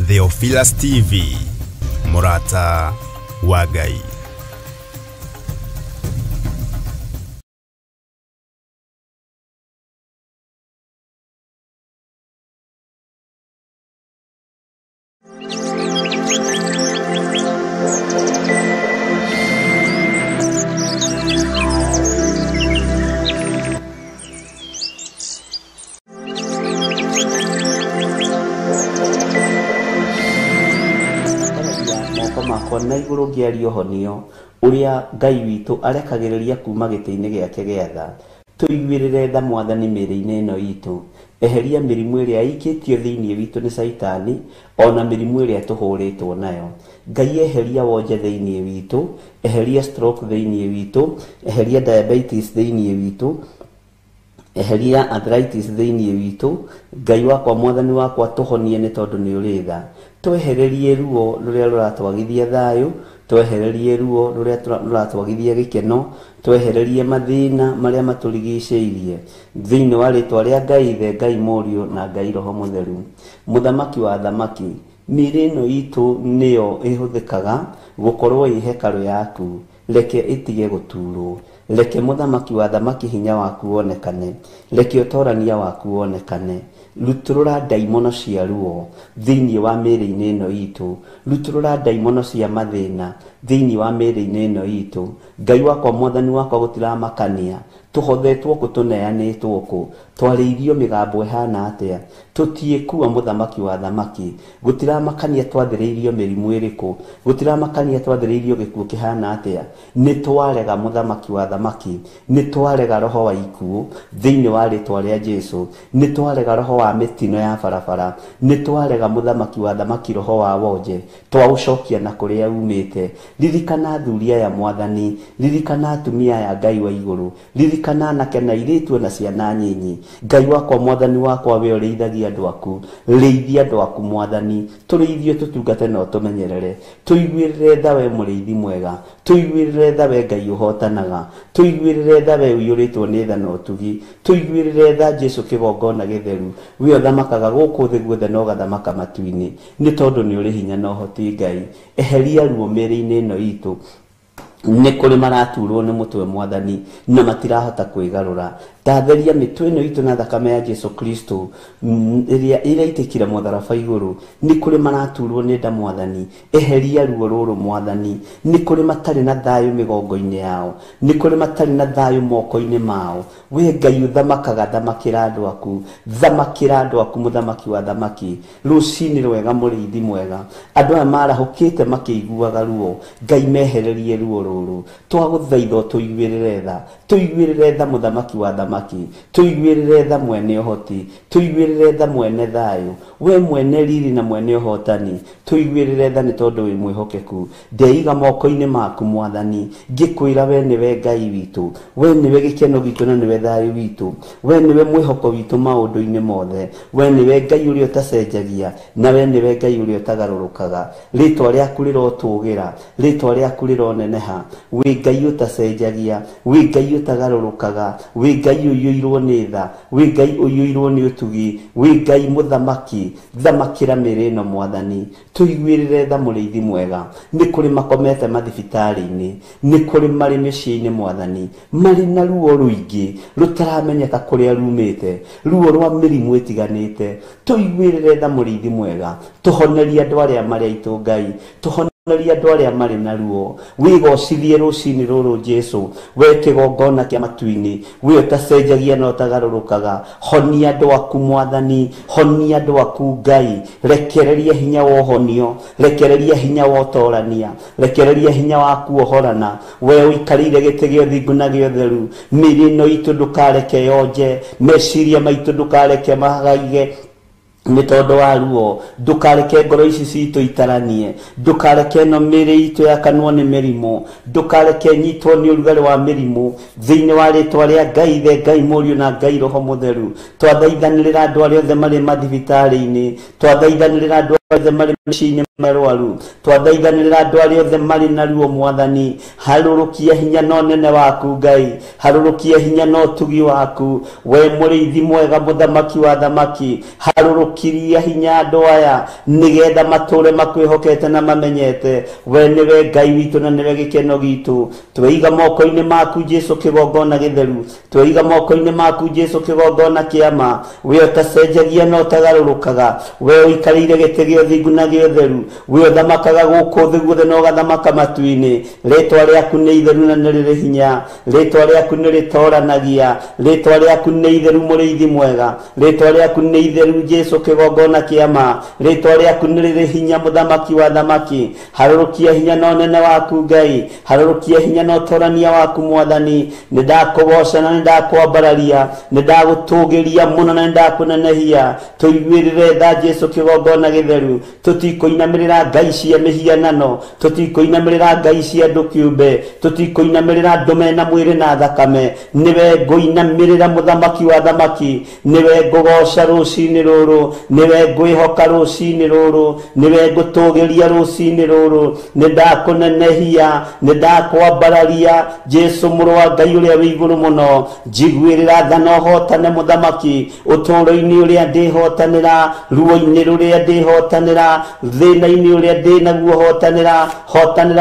Theophilus TV, Murata wa Ngai. Makona iguru ngiario honio uria Ngai witu arekagiriria kuma giti-ini giake giatha tuiguirire tha Mwathani miri-ini ino itu eheria mirimu iria ikitio thiini witu ni Saitani ona mirimu iria tuhuritwo nayo. Ngai eheria wonje thiini witu, eheria stroke thiini witu, eheria diabetes thiini witu, eheria arthritis thiini witu. Ngai wakwa Mwathani wakwa tuhonie ni tondu ni uri tha. Twehererie ruo ruria ruratwagithia thayu, twehererie ruo ruria ruratwagithia gikeno, twehererie mathina maria maturigiceirie thiini wa ritwa ria Ngai Ithe, Ngai Murio na Ngai Roho Mutheru. Muthamaki wa thamaki, miri ino itu niyo ihuthikaga gukorwo i hekalu yaku, reke itige guturwo. Reke muthamaki wa thamaki hinya waku wonekane, reke utorania waku wonekane. Ruturura daimono cia ruo thiini wa miri-ini ino itu, ruturura daimono cia mathina thiini wa miri-ini ino itu. Ngai wakwa Mwathani wakwa gutiramakania tuhothetwo kutuneanitwo ku twariirio migambo ihana atia tutiekua muthamaki wa thamaki gutiramakania twathiriirio mirimu iriku, gutiramakania twathiriirio gikuo kihana atia. Ni twarega muthamaki wa thamaki, ni twarega roho wa ikuo thiini wa ritwa ria Jesu, ni twarega roho wa mitino ya barabara, ni twarega muthamaki wa thamaki roho wa wonje twaucokia na kuria umite. Ririkana thuria ya Mwathani, ririkana atumia ya Ngai wa iguru, ririkana anake na airitu na ciana nyinyi. Ngai wakwa Mwathani wakwa we ureithagia andu aku, reithia andu aku Mwathani, tureithio tutungate no tumenyerere, tuiguirire tha we muriithi mwega, tuiguirire tha we Ngai uhotanaga, tuiguirire tha we uyuritwo ni tha no tugi, tuiguirire tha Jesu kigongona githeru, we uthamakaga guku thi guothe no gathamaka matu-ini, ni tondu ni uri hinya no hoti Ngai. Eheria ruo miri-ini ino itu, ni kuri maraturwo ni mutwe Mwathani na matirahota kwigarura. Ndatheria mitwe ino itu na thakame ya Jesu Kristo iria iraitikira mutharaba iguru. Ni kuri maraturwo ni nda Mwathani, eheria ruo ruru Mwathani. Ni kuri matari na thayu migongo-ini yao, ni kuri matari na thayu moko-ini mao. We Ngai uthamakaga, thamakira andu aku, thamakira andu aku muthamaki wa thamaki. Rucini rwega muriithi mwega, andu aya marahukite makiiguaga ruo, Ngai mehererie ruo ruru. Twaguthaitha tuiguirire tha, tuiguirire tha muthamaki wa thamaki, tuiguirire tha mwene uhoti, tuiguirire tha mwene thayu, we mwene riri na mwene uhotani. Tuiguirire tha ni tondu wi mwihokeku. Ndeiga moko-ini maku Mwathani, ngikwira we niwe Ngai witu, we niwe gikeno gitu na niwe thayu witu, we niwe mwihoko witu maundu-ini mothe, we niwe Ngai uria utacenjagia, na we niwe Ngai uria utagarurukaga. Ritwa riaku rirotugira, ritwa riaku rironeneha, we Ngai utacenjagia, we Ngai utagarurukaga, we Ngai uyuirwo ni tha, we Ngai uyuirwo ni utugi, we Ngai muthamaki. Thamakira miri ino Mwathani, tuiguirire tha muriithi mwega. Ni kuri makomete mathibitari-ini, ni kuri mari micii-ini Mwathani, mari na ruo ruingi rutaramenyeka kuria rumite, ruo rwa mirimu itiganite. Tuiguirire tha muriithi mwega, tuhonerie andu aria mari aitu Ngai, tuhonerie andu aria mari na ruo. Wigocithie rucini ruru Jesu, we kigongona kia matu-ini, we utacenjagia na utagarurukaga. Honia andu aku Mwathani, honia andu aku Ngai, rekereria hinya wa uhonio, rekereria hinya wa utorania, rekereria hinya wa kuohorana. We uikarire giti gia uthingu na gia utheru, miri ino itu ndukareke yonje, meciria maitu ndukareke mahagaige ni tondu wa ruo. Ndukareke ngoro ici citu itaranie, ndukareke no miri itu yakanwo ni mirimu, ndukareke nyitwo ni urugari wa mirimu thiini wa ritwa ria Ngai Ithe, Ngai Murio na Ngai Roho Mutheru. Twathaithanirira andu aria othe mari mathibitari-ini, twathaithanirira andu othe marĩ mĩciĩ-inĩ marwaru twathaithanĩrĩra andũ arĩa othe marĩ na ruo Mwathani harũrũkia hinya na ũnene waku Ngai harũrũkia hinya na ũtugi waku we mũrĩithi mwega mũthamaki wa thamaki harũrũkiria hinya andũ aya nĩgetha matũre makwĩhokete na mamenyete we nĩwe Ngai witũ na nĩwe gĩkeno gitũ tweiga moko-inĩ maku Jesu kĩgongona gĩtheru tweiga moko-inĩ maku Jesu kĩgongona kĩama we ũtacenjagia na ũtagarũrũkaga we ũikarĩire gĩtĩ gĩa ũthingu na gĩa ũtheru we ũthamakaga gũkũ thĩ guothe na ũgathamaka matu-inĩ rĩtwa rĩaku nĩ itheru na nĩ rĩrĩ hinya rĩtwa rĩaku nĩ rĩtoranagia rĩtwa rĩaku nĩ itheru mũrĩithi mwega rĩtwa rĩaku nĩ itheru Jesu kĩgongona kĩama rĩtwa rĩaku nĩ rĩrĩ hinya mũthamaki wa thamaki harũrũkia hinya na ũnene waku Ngai harũrũkia hinya na ũtorania waku Mwathani nĩndakũgoca na nĩndakwambararia nĩndagũtũgĩria mũno na nĩndakũnenehia tũiguĩrĩre tha Jesu kĩgongona gĩtheru tũtikũinamĩrĩra ngai cia mĩhianano tũtikũinamĩrĩra ngai cia andũ kĩũmbe tũtikũinamĩrĩra andũ mena mwĩrĩ na thakame nĩwe ngũinamĩrĩra mũthamaki wa thamaki nĩwe ngũgoca rũcinĩ rũrũ nĩwe ngwĩhoka rũcinĩ rũrũ nĩwe ngũtũgĩria rũcinĩ rũrũ nĩndakũnenehia nĩndakwambararia Jesu mũrũ wa Ngai ũrĩa wĩ igũrũ mũno njiguĩrĩra tha na ũhotane mũthamaki ũtũũro-inĩ ũrĩa ndĩhotanĩra ruo-inĩ rũrĩa ndĩhotanĩra thĩna-inĩ ũrĩa ndĩ naguo hotanĩra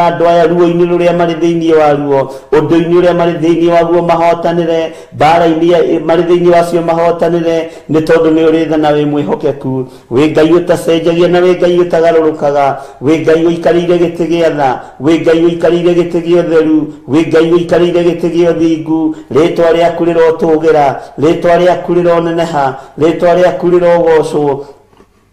andũ aya ruo-inĩ rũrĩa marĩ thĩinĩ waruo ũndũ-inĩ ũrĩa marĩ thĩinĩ waguo mahotanĩre mbara-inĩ marĩ thĩinĩ wacio mahotanĩre nĩ tondũ nĩ ũrĩ tha na wĩ mwĩhokeku wĩ Ngai ũtacenjagia na wĩ Ngai ũtagarũrũkaga wĩ Ngai ũikarĩire gĩtĩ gĩa tha wĩ Ngai ũikarĩire gĩtĩ gĩa ũtheru wĩ Ngai ũikarĩire gĩtĩ gĩa ũthingu rĩtwa rĩaku rĩrotũgĩra rĩtwa rĩaku rĩroneneha rĩtwa rĩaku rĩrogocwo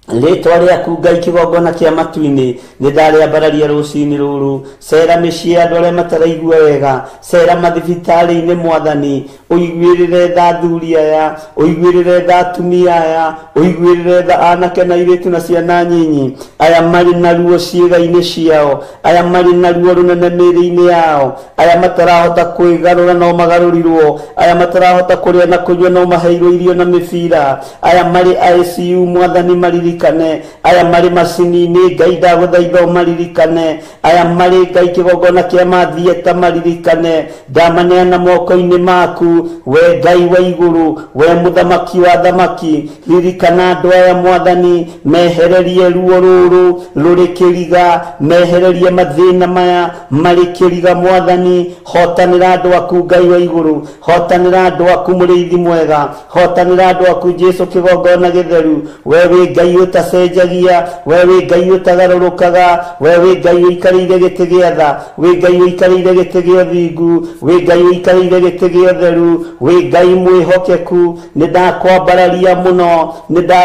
rĩtwa rĩaku Ngai kĩgongona kĩa matu-inĩ nĩndarĩambararia rũcinĩ rũrũ cera mĩciĩ andũ arĩa mataraigua wega cera mathibitarĩ-inĩ Mwathani ũiguĩrĩre tha athuri aya ũiguĩrĩre tha atumia aya ũiguĩrĩre tha anake na airĩtu na ciana nyinyi aya marĩ na ruo ciĩga-inĩ ciao aya marĩ na ruo rũnene mĩĩrĩ-inĩ yao aya matarahota kwĩgarũra no magarũrirwo aya matarahota kũrĩa na kũnyua no maheirwo irio na mĩbira aya marĩ ICU Mwathani maririkane aya marĩ macini-inĩ Ngai ndagũthaitha ũmaririkane aya marĩ Ngai kĩgongona kĩa mathieta maririkane ndamaneana moko-inĩ maku we Ngai wa igũrũ we mũthamaki wa thamaki ririkana andũ aya Mwathani mehererie ruo rũrũ rũrĩ kĩriga mehererie mathĩna maya marĩ kĩriga Mwathani hotanĩra andũ aku Ngai wa igũrũ hotanĩra andũ aku mũrĩithi mwega hotanĩra andũ aku Jesu kĩgongona gĩtheru we wĩ Ngai ũtacenjagia we wĩ Ngai ũtagarũrũkaga we wĩ Ngai ũikarĩire gĩtĩ gĩa tha wĩ Ngai ũikarĩire gĩtĩ gĩa ũthingu wĩ Ngai ũikarĩire gĩtĩ gĩa ũtheru wĩ Ngai mwĩhokeku nĩndakwambararia mũno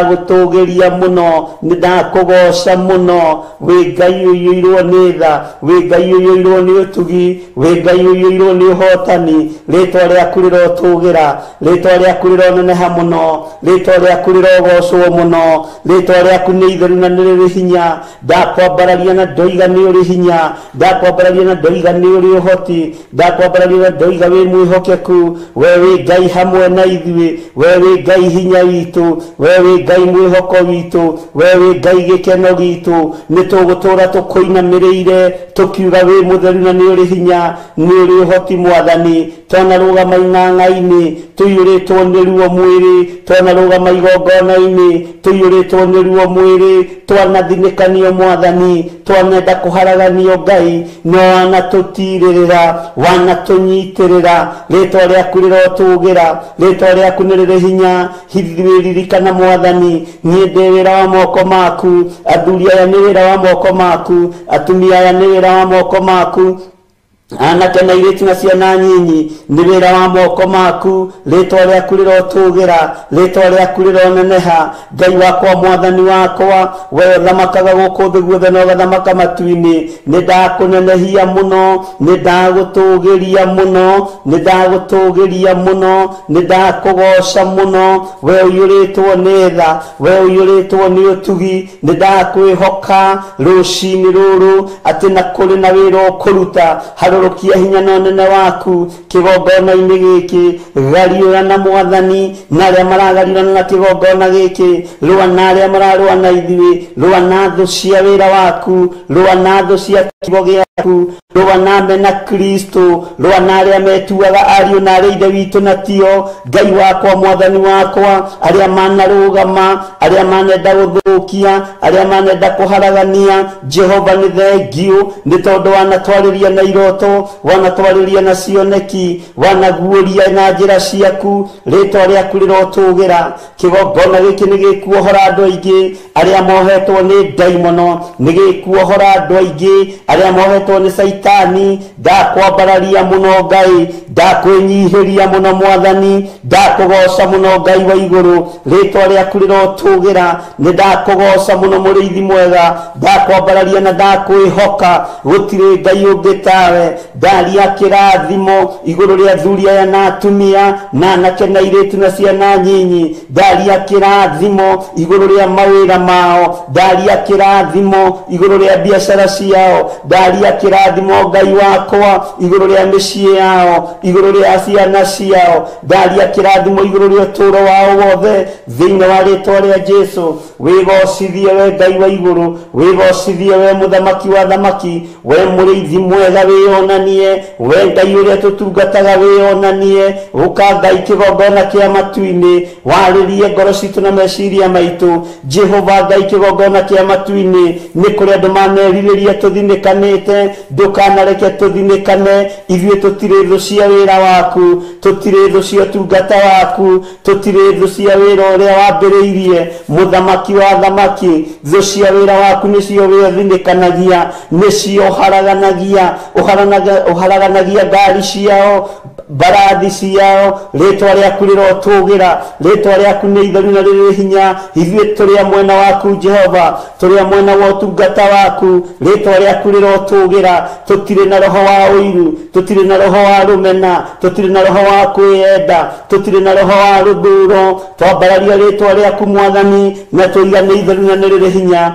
nĩndagũtũgĩria mũno nĩndakũgoca mũno wĩ Ngai ũiyũirwo nĩ tha wĩ Ngai ũiyũirwo nĩ ũtugi wĩ Ngai ũiyũirwo nĩ ũhotani rĩtwa rĩaku rĩrotũgĩra rĩtwa rĩaku rĩroneneha mũno rĩtwa rĩaku rĩrogocwo mũno rĩtwa rĩaku nĩ itheru na nĩ rĩrĩ hinya ndakwambararia na ndoiga nĩ ũrĩ hinya ndakwambararia na ndoiga nĩ ũrĩ ũhoti ndakwambararia na ndoiga wĩ mwĩhokeku we wĩ Ngai hamwe na ithuĩ we wĩ Ngai hinya witũ we wĩ Ngai mwĩhoko witũ we wĩ Ngai gĩkeno gitũ nĩ tũgũtũũra tũkũinamĩrĩire tũkiuga wĩ mũtheru na nĩ ũrĩ hinya nĩ ũrĩ ũhoti Mwathani twanarũgama ing'ang'a-inĩ tũiyũrĩtwo nĩ ruo mwĩrĩ twanarũgama igongona-inĩ tũiyũrĩtwo nĩ ruo mwĩrĩ twanathinĩkanio Mwathani twanenda kũharaganio Ngai no wanatũtirĩrĩra wanatũnyitĩrĩra rĩtwa rĩaku rĩrotũgĩra rĩtwa rĩaku nĩ rĩrĩ hinya ririkana Mwathani niĩ ndĩ wĩra wa moko maku athuri aya nĩ wĩra wa moko maku atumia aya nĩ wĩra wa moko maku anake na airĩtu na ciana nyinyi nĩ wĩra wa moko maku rĩtwa rĩaku rĩrotũgĩra rĩtwa rĩaku rĩroneneha Ngai wakwa Mwathani wakwa we ũthamakaga gũkũ thĩ guothe na ũgathamaka matu-inĩ nĩndakũnenehia mũno nĩndagũtũgĩria mũno nĩndagũtũgĩria mũno nĩndakũgoca mũno we ũiyũrĩtwo nĩ tha we ũiyũrĩtwo nĩ ũtugi nĩndakwĩhoka rũcinĩ rũrũ atĩ na kũrĩ na wĩra ũkũruta harĩ garũrũkia hinya na ũnene waku kĩgongona-inĩ gĩkĩ. Gariũra na Mwathani na arĩa maragarirana na kĩgongona gĩkĩ, rũa na arĩa mararũa na ithuĩ, rũa na thũ cia wĩra waku, rũa na thũ cia kiugo gĩaku, rũa na mena Kristo, rũa na arĩa metuaga ariũ na arĩa ithe witũ na tio. Ngai wakwa, Mwathani wakwa, arĩa manarũgama, arĩa manenda gũthũkia, arĩa manenda kũharagania, Jehova nĩ thengiũ nĩ tondũ wanatwarĩria na iroto, wanatwarĩria na cioneki, wanaguũria na njĩra ciaku. Rĩtwa rĩaku rĩrotũgĩra. Kĩgongona gĩkĩ nĩ gĩkuohora andũ aingĩ arĩa mohetwo nĩ ndaimono, nĩ gĩkuohora andũ aingĩ arĩa mohetwo nĩ Saitani. Ndakwambararia mũno Ngai, ndakwĩnyihĩria mũno Mwathani, ndakũgoca mũno Ngai wa igũrũ. Rĩtwa rĩaku rĩrotũgĩra. Nĩ ndakũgoca mũno Mũrĩithi mwega, ndakwambararia na ndakwĩhoka. Gũtirĩ Ngai ũngĩ tawe. Ndaria kĩrathimo igũrũ rĩa athuri aya na atumia na anake na airĩtu na ciana nyinyi. Ndaria kĩrathimo igũrũ rĩa mawĩra mao, ndaria kĩrathimo igũrũ rĩa biacara ciao, ndaria kĩrathimo Ngai wakwa igũrũ rĩa mĩciĩ yao, igũrũ rĩa ciana ciao, ndaria kĩrathimo igũrũ rĩa ũtũũro wao wothe thĩinĩ wa rĩtwa rĩa Jesũ. Wĩgocithie we Ngai wa igũrũ, wĩgocithie we mũthamaki wa thamaki, we Mũrĩithi mwega wĩonanie, we Ngai ũrĩa tũtungataga wĩonanie. Ũka Ngai kĩgongona kĩa matu-inĩ, warĩrie ngoro citũ na meciria maitũ. Jehova Ngai kĩgongona kĩa matu-inĩ, nĩ kũrĩ andũ manerirĩria tũthinĩkanĩte, ndũkanareke tũthinĩkane. Ithuĩ tũtirĩ thũ cia wĩra waku, tũtirĩ thũ cia ũtungata waku, tũtirĩ thũ cia wĩra ũrĩa wambĩrĩirie, mũthamaki wa thamaki. Thũ cia wĩra waku nĩcio wĩthinĩkanagia, nĩcio ũharaganagia ngari ciao, mbarathi ciao. Rĩtwa rĩaku rĩrotũgĩra, rĩtwa rĩaku nĩ itheru na rĩrĩ hinya. Ithuĩ tũrĩa mwena waku Jehova, tũrĩa mwena wa ũtungata waku, rĩtwa rĩaku rĩrotũgĩra. Tũtirĩ na roho wa ũiru, tũtirĩ na roho wa rũmena, tũtirĩ na roho wa kwĩenda, tũtirĩ na roho wa rũthũũro. Twambararia rĩtwa rĩaku Mwathani, na tũiga nĩ itheru na rĩrĩ hinya.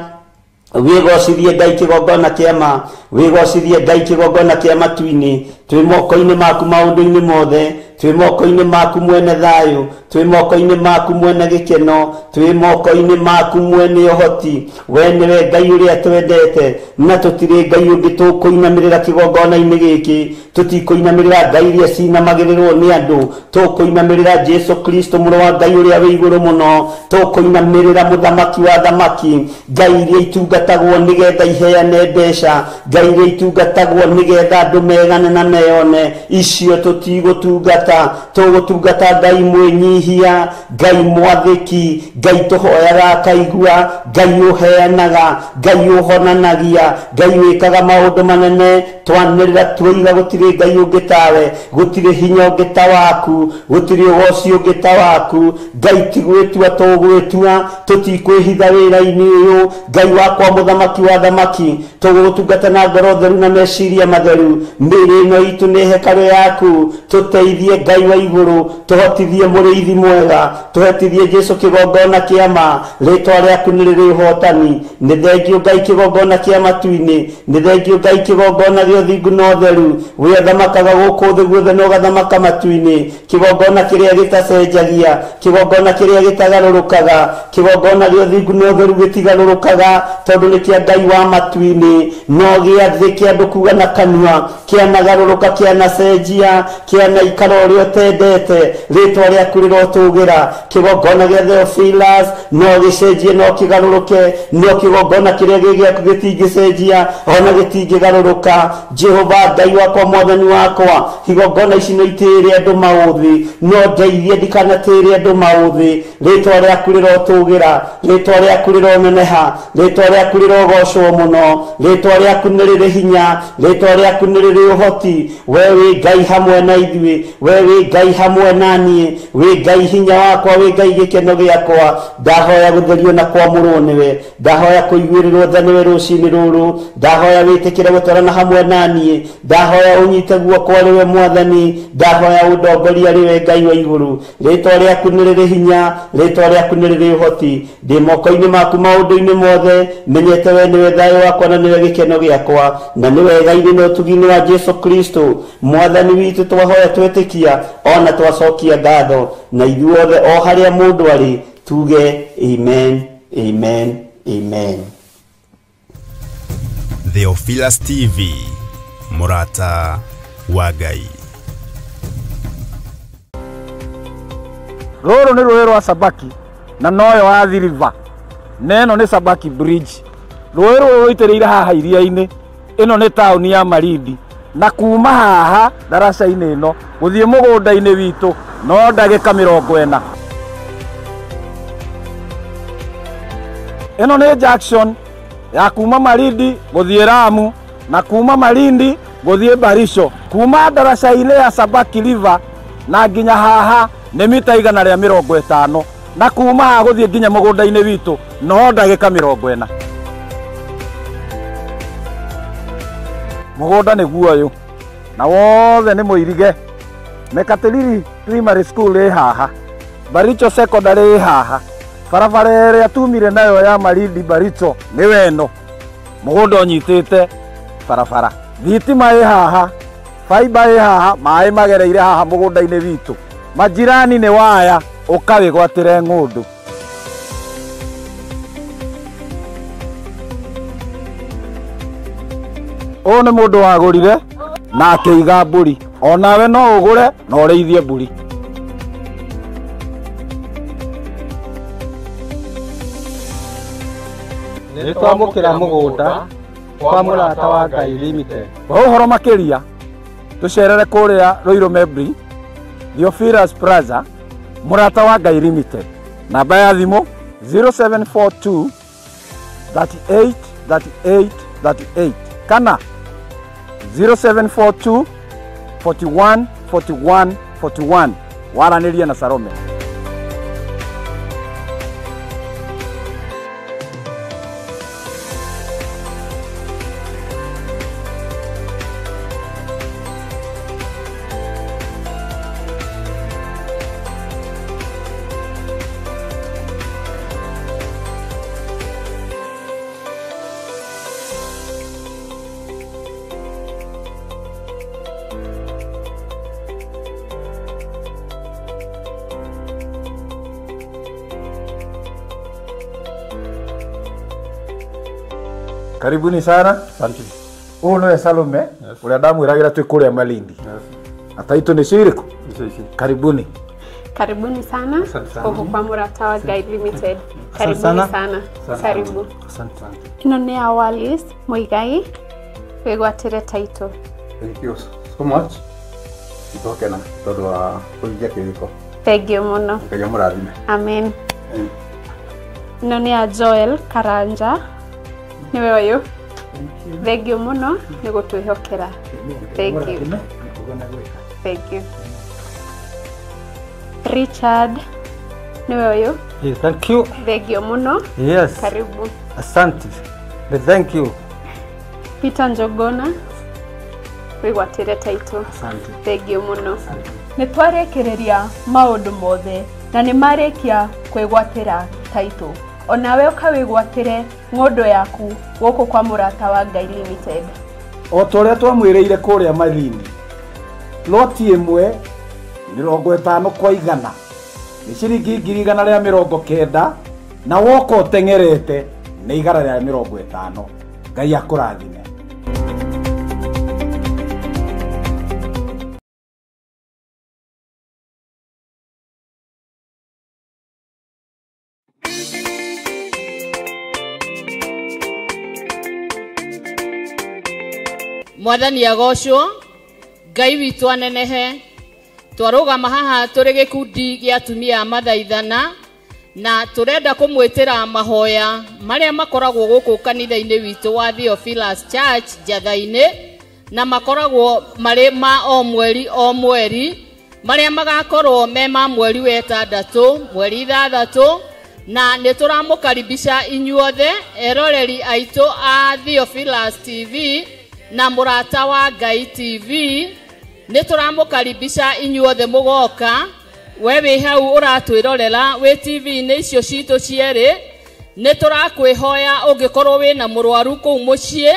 Wĩgocithie Ngai kĩgongona kĩama, wĩgocithie Ngai kĩgongona kĩa matu-inĩ. Twĩ moko-inĩ maku maũndũ-inĩ mothe, twĩ moko-inĩ maku mwene thayũ, twĩ moko-inĩ maku mwene gĩkeno, twĩ moko-inĩ maku mwene ũhoti. We nĩwe Ngai ũrĩa twendete, na tũtirĩ Ngai ũngĩ tũkũinamĩrĩra kĩgongona-inĩ gĩkĩ. Tũtikũinamĩrĩra Ngai iria cinamagĩrĩrwo nĩ andũ, tũkũinamĩrĩra Jesũ Kristo mũrũ wa Ngai ũrĩa wĩ igũrũ mũno. Tũkũinamĩrĩra mũthamaki wa thamaki. Ngai iria itungatagwo nĩgetha iheane mbeca, Ngai iria itungatagwo nĩgetha andũ megane na meyone, icio tũtigũtungata. Tũgũtungata Ngai mwĩnyihia, Ngai mwathĩki, Ngai tũhoyaga akaigua, Ngai ũheanaga, Ngai ũhonanagia, Ngai wĩkaga maũndũ manene. Twanĩrĩra tuoiga gũtirĩ Ngai ũngĩ tawe, gũtirĩ hinya ũngĩ ta waku, gũtirĩ ũgoci ũngĩ ta waku. Ngai ti gwĩtua tũgwĩtua, tũtikwĩhitha wĩra-inĩ ũyũ. Ngai wakwa mũthamaki wa thamaki, tũgũtungata na ngoro theru na meciria matheru. Mĩĩrĩ ĩno itũ nĩ hekarũ yaku. Tũteithie Ngai wa igũrũ, tũhotithie Mũrĩithi mwega, tũhotithie Jesũ kĩgongona kĩama. Rĩtwa rĩaku nĩ rĩrĩ ũhotani. Nĩ thengiũ Ngai kĩgongona kĩa matu-inĩ, nĩ thengiũ Ngai kĩgongona gĩa ũthingu na ũtheru. We thamakaga gũkũ thĩ guothe na ũgathamaka matu-inĩ. Kĩgongona kĩrĩa gĩtacenjagia, kĩgongona kĩrĩa gĩtagarũrũkaga, kĩgongona gĩa ũthingu na ũtheru gĩtigarũrũkaga, tondũ nĩ kĩa Ngai wa matu-inĩ. No gĩathĩ kĩa andũ kuuga na kanua, kĩanagarũrũka, kĩanacenjia, kĩanaikara ũrĩa ũtendete. Rĩtwa rĩaku rĩrotũgĩra. Kĩgongona gĩa Theophilus no gĩcenjie, no kĩgarũrũke, no kĩgongona kĩrĩa gĩgĩaku gĩtingĩcenjia, ona gĩtingĩgarũrũka. Jehova Ngai wakwa, Mwathani wakwa, igongona ici no itĩĩre andũ maũthĩ, no ndeithie ndikanatĩĩre andũ maũthĩ. Rĩtwa rĩaku rĩrotũgĩra, rĩtwa rĩaku rĩroneneha, rĩtwa rĩaku rĩrogocwo mũno, rĩtwa rĩaku nĩ rĩrĩ hinya, rĩtwa rĩaku nĩ rĩrĩ ũhoti. We wĩ Ngai hamwe na ithuĩ, we we wi Ngai hamwe nanie, wi Ngai hinya wakwa, wi Ngai gikeno giakwa. Ndahoya gutherio na kwamũrwo niwe, ndahoya kuiguĩrĩrwo tha niwe rũcinĩ rũrũ, ndahoya wĩtĩkĩre gũtwarana hamwe nanie, ndahoya ũnyite guoko rĩwe Mwathani, ndahoya ũndongoria rĩwe Ngai wa igũrũ. Rĩtwa rĩaku nĩ rĩrĩ hinya, rĩtwa rĩaku nĩ rĩrĩ ũhoti, ndĩ moko-inĩ maku maũndũ-inĩ mothe, menyete we nĩwe thayũ wakwa na nĩwe gĩkeno gĩakwa, na nĩwe Ngai na ũtugi-inĩ wa Jesu Kristo Mwathani witũ. Twahoya twĩtĩkia ona twacokia ngatho, na ithuothe o harĩa mũndũ arĩ tuge amen, amen, amen. Theophilus TV, mũrata wa Ngai. Rũrũ nĩ rũĩ rwa Sabaki na noyo wa River, neno nĩ Sabaki Bridge. Rũĩ rũrũ rũitĩrĩire haha iria-inĩ, ĩno nĩ taũni ya Malindi, na kuma haha daraca-inĩ ĩno gũthiĩ mũgũnda-inĩ witũ no ndagĩka 40. Ĩno nĩ junction ya kuma Malindi gũthiĩ Lamu na kuma Malindi gũthiĩ Barisho. Kuma daraca-inĩ ya Sabaki River na nginya haha nĩ mita 150, na kuma haha gũthiĩ nginya mũgũnda-inĩ witũ no ndagĩka 40. Mũgũnda nĩ guoyũ na wothe nĩ mũirige. Mekatilili Primary School ĩ haha, Baricho Secondary ĩ haha, barabara ĩrĩa tumire nayo ya Malindi Baricho nĩ weno, mũgũnda ũnyitĩte barabara. Thitima ĩ haha, fiber ĩ haha, maĩ magereire haha mũgũnda-inĩ witũ. Majirani nĩ waya, ũkawĩgwatĩre ng'ũndũ. Ũyũ nĩ mũndũ wagũrire na akĩiga mbũri, onawe no ũgũre na ũrĩithie mbũri. Nĩ twamũkĩra mũgũnda kwa mũrata wa Ngai Limited. Ũhoro makĩria tũcerere kũrĩa Ruiru Mebri, Theophilus Plaza, mũrata wa Ngai Limited. Namba ya thimũ 0742 38 38 38 kana 0742 41 41 41. Waranĩria na Salome. Karibuni sana. Asante. Huyu nĩwe Salome, ũrĩa ndamwĩragĩra twĩ kũrĩa Malindi. Ataitu nĩ cirĩkũ? Karibuni. Karibuni sana huko kwa mũrata wa Ngai Limited. Karibuni sana. Karibu. Asante. Ĩno nĩ ya Wallace Muigai wĩgwatĩre title. Thank you so much. Itokena tondũ wa kũhingia kĩrĩko. Thank you mũno. Ngai amũrathime. Amen. Ĩno nĩ ya Joel Karanja. Niwe ũyũ. Thank you mũno nĩ gũtwĩhokera. Thank you. Thank you. Richard niwe ũyũ. Yes, thank you. Thank you mũno. Yes. Karibu. Asante. Thank you. Peter Njogona wĩgwatĩre title. Asante. Thank you mũno. Nĩ twarĩkĩrĩria maũndũ mothe na nĩ marĩkia kwĩgwatĩra title. Onawe ũkawĩgwatĩre ng'ũndũ yaku gũkũ kwa mũrata wa Ngai Limited. O tũrĩa twamwĩrĩire kũrĩa Malindi, loti ĩmwe 50 kwa 100 nĩ ciringi 190 na woka ũteng'erete nĩ 150. Ngai akũrathime. Mwathani agocwo, Ngai witũ anenehe. Twarũgama haha tũrĩ gĩkundi gĩa atumia a mathaithana na tũrenda kũmwĩtĩra mahoya marĩa makoragwo gũkũ kanitha-inĩ witũ wa Theophilus Church Njatha-inĩ, na makoragwo marĩ ma o mweri maria magakorwo me ma mweri wa 6 mweri 6 na nituramukaribisha inyuothe eroreri aitu a Theophilus TV na Murata wa Ngai TV. Nituramukaribisha inyuothe mugoka wewe hau uratwirorera we TV ni icio citu cieri. Niturakwihoya ungikorwo wina murwaru kuu mucii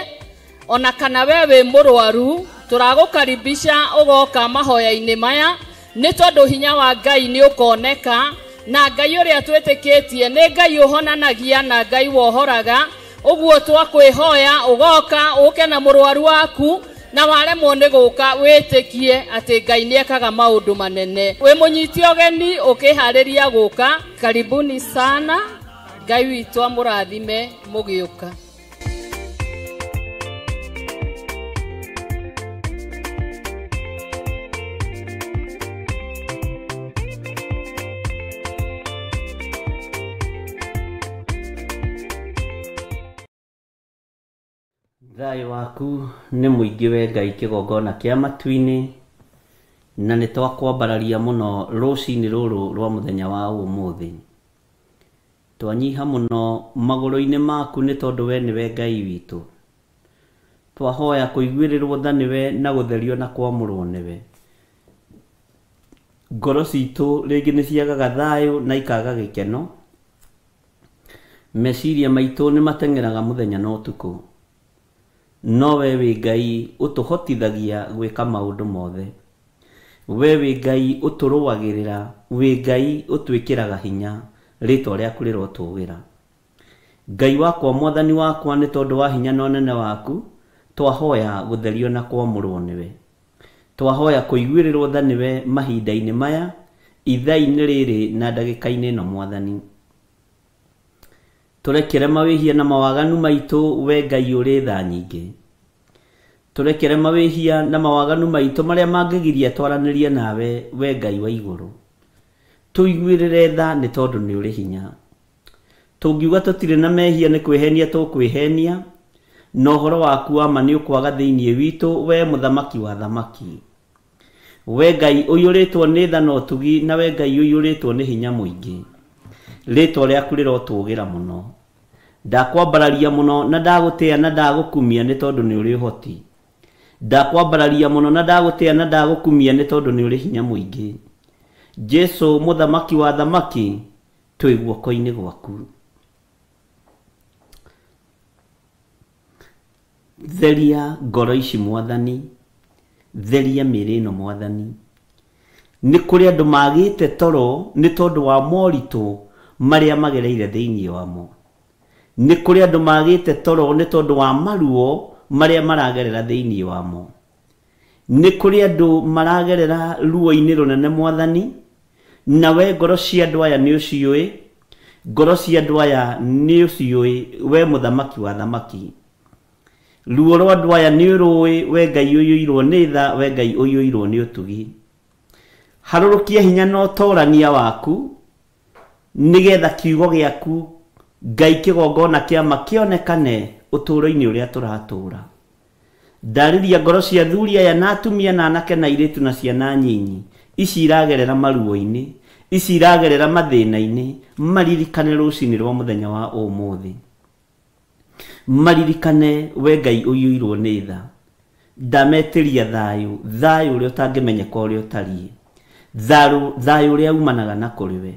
ona kana wewe murwaru turagukaribisha ugoka mahoya-ini maya ni tondu hinya wa Ngai ni ukoneka na Ngai uria twitikitie ni Ngai uhonanagia na Ngai wohoraga. Uguo twakwihoya ugoka uke na murwaru waku na waremwo ni guka witikie ati Ngai ni ekaga maundu manene. We munyiti ogeni ukihariria guka, karibuni sana. Ngai witu amurathime mugiuka. Thayũ waku nĩ mũingĩ we Ngai kĩgongona kĩa matu-inĩ, na nĩ twakwambararia mũno rũcinĩ rũrũ rwa mũthenya wa ũmũthĩ. Twanyiha mũno magũrũ-inĩ maku nĩ tondũ we nĩwe Ngai witũ. Twahoya kũiguĩrĩrwo tha nĩwe na gũtherio na kwamũrwo nĩwe. Ngoro citũ rĩngĩ nĩ ciagaga thayũ na ikaga gĩkeno. Meciria maitũ nĩ mateng'eraga mũthenya na ũtukũ. No we wĩ Ngai ũtũhotithagia gwĩka maũndũ mothe. We wĩ Ngai ũtũrũagĩrĩra, wĩ Ngai ũtwĩkĩraga hinya, rĩtwa rĩaku rĩrotũgĩra. Ngai wakwa mwathani wakwa nĩ tondũ wa hinya na ũnene waku, twahoya gũtherio na kwamũrwo nĩwe. Twahoya kũiguĩrĩrwo tha nĩwe mahinda-inĩ maya, ithaa-inĩ rĩrĩ na ndagĩka-inĩ ĩno mwathani. Turekere mawĩhia na mawaganu maitũ we Ngai ũrĩ tha nyingĩ. Turekere mawĩhia na mawaganu maitũ marĩa mangĩgiria twaranĩrie nawe we Ngai wa igũrũ. Tũiguĩrĩre tha nĩ tondũ nĩ ũrĩ hinya. Tũngiuga tũtirĩ na mehia nĩ kwĩhenia tũkwĩhenia, na ũhoro waku wa ma nĩ ũkwaga thĩinĩ witũ we mũthamaki wa thamaki. We Ngai ũiyũrĩtwo nĩ tha na ũtugi, na we Ngai ũiyũrĩtwo nĩ hinya mũingĩ. Rĩtwa rĩaku rĩrotũgĩra mũno. Ndakwambararia mũno na ndagũtĩa na ndagũkumia nĩ tondũ nĩ ũrĩ ũhoti. Ndakwambararia mũno na ndagũtĩa na ndagũkumia nĩ tondũ nĩ ũrĩ hinya mũingĩ. Jesu mũthamaki wa thamaki, twĩ guoko-inĩ gwaku. Theria ngoro ici mwathani, theria mĩĩrĩ ĩno mwathani. Nĩ kũrĩ andũ magĩte toro nĩ tondũ wa moritũ marĩa magereire thĩinĩ wamo. Nĩ kũrĩ andũ magĩte toro nĩ tondũ wa maruo marĩa maragerera thĩinĩ wamo. Nĩ kũrĩ andũ maragerera ruo-inĩ rũnene mwathani, na we ngoro cia andũ aya nĩ ũciũĩ, ngoro cia andũ aya nĩ ũciũĩ we mũthamaki wa thamaki. Ruo rwa andũ aya nĩ ũrũĩ we Ngai ũiyũirwo nĩ tha, we Ngai ũiyũirwo nĩ ũtugi. Harũrũkia hinya na ũtorania waku, nĩgetha kiugo gĩaku Ngai kĩgongona kĩa ma kĩonekane ũtũũro-inĩ ũrĩa tũratũũra. Ndarĩria ngoro cia athuri aya na atumia na anake na airĩtu na ciana nyinyi, ici iragerera maruo-inĩ, ici iragerera mathĩna-inĩ, maririkane rũcinĩ rwa mũthenya wa ũmũthĩ. Maririkane we Ngai ũiyũirwo nĩ tha. Ndametĩria thayũ, thayũ ũrĩa ũtangĩmenyeka ũrĩa ũtariĩ. Thayũ ũrĩa umanaga na kũrĩ we.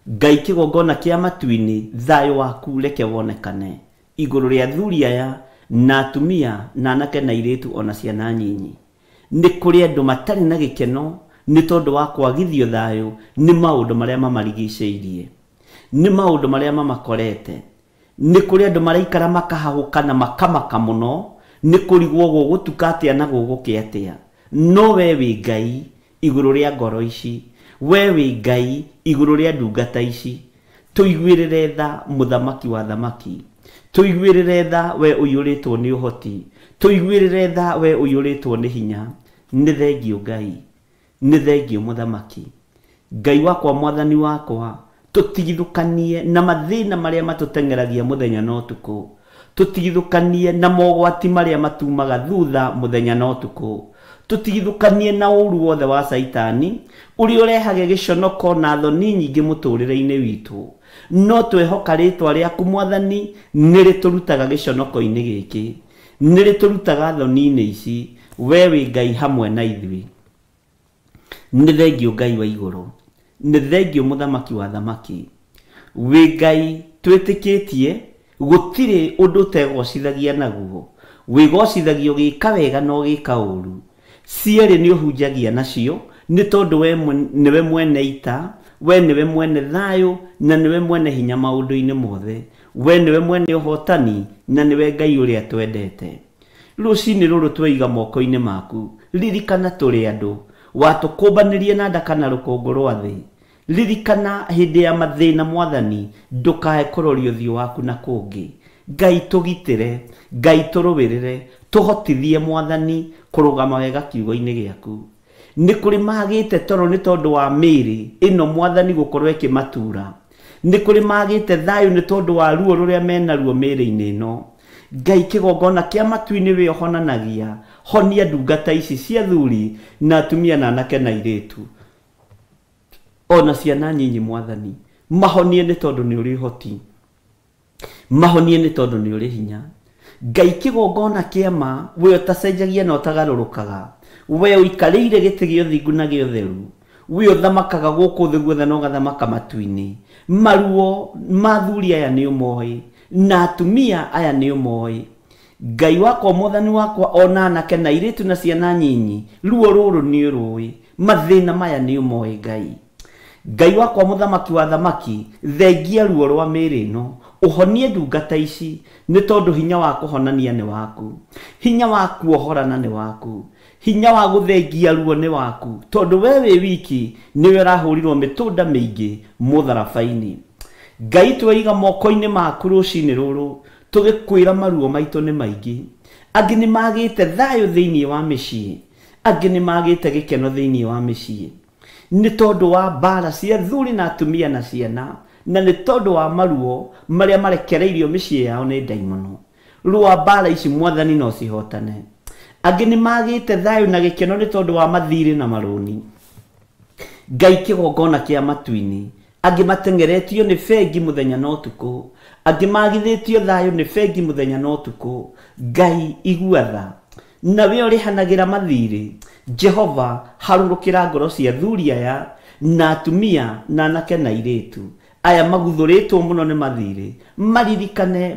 Ngai kĩgongona kĩa matu-inĩ, thayũ waku reke wonekane igũrũ rĩa athuri aya na atumia na anake na airĩtu ona ciana nyinyi. Nĩ kũrĩ andũ matarĩ na gĩkeno nĩ tondũ wa kwagithio thayũ nĩ maũndũ marĩa mamarigicĩirie, nĩ maũndũ marĩa mamakorete. Nĩ kũrĩ andũ maraikara makahahũka na makamaka mũno nĩ kũrigwo gũgũtuka atĩa na gũgũkĩ atĩa. No we wĩ Ngai igũrũ rĩa ngoro ici, we wĩ Ngai igũrũ rĩa ndungata ici. Tũiguĩrĩre tha mũthamaki wa thamaki. Tũiguĩrĩre tha we ũiyũrĩtwo nĩ ũhoti. Tũiguĩrĩre tha we ũiyũrĩtwo nĩ hinya. Nĩ thengio Ngai, nĩ thengio mũthamaki. Ngai wakwa mwathani wakwa, tũtigithũkanie na mathĩna marĩa matũteng'eragia mũthenya na ũtukũ. Tũtigithũkanie na mogwati marĩa matumaga thutha mũthenya na ũtukũ. tutigithukanie na uru wothe wa saitani uri urehage giconoko na thoni nyingi muturire-ini witu no twehoka ritwa riaku mwathani niriturutaga giconoko-ini giki niriturutaga thoni-ini ici we wi Ngai hamwe na ithui ni thengio Ngai wa iguru ni thengio muthamaki wa thamaki wi Ngai twitikitie gutire undu tegocithagia naguo wigocithagio gika wega no gika uru ciere ni uhunjagia nacio ni tondu we niwe mwene ita we niwe mwene thayo na niwe mwene hinya maundu-ini mothe we niwe mwene uhotani na niwe Ngai uria twendete rucini ruru tweiga moko-ini maku ririkana turi andu watukumbanirie na ndaka na rukungu rwa thi ririkana hindi ya mathina mwathani ndukae kuroria uthio waku na kungi Ngai tugitire Ngai turubirire tuhotithie mwathani kurugama wega kiugo-ini giaku ni kuri magite toro ni tondu wa miri ino mwathani gukorwo ikimatura ni kuri magite thayo ni tondu wa ruo ruria mena ruo miri-ini ino Ngai kigongona kia matu-ini we honanagia honia ndungata ici cia thuri na atumia na anake na iritu ona ciana nyinyi mwathani mahonie ni tondu ni uri hoti mahonie ni tondu ni uri hinya Ngai kigongona kia ma we utacenjagia na utagarurukaga we uikarire giti gio thingu na gio theru we uthamakaga guku thi guothe no gathamaka matu-ini maruo mathuri aya ni umoi na atumia aya ni umoi Ngai wakwa mwathani wakwa ona anake na iritu na ciana nyinyi ruo ruru ni urui mathina maya ni umoi Ngai wakwa muthamaki wa thamaki thengia ruo rwa miri ino uhonie ndungata ici ni tondu hinya wa kuhonania ni waku hinya wa kuohorana ni waku hinya wa guthengia ruo ni waku tondu we wi wiki niwe rahurirwo mitunda mingi mutharabaini Ngai tweiga moko-ini maku rucini ruru tugikwira maruo maitu ni maingi angi ni magite thayo thiini wa micii angi ni magite gikeno thiini wa micii ni tondu wa mbara cia thuri na atumia na ciana na ni tondu wa maruo maria marekereirio micii yao ni ndaimono ruo mbara ici mwathani no cihotane angi ni magite thayo na gikeno ni tondu wa mathiri na maruni Ngai kigongona kia matu-ini angi matengeretio ni bengi muthenya no tuku angi magithitio thayo ni bengi muthenya no tuku Ngai iguatha na we urihanagira mathiri Jehova harurukira ngoro cia thuri aya na atumia na anake na iritu aya maguthuritwo muno ni mathiri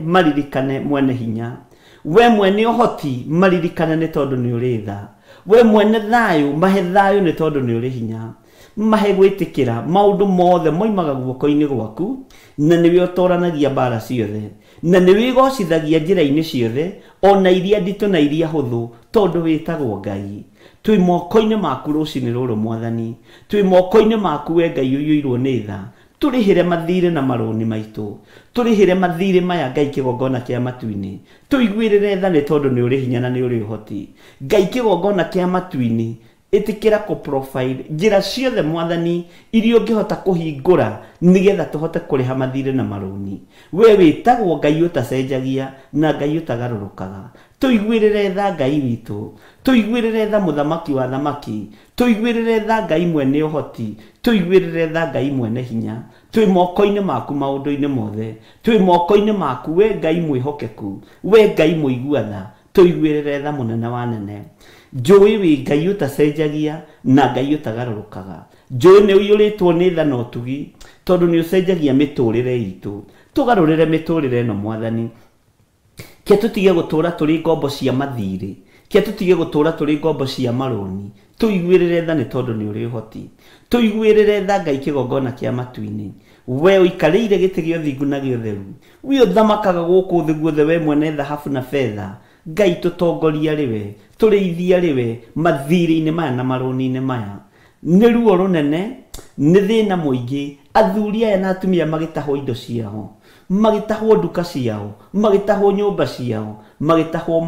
maririkane mwene hinya we mwene uhoti maririkane ni tondu ni uri tha we mwene thayo mahe thayo ni tondu ni uri hinya mahe gwitikira maundu mothe moimaga guoko-ini gwaku na niwe utoranagia mbara ciothe na niwe igocithagia njira-ini ciothe ona iria nditu na iria huthu tondu witagwo Ngai twi moko-ini maku rucini ruru mwathani twi moko-ini maku we Ngai uiyirwo ni tha turihire mathire na maruni maitu turihire mathire maya Ngai kigongona kia matu-ini tuiguirire tha ni tondu ni uri hinya na ni uri uhoti Ngai kigongona kia matu-ini itikira ko profile njira ciothe mwathani irio ngihota kuhingura nigetha tuhote kuriha mathire na maruni we witagwo Ngai utacenjagia na Ngai utagarurukaga tuiguirire tha Ngai witu tuiguirire tha muthamaki wa thamaki tuiguirire tha Ngai mwene uhoti tuiguirire tha Ngai mwene hinya twi moko-ini maku maundu-ini mothe twi moko-ini maku we Ngai mwihokeku we Ngai muiguatha tuiguirire tha munene wa nene njui wi Ngai utacenjagia na Ngai utagarurukaga njui ni uiyuritwo ni tha na utugi tondu ni ucenjagia miturire itu tugarurire miturire ino mwathani ke tutige gutura turi ngombo cia mathiri ke tutige gutura turi ngombo cia maruni tuiguirire tha ni tondu ni uri uhoti tuiguirire tha Ngai kigongona kia matu-ini we uikarire giti gio thingu na gio theru we uthamakaga guku thi guothe we mwene thahabu na fedha Ngai tutongoria riwe turithia riwe mathiri-ini maya na maruni-ini maya ni ruo runene ni thina muingi athuri aya na atumia magitahwo indo ciao magitahwo nduka ciao magitahwo nyumba ciao magitahwo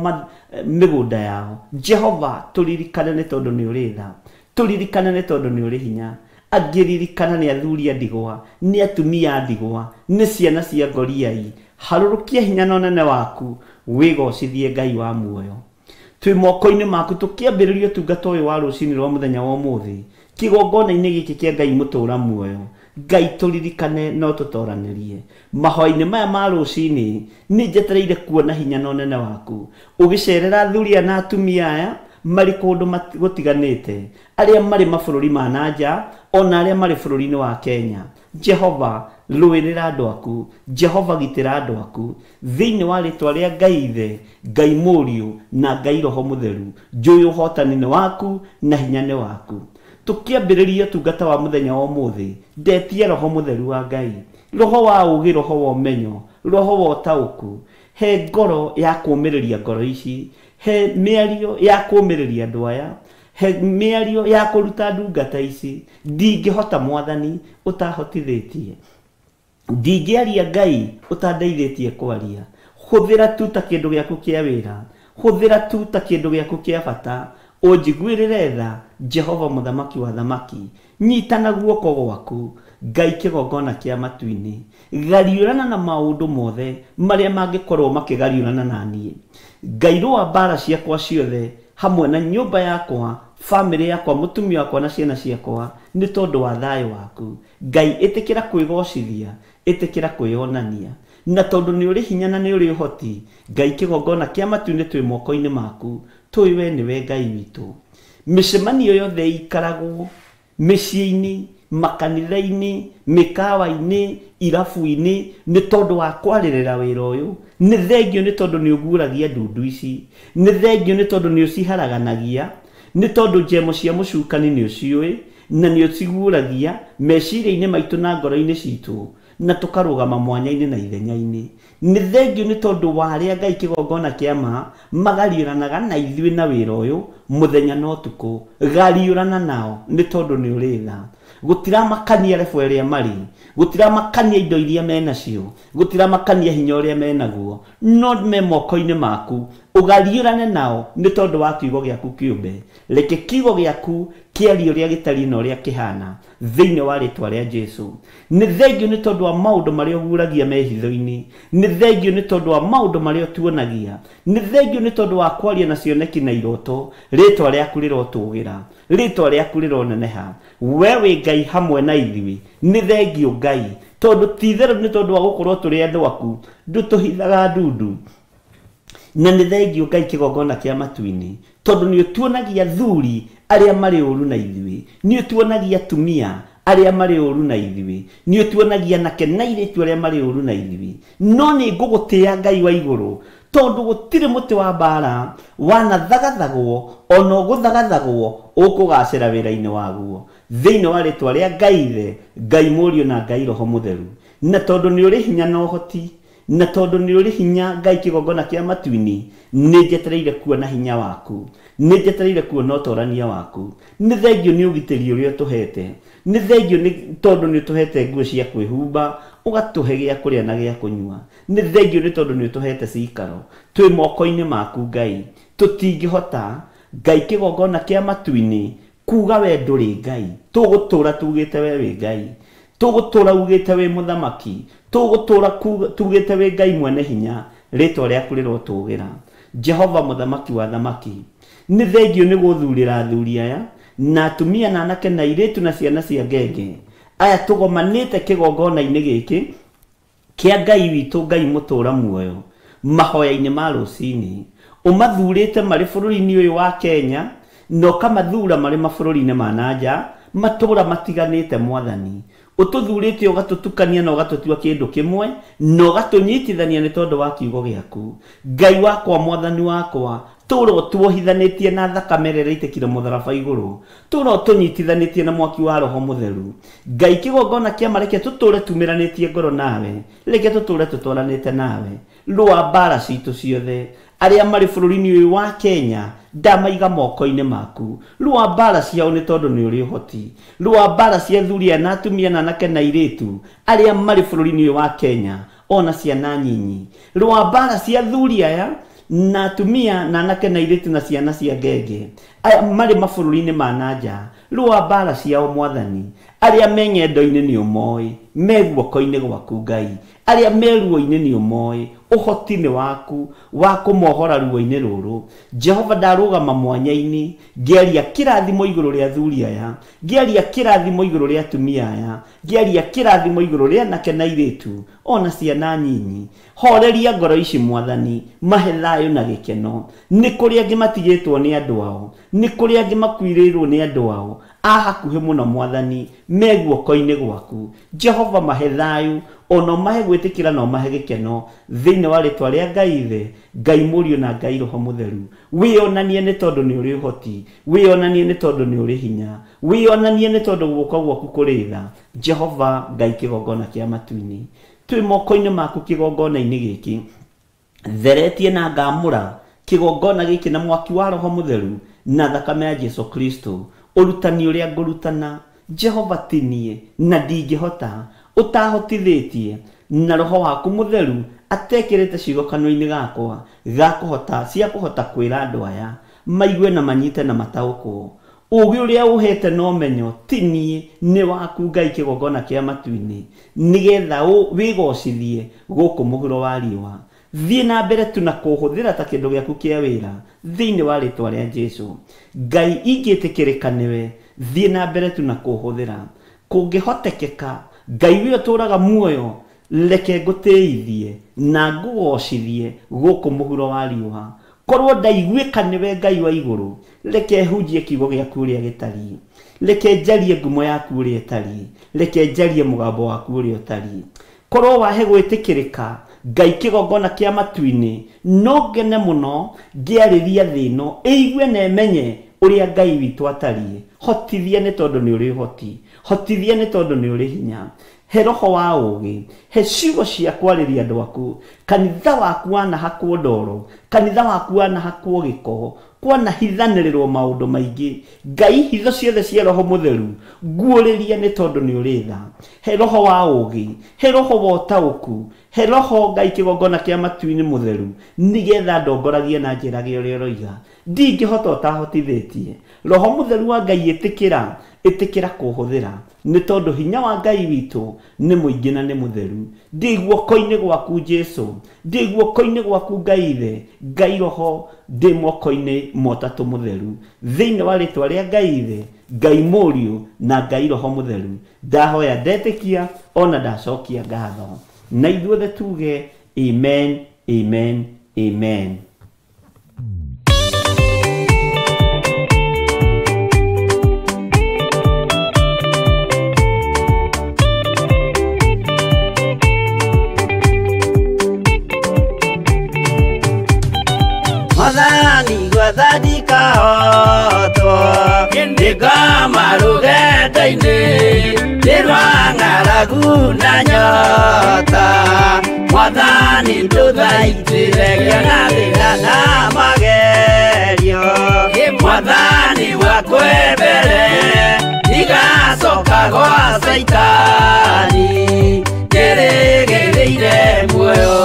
migunda yao Jehova turirikane ni tondu ni uri tha turirikane ni tondu ni uri hinya angiririkana ni athuri andigwa ni atumia andigwa ni ciana cia ngoriai harurukia hinya na nene waku wigocithie Ngai wa muoyo twi moko-inĩ maku tũkĩambĩrĩria ũtungata ũyũ wa rũcinĩ rwa mũthenya wa ũmũthĩ kĩgongona-inĩ gĩkĩ kĩa Ngai mũtũra muoyo. Ngai tũririkane no tũtoranĩrie mahoya-inĩ maya ma rũcinĩ. Nĩ njetereire kuona hinya na ũnene waku ũgĩcerera athuri na atumia aya marĩ kũndũ gũtiganĩte, arĩa marĩ mabũrũri ma nanja ona arĩa marĩ bũrũri-inĩ wa Kenya. Jehova rũĩrĩra andũ aku, Jehova gitĩra andũ aku thĩinĩ wa rĩtwa rĩa Ngai Ithe, Ngai Mũriũ na Ngai Roho Mũtheru. Njũĩ ũhotani nĩ waku na hinya nĩ waku. Tũkĩambĩrĩria ũtungata wa mũthenya wa ũmũthĩ, ndetie Roho Mũtheru wa Ngai, roho wa ũgĩ, roho wa ũmenyo, roho wa ũtaũku. He ngoro ya kũũmĩrĩria ngoro ici, he mĩario ya kũũmĩrĩria andũ aya, he mĩario ya kũruta ndungata ici. Ndingĩhota Mwathani ũtahotithĩtie, ndingĩaria Ngai ũtandeithĩtie kwaria. Hũthĩra tu ta kĩndũ gĩaku kĩa wĩra, hũthĩra tu ta kĩndũ gĩaku kĩa bata. Ũnjiguĩrĩre tha Jehova mũthamaki wa thamaki, nyitana guoko gwaku Ngai kĩgongona kĩa matu-inĩ. Gariũrana na maũndũ mothe marĩa mangĩkorwo makĩgariũrana na niĩ. Ngai rũa mbara ciakwa ciothe hamwe na nyũmba yakwa, family yakwa, mũtumia wakwa na ciana ciakwa, nĩ tondũ wa thayũ waku. Ngai ĩtĩkĩra kwĩgocithia, ĩtĩkĩra kwĩonania, na tondũ nĩ ũrĩ hinya na nĩ ũrĩ ũhoti. Ngai kĩgongona kĩa matu-inĩ twĩ moko-inĩ maku, tũĩ we nĩwe Ngai witũ. Mĩcemanio yothe ikaragwo mĩciĩ-inĩ, makanitha-inĩ, mĩkawa-inĩ, irabu-inĩ, nĩ tondũ wa kwarĩrĩra wĩra ũyũ. Nĩ thengio nĩ tondũ nĩ ũguũragia ndundu ici, nĩ thengio nĩ tondũ nĩ ũciharaganagia, nĩ tondũ njemo cia mũcukani nĩ ũciũĩ na nĩ ũciguũragia meciria-inĩ maitũ na ngoro-inĩ citũ, na tũkarũgama mwanya-inĩ na ithenya-inĩ. Nĩ thengio nĩ tondũ wa arĩa Ngai kĩgongona kĩama magariũranaga na ithuĩ na wĩra ũyũ mũthenya na ũtukũ. Gariũrana nao nĩ tondũ nĩ ũrĩ tha. Gũtiramakania rebo ĩrĩa marĩ, gũtiramakania indo iria menacio, gũtiramakania hinya ũrĩa menaguo, no me moko-inĩ maku. Ũgariũrane nao nĩ tondũ wa kiugo gĩaku kĩũmbe. Reke kiugo gĩaku kĩarie ũrĩa gĩtariĩ na ũrĩa kĩhana thĩinĩ wa rĩtwa rĩa Jesũ. Nĩ thengio nĩ tondũ wa maũndũ marĩa ũguũragia mehitho-inĩ, nĩ thengio nĩ tondũ wa maũndũ marĩa ũtuonagia, nĩ thengio nĩ tondũ wa kwaria na cioneki na iroto. Rĩtwa rĩaku rĩrotũgĩra, rĩtwa rĩaku rĩroneneha. We wĩ Ngai hamwe na ithuĩ. Nĩ thengio Ngai, tondũ ti-itherũ nĩ tondũ wa gũkorwo tũrĩ andũ aku ndũtũhithaga ndundu. Na nĩ thengio Ngai kĩgongona kĩa matu-inĩ, tondũ nĩ ũtuonagia athuri arĩa marĩ ũru na ithuĩ, nĩ ũtuonagia atumia arĩa marĩ ũru na ithuĩ, nĩ ũtuonagia anake na airĩtu arĩa marĩ ũru na ithuĩ. No nĩ ngũgũtĩĩa Ngai wa igũrũ, tondũ gũtirĩ mũtĩ wa mbara wanathagathagwo ona ũgũthagathagwo ũkũgacĩra wĩra-inĩ waguo. Thĩinĩ wa rĩtwa rĩa Ngai Ithe, Ngai Mũriũ na Ngai Roho Mũtheru. Na tondũ nĩ ũrĩ hinya na ũhoti, na tondũ nĩ ũrĩ hinya Ngai kĩgongona kĩa matu-inĩ, nĩ njetereire kuona hinya waku, nĩ njetereire kuona ũtorania waku. Nĩ thengio nĩ ũgitĩri ũrĩa ũtũhete, nĩ thengio nĩ tondũ nĩ ũtũhete nguo cia kwĩhumba, ũgatũhe gĩa kũrĩa na gĩa kũnyua. Nĩ thengio nĩ tondũ nĩ ũtũhete cikaro. Twĩ moko-inĩ maku Ngai, tũtingĩhota Ngai kĩgongona kĩa matu-inĩ kuuga we ndũrĩ Ngai. Tũgũtũũra tugĩte we wĩ Ngai, tũgũtũũra ugĩte wĩ mũthamaki, tũgũtũũra tugĩte wĩ Ngai mwene hinya. Rĩtwa rĩaku rĩrotũgĩra, Jehova mũthamaki wa thamaki. Nĩ thengio nĩ gũthurĩra athuri aya na atumia na anake na airĩtu na ciana cia ngenge aya tũgomanĩte kĩgongona-inĩ gĩkĩ kĩa Ngai witũ, Ngai mũtũra muoyo, mahoya-inĩ ma rũcinĩ. Ũmathurĩte marĩ bũrũri-inĩ ũyũ wa Kenya, na ũkamathura marĩ mabũrũri-inĩ ma nanja, matũũra matiganĩte Mwathani. Ũtũthurĩte ũgatũtukania na ũgatũtua kĩndũ kĩmwe, na ũgatũnyitithania nĩ tondũ wa kiugo gĩaku. Ngai wakwa, Mwathani wakwa, tũũra ũtuohithanĩtie na thakame ĩrĩa ĩitĩkire mũtharaba igũrũ, tũũra ũtũnyitithanĩtie na mwaki wa Roho Mũtheru. Ngai kĩgongona kĩama, reke tũtũũre tumĩranĩtie ngoro nawe, reke tũtũũre tũtwaranĩte nawe. Rũa mbara citũ ciothe, arĩa marĩ bũrũri-inĩ ũyũ wa Kenya ndamaiga moko-inĩ maku. Rũa mbara ciao nĩ tondũ nĩ ũrĩ ũhoti. Rũa mbara cia athuri na atumia na anake na airĩtu arĩa marĩ bũrũri-inĩ ũyũ wa Kenya, ona ciana nyinyi. Rũa mbara cia athuri aya na atumia na anake na airĩtu na ciana cia ngenge aya marĩ mabũrũri-inĩ ma nanja. Rũa mbara ciao Mwathani, arĩa me ng'endo-inĩ nĩ ũmoĩ, me guoko-inĩ gwaku Ngai, aria meruo-inĩ nĩ ũmoĩ ũhoti-nĩ waku wa kũmohora ruo-inĩ rũrũ. Jehova ndarũgama mwanya-inĩ ngĩaria kĩrathimo igũrũ rĩa athuri aya, ngĩaria kĩrathimo igũrũ rĩa atumia aya, ngĩaria kĩrathimo igũrũ rĩa anake na airĩtu ona ciana nyinyi. Horeria ngoro ici Mwathani, mahe thayũ na gĩkeno. Nĩ kũrĩ angĩ matigĩtwo nĩ andũ ao, nĩ kũrĩ angĩ makuĩrĩirwo nĩ andũ ao, hakuhĩ mũno Mwathani, me guoko-inĩ gwaku. Jehova mahe thayũ, ono mahe gwĩtĩkĩra na mahe gĩkeno thĩinĩ wa rĩtwa rĩa Ngai Ithe, Ngai Mũriũ na Ngai Roho Mũtheru. Wĩonanie nĩ tondũ nĩ ũrĩ ũhoti, wĩonanie nĩ tondũ nĩ ũrĩ hinya, wĩonanie nĩ tondũ guoko gwaku kũrĩ tha. Jehova Ngai kĩgongona kĩa matu-inĩ, twĩ moko-inĩ maku kĩgongona-inĩ gĩkĩ, theretie na ngamũra kĩgongona gĩkĩ na mwaki wa Roho Mũtheru na thakame ya Jesu Kristo. Ũrutani ũrĩa ngũrutana Jehova tinie na ndingĩhota, ũtahotithĩtie na Roho waku Mũtheru atekĩrĩte ciugo kanua-inĩ gakwa cia kũhota kwĩra andũ aya maigue na manyite na mataũkwo. Ũgĩ ũrĩa ũhete na ũmenyo tinie nĩ waku Ngai kĩgongona kĩa matu-inĩ, nĩgetha wĩgocithie gũkũ mũhuro wa riũa. Thiĩ na mbere tu na kũhũthĩra ta kĩndũ gĩaku kĩa wĩra thĩinĩ wa rĩtwa rĩa Jesu. Ngai ingĩtĩkĩrĩka nĩwe, thiĩ na mbere tu na kũhũthĩra. Kũngĩhotekeka Ngai wĩ ũtũraga muoyo, reke ngũtĩithie na ngũgocithie gũkũ mũhuro wa riũa. Korwo ndaiguĩka nĩwe Ngai wa igũrũ, reke hunjie kiugo gĩaku ũrĩa gĩtariĩ, reke njarie ngumo yaku ũrĩa ĩtariĩ, reke njarie mũgambo waku ũrĩa ũtariĩ. Korwo wahe gwĩtĩkĩrĩka Ngai kĩgongona kĩa matu-inĩ, no ngene mũno ngĩarĩria thĩ ĩno ĩigue na ĩmenye ũrĩa Ngai witũ atariĩ. Hotithia nĩ tondũ nĩ ũrĩ ũhoti, hotithia nĩ tondũ nĩ ũrĩ hinya. He roho wa ũũgĩ, he ciugo cia kwarĩria andũ aku. Kanitha waku wanahakwo ndoro, kanitha waku wanahakwo gĩko, kwanahithanĩrĩrwo maũndũ maingĩ. Ngai hitho ciothe cia Roho Mũtheru nguũrĩria nĩ tondũ nĩ ũrĩ tha. He roho wa ũũgĩ, he roho wa ũtaũku, he roho Ngai kĩgongona kĩa matu-inĩ Mũtheru, nĩgetha ndongoragie na njĩraga ũrĩa ũroiga. Ndingĩhota ũtahotithĩtie. Roho Mũtheru wa Ngai ĩtĩkĩra kũhũthĩra, nĩ tondũ hinya wa Ngai witũ nĩ mũingĩ na nĩ mũtheru. Ndĩ guoko-inĩ gwaku Jesu, ndĩ guoko-inĩ gwaku Ngai Ithe, Ngai Roho, ndĩ moko-inĩ motatũ mũtheru, thĩinĩ wa rĩtwa rĩa Ngai Ithe, Ngai Mũriũ na Ngai Roho Mũtheru. Ndahoya ndetĩkia ona ndacokia ngatho, na ithuothe tuge amen, amen, amen. Mwathani gwathani kahotwo ndĩngoma rũgendo-inĩ ndĩrwa ng'aragu na nyota. Mwathani ndũthaitĩrĩria na thĩna na magerio. Mwathani wakwe mbere igacoka gwa Saitani ngĩrĩgĩrĩire muoyo.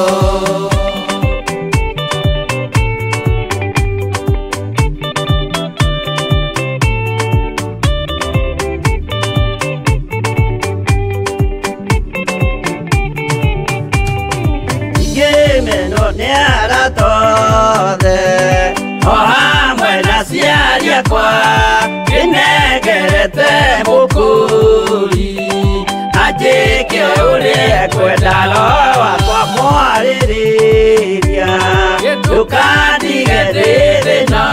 O hamwe na ciari akwa ndĩnengerete mũkũri anjĩke ũrĩa kwenda Roho wakwa mwarĩrĩria. Ndũkandige ndĩ thĩna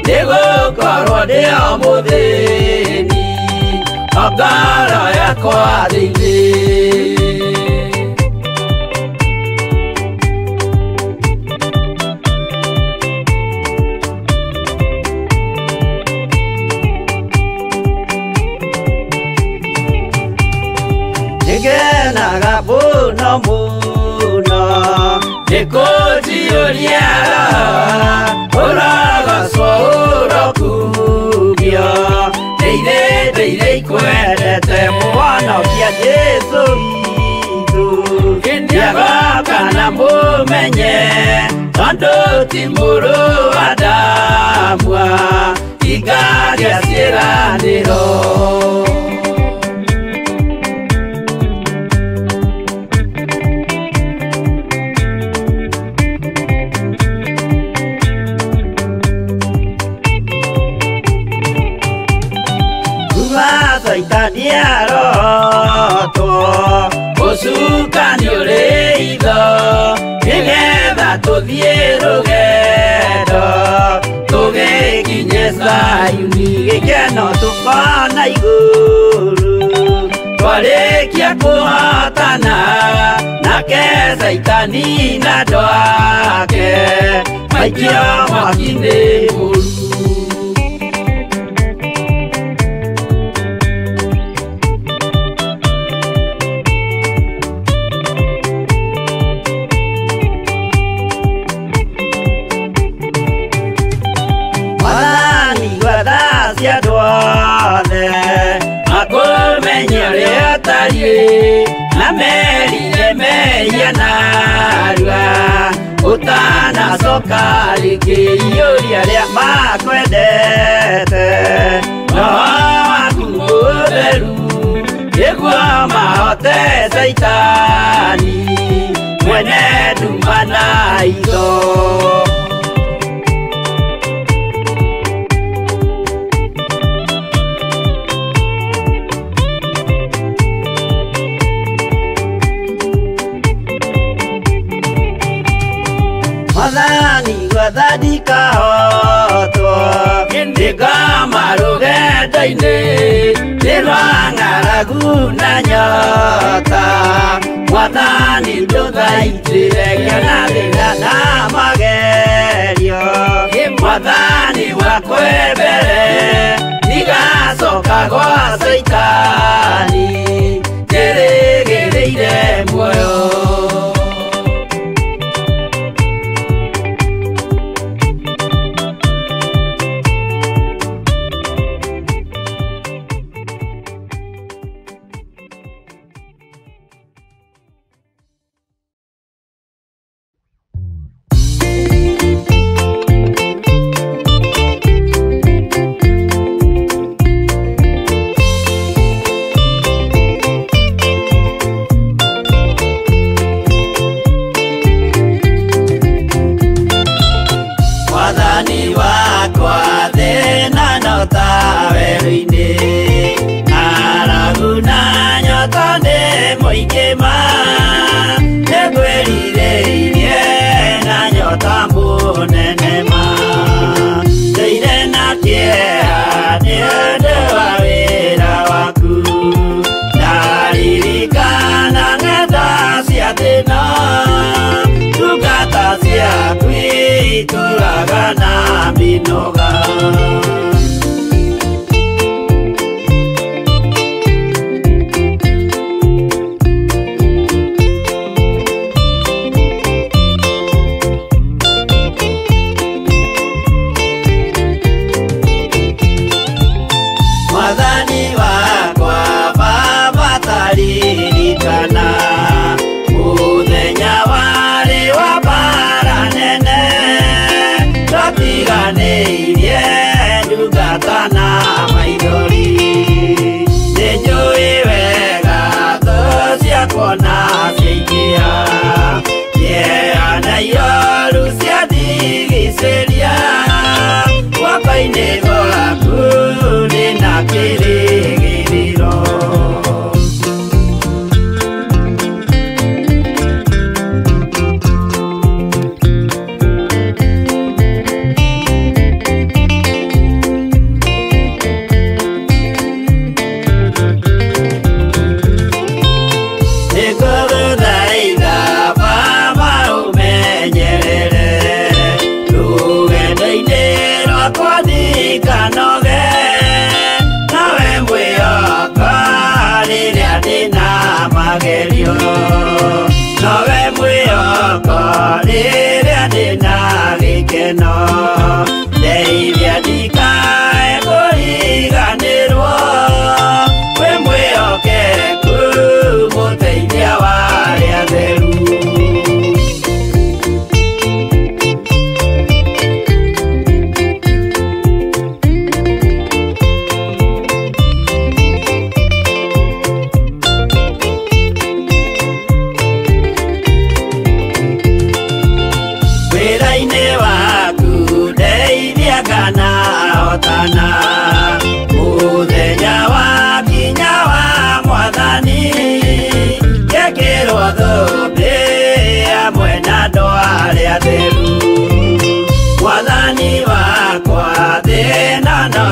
nĩgũkorwo ndĩ o mũthĩni, o ngoro yakwa thĩinĩ. Ngenaga mũno mũno nĩkũnjiyũria ũrogocwo ũrokugio. Ndeithĩrĩria ikwendete Mũhonokia Jesũ witũ, ndiagoka na mũmenye tondũ ti mũrũ wa ndamwa, ingagĩa ciĩranĩro. tuthie rugendo tugikinye Sayuni gikeno tukona iguru twarikia kuhatana nake Saitani na ndwake maikio mwaki-inĩ mũru. Mwathani gwathaci andũ othe makũmenye ũrĩa ũtariĩ na merire mehia narua ũtanacoka rĩngĩ iyũria rĩa makwendete roho waku mũtheru nĩguo mahote Saitani mwene nduma na itho. Mwathani gwathani kahotwo ndĩngama rũgendo-inĩ nĩ rwa ng'aragu na nyota. Mwathani ndũthaitĩre gĩana thĩna na magerio. Mwathani wakwe mbere ndigacoka gwa Saitani ndĩrĩgĩrĩire muoyo. Yeah.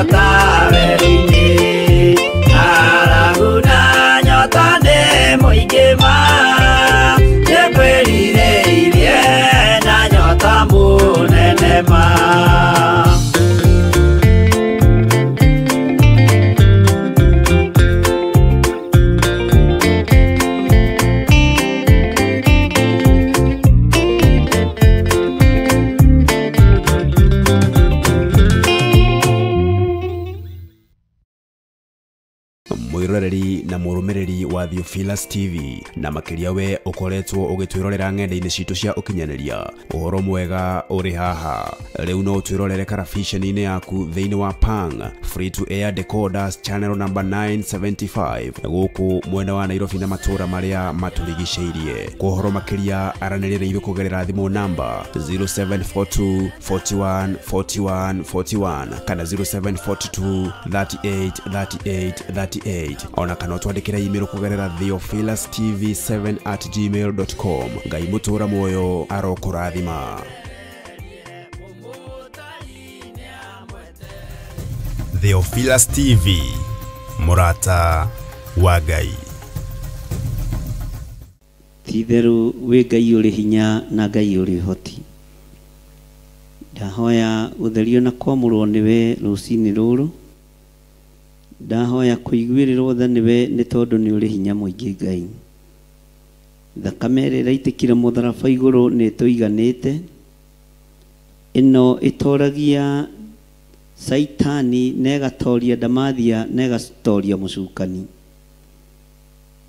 nyota werinĩ araguna nyota nĩ mũingĩ ma nĩkwĩrirĩirie na nyota mũnene ma mwiroreri na murumiriri wa Theophilus TV na makiria we ukoretwo ugitwirorera ng'enda-inĩ citũ cia ukinyanĩria uhoro mwega uri haha riu no twirorere karabiceni-inĩ yaku thĩinĩ wa Pang free to air decoders channel number 975 gũkũ mwena wa Nairobi na matura maria maturigicĩirie kuhoro makiria aranĩrĩre ithu kugerera thimũ namba 0742 41 41 41 kana 0742 38 38 38 ona kana twandikira email kugerera theophilustv7@gmail.com ngai mutura moyo arokurathima. Theophilus TV murata wa Ngai. Titheru we Ngai uri hinya na Ngai uri hoti. Ndahoya utherio na kwamurwo niwe rucini ruru. Ndahoya kuiguĩrĩrwo tha niwe nĩ tondũ nĩ uri hinya mũingĩ Ngai. Thakame ĩrĩa ĩraitĩkire mũtharaba igũrũ nĩ ĩtũiganĩte. Ĩno ĩtoragia Saitani na ĩgatoria Damathia na ĩgatoria mũcukani.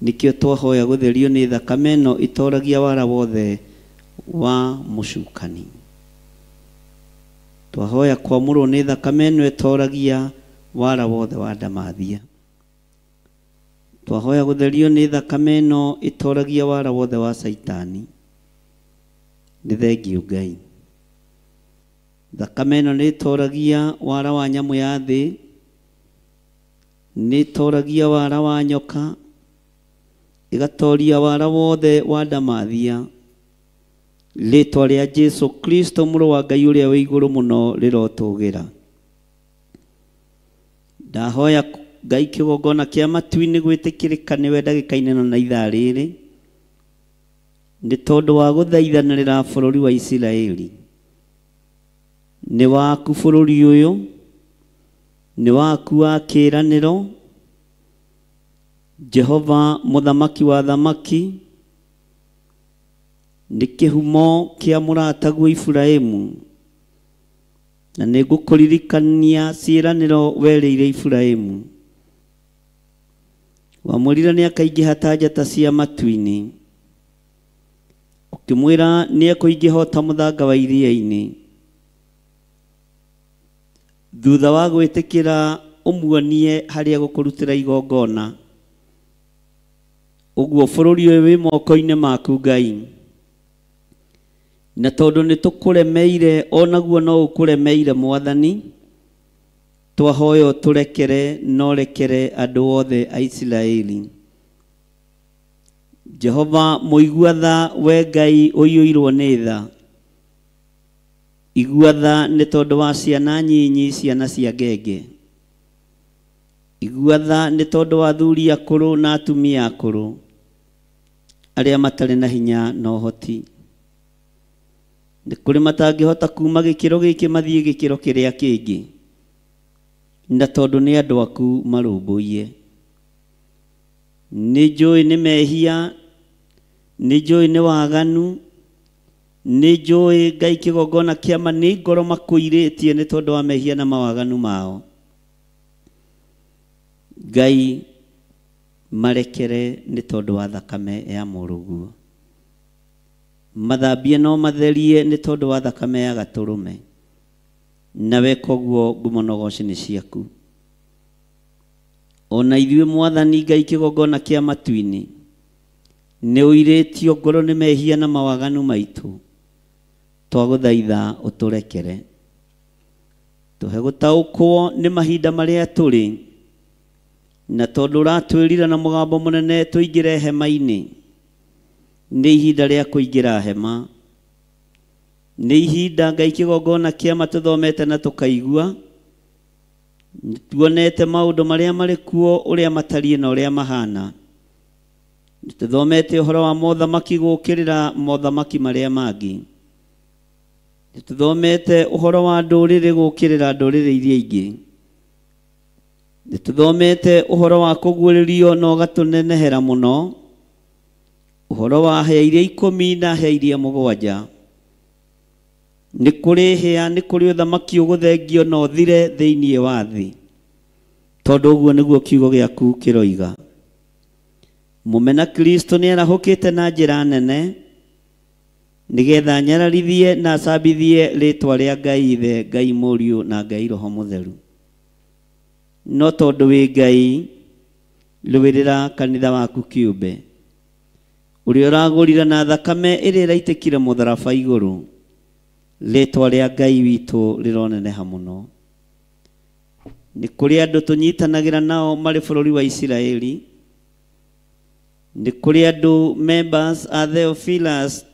Nikĩo twahoya gũtherio nĩ thakame ĩno ĩtoragia wara wothe wa mũcukani. Twahoya kwamũrwo nĩ thakame ĩno ĩtoragia wara wothe wa Damathia. Twahoya gũtherio nĩ thakame ĩno ĩtoragia wara wothe wa Saitani. Nĩ thengiũ Ngai. Thakame ĩno nĩ ĩtoragia wara wa nyamũ ya thĩ, nĩ ĩtoragia wara wa nyoka, ĩgatoria wara wothe wa Damathia. Rĩĩtwa rĩa Jesu Kristo mũrũ wa Ngai ũrĩa wĩ igũrũ mũno rĩrotũgĩra. Ndahoya Ngai kĩgongona kĩa matu-inĩ gwĩtĩkĩrĩka nĩwe ndagĩka-inĩ ĩno na ithaa rĩrĩ, nĩ tondũ wa gũthaithanĩrĩra bũrũri wa Isiraeli. Nĩ waku bũrũri ũyũ, nĩ waku wa kĩĩranĩro, Jehova mũthamaki wa thamaki, nĩ kĩhumo kĩa mũrataguo Iburahĩmu, na nĩ ngũkũririkania ciĩranĩro werĩire Iburahĩmu. Wamwĩrire nĩ akaingĩha ta njata cia matu-inĩ, ũkĩmwĩra nĩ ekũingĩha ta mũthanga wa iria-inĩ. Thutha wa gwĩtĩkĩra ũmuonie harĩa gũkũrutĩra igongona, ũguo bũrũri ũyũ wĩ moko-inĩ maku Ngai. Na tondũ nĩ tũkũremeire, onaguo no ũkũremeire Mwathani, twahoya ũtũrekere no rekere andũ othe a Isiraeli. Jehova mũigua tha we Ngai ũiyũirwo nĩ tha. Igua tha nĩ tondũ wa ciana nyinyi, ciana cia ngenge. Igua tha nĩ tondũ wa athuri akũrũ na atumia akũrũ arĩa matarĩ na hinya na ũhoti. Nĩ kũrĩ matangĩhota kuma gĩkĩro gĩkĩ mathiĩ gĩkĩro kĩrĩa kĩngĩ, na tondũ nĩ andũ aku marũmbũiye. Nĩ njũĩ nĩ mehia, nĩ njũĩ nĩ waganu, nĩ njũĩ Ngai kĩgongona kĩama nĩ ngoro makũirĩtie nĩ tondũ wa mehia na mawaganu mao. Ngai marekere nĩ tondũ wa thakame ya mũrũguo. Mathambie no matherie nĩ tondũ wa thakame ya gatũrũme. Na weka ũguo ngumo na ũgooci nĩ ciaku. Ona ithuĩ Mwathani Ngai kĩgongona kĩa matu-inĩ, nĩ ũirĩtio ngoro nĩ mehia na mawaganu maitũ. Twagũthaitha ũtũrekere. Tũhe gũtaũkwo nĩ mahinda marĩa tũrĩ, na tondũ ũratwĩrire na mũgambo mũnene tũingĩre hema-inĩ, nĩ ihinda rĩa kũingĩra hema. Nĩ ihinda Ngai kĩgongona kĩama tũthomete na tũkaigua, tuonete maundu maria mari kuo uria matarie na uria mahana. Tuthomete uhoro wa mothamaki gukirira mothamaki maria mangi. Tuthomete uhoro wa ndurire gukirira ndurire iria ingi. Tuthomete uhoro wa kugwiririo na ugatunenehera muno. Uhoro wa hea iria 10 na hea iria 7. Ni kuri hea ni kuri uthamaki uguthengio na uthire thiini wa thi. Tondu uguo niguo kiugo giaku kiroiga. Mumena Kristo ni arahukite na njira nene nigetha nyararithie na acambithie ritwa ria Ngai Ithe, Ngai Mũriũ na Ngai Roho Mũtheru. No tondu wi Ngai rũwĩrĩra kanitha waku kĩũmbe ũrĩa ũragũrire na thakame ĩrĩa ĩraitĩkire mũtharaba igũrũ. Ritwa ria Ngai witũ rĩroneneha mũno. Nĩ kũrĩ andũ tũnyitanagĩra nao marĩ bũrũri wa Isiraeli. Nĩ kũrĩ andũ members are Theophilus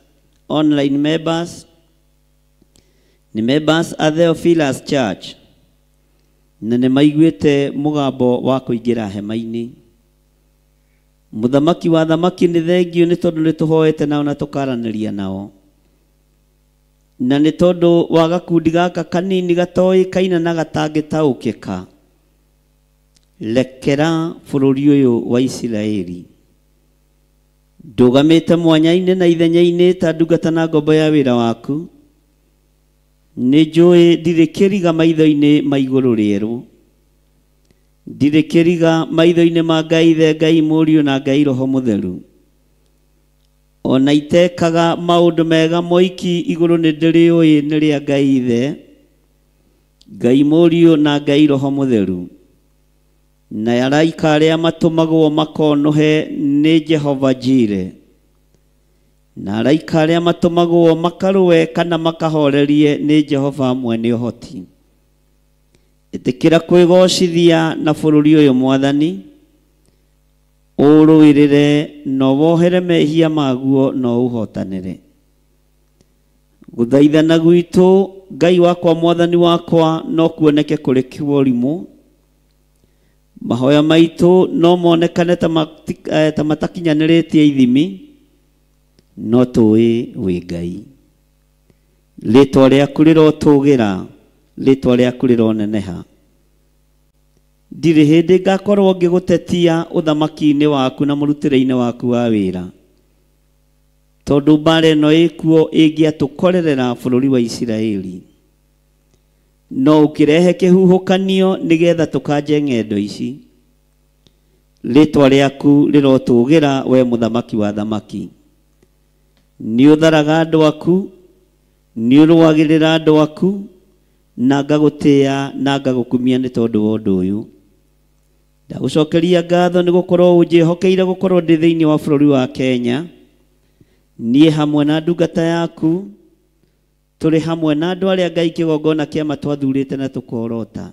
online members. Ni members are Theophilus Church. Na nĩ maiguĩte mũgambo wa kũingĩra hema-inĩ. Mũthamaki wa thamaki nĩ thengio nĩ tondũ nĩ tũhoete nao na tũkaranĩria nao. Na nĩ tondũ wa gakundi gaka kanini gatoĩkaina na gatangĩtaũkĩka. Lekera bũrũri ũyũ wa Isiraeli. Ndũgamĩte mwanya-inĩ na ithenya-inĩ ta ndungata na ngombo ya wĩra waku. Nĩ njũĩ ndirĩ kĩriga maitho-inĩ ma igũrũ rĩerũ. Ndirĩ kĩriga maitho-inĩ ma Ngai Ithe, Ngai Mũriũ na Ngai Roho Mũtheru. Ona itekaga maũndũ mega moiki igũrũ nĩ ndĩrĩũĩ nĩ rĩa Ngai Ithe, Ngai Mũriũ na Ngai Roho Mũtheru. Na araika arĩa matũmagwo makonohe nĩ Jehova Jire. Na araika arĩa matũmagwo makarũe kana makahorerie nĩ Jehova mwene ũhoti. Ĩtĩkĩra kwĩgocithia na bũrũri ũyũ Mwathani. Ũrũĩrĩre na wohere mehia maguo na ũhotanĩre. Gũthaithana gwitũ Ngai wakwa Mwathani wakwa no kuoneke kũrĩ kĩworimũ. Mahoya maitũ no monekane ta matakinyanĩrĩtie ithimi. No tũĩ wĩ Ngai. Rĩtwa rĩaku rĩrotũgĩra, rĩtwa rĩaku rĩroneneha. Ndirĩ hĩndĩ ngakorwo ngĩgũtetia ũthamaki-inĩ waku na mũrutĩre-inĩ waku wa wĩra. Tondũ mbara ĩno ĩkuo ĩngĩatũkorerera bũrũri wa Isiraeli. No ũkĩrehe kĩhuhũkanio nĩgetha tũkanje ng'endo ici. Rĩtwa rĩaku rĩrotũgĩra we mũthamaki wa thamaki. Nĩ ũtharaga andũ aku, nĩ ũrũagĩrĩra andũ aku, na ngagũtĩĩa na ngagũkumia nĩ tondũ wa ũndũ ũyũ. Ndagũcokeria ngatho nĩ gũkorwo ũnjĩhokeire gũkorwo ndĩ thĩinĩ wa bũrũri wa Kenya. Niĩ hamwe na ndungata yaku tũrĩ hamwe na andũ arĩa Ngai kĩgongona kĩama twathurĩte na tũkorota.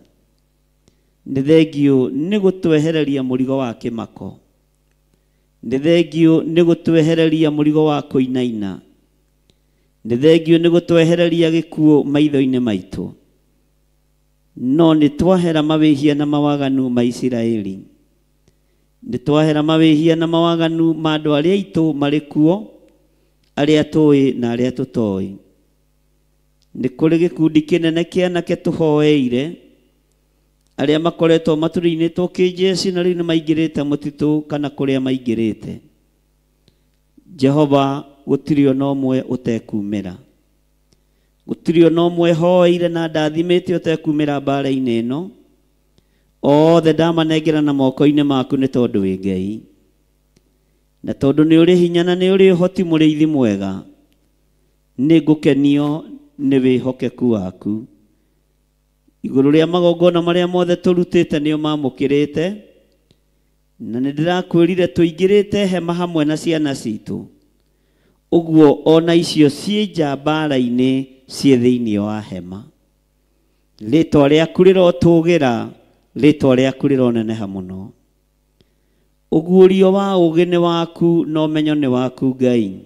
Nĩ thengio nĩ gũtwehereria mũrigo wa kĩmako. Nĩ thengio nĩ gũtwehereria mũrigo wa kũinaina. Nĩ thengio nĩ gũtwehereria gĩkuũ maitho-inĩ maitũ. No nĩ twahera mawĩhia na mawaganu ma Isiraeli. Nĩ twahera mawĩhia na mawaganu ma andũ arĩa aitũ marĩ kuo, arĩa tũĩ na arĩa tũtoĩ. Nĩ kũrĩ gĩkundi kĩnene kĩa anake tũhoeire, arĩa makoretwo matũrĩinĩtwo kĩnjeci na rĩu nĩ maingĩrĩte mũtitũ kana kũrĩa maingĩrĩte. Jehova, gũtirĩ ona ũmwe ũtekumĩra. Gũtirĩ ona ũmwe hoeire na ndathimĩte ũtekumĩra mbara-inĩ ĩno. Othe ndamanengera na moko-inĩ maku nĩ tondũ wĩ Ngai. Na tondũ nĩ ũrĩ hinya na nĩ ũrĩ ũhoti mũrĩithi mwega. Nĩ ngũkenio nĩ wĩhokeku waku. Igũrũ rĩa magongona marĩa mothe tũrutĩte nĩo mamũkĩrĩte. Na nĩ ndĩrakwĩrire tũingĩrĩte hema hamwe na ciana citũ. Ũguo ona icio ciĩ nja mbara-inĩ ciĩ thĩinĩ wa hema. Rĩtwa rĩaku rĩrotũgĩra, rĩtwa rĩaku rĩroneneha mũno. Ũguũrio wa ũũgĩ nĩ waku na ũmenyo nĩ waku Ngai.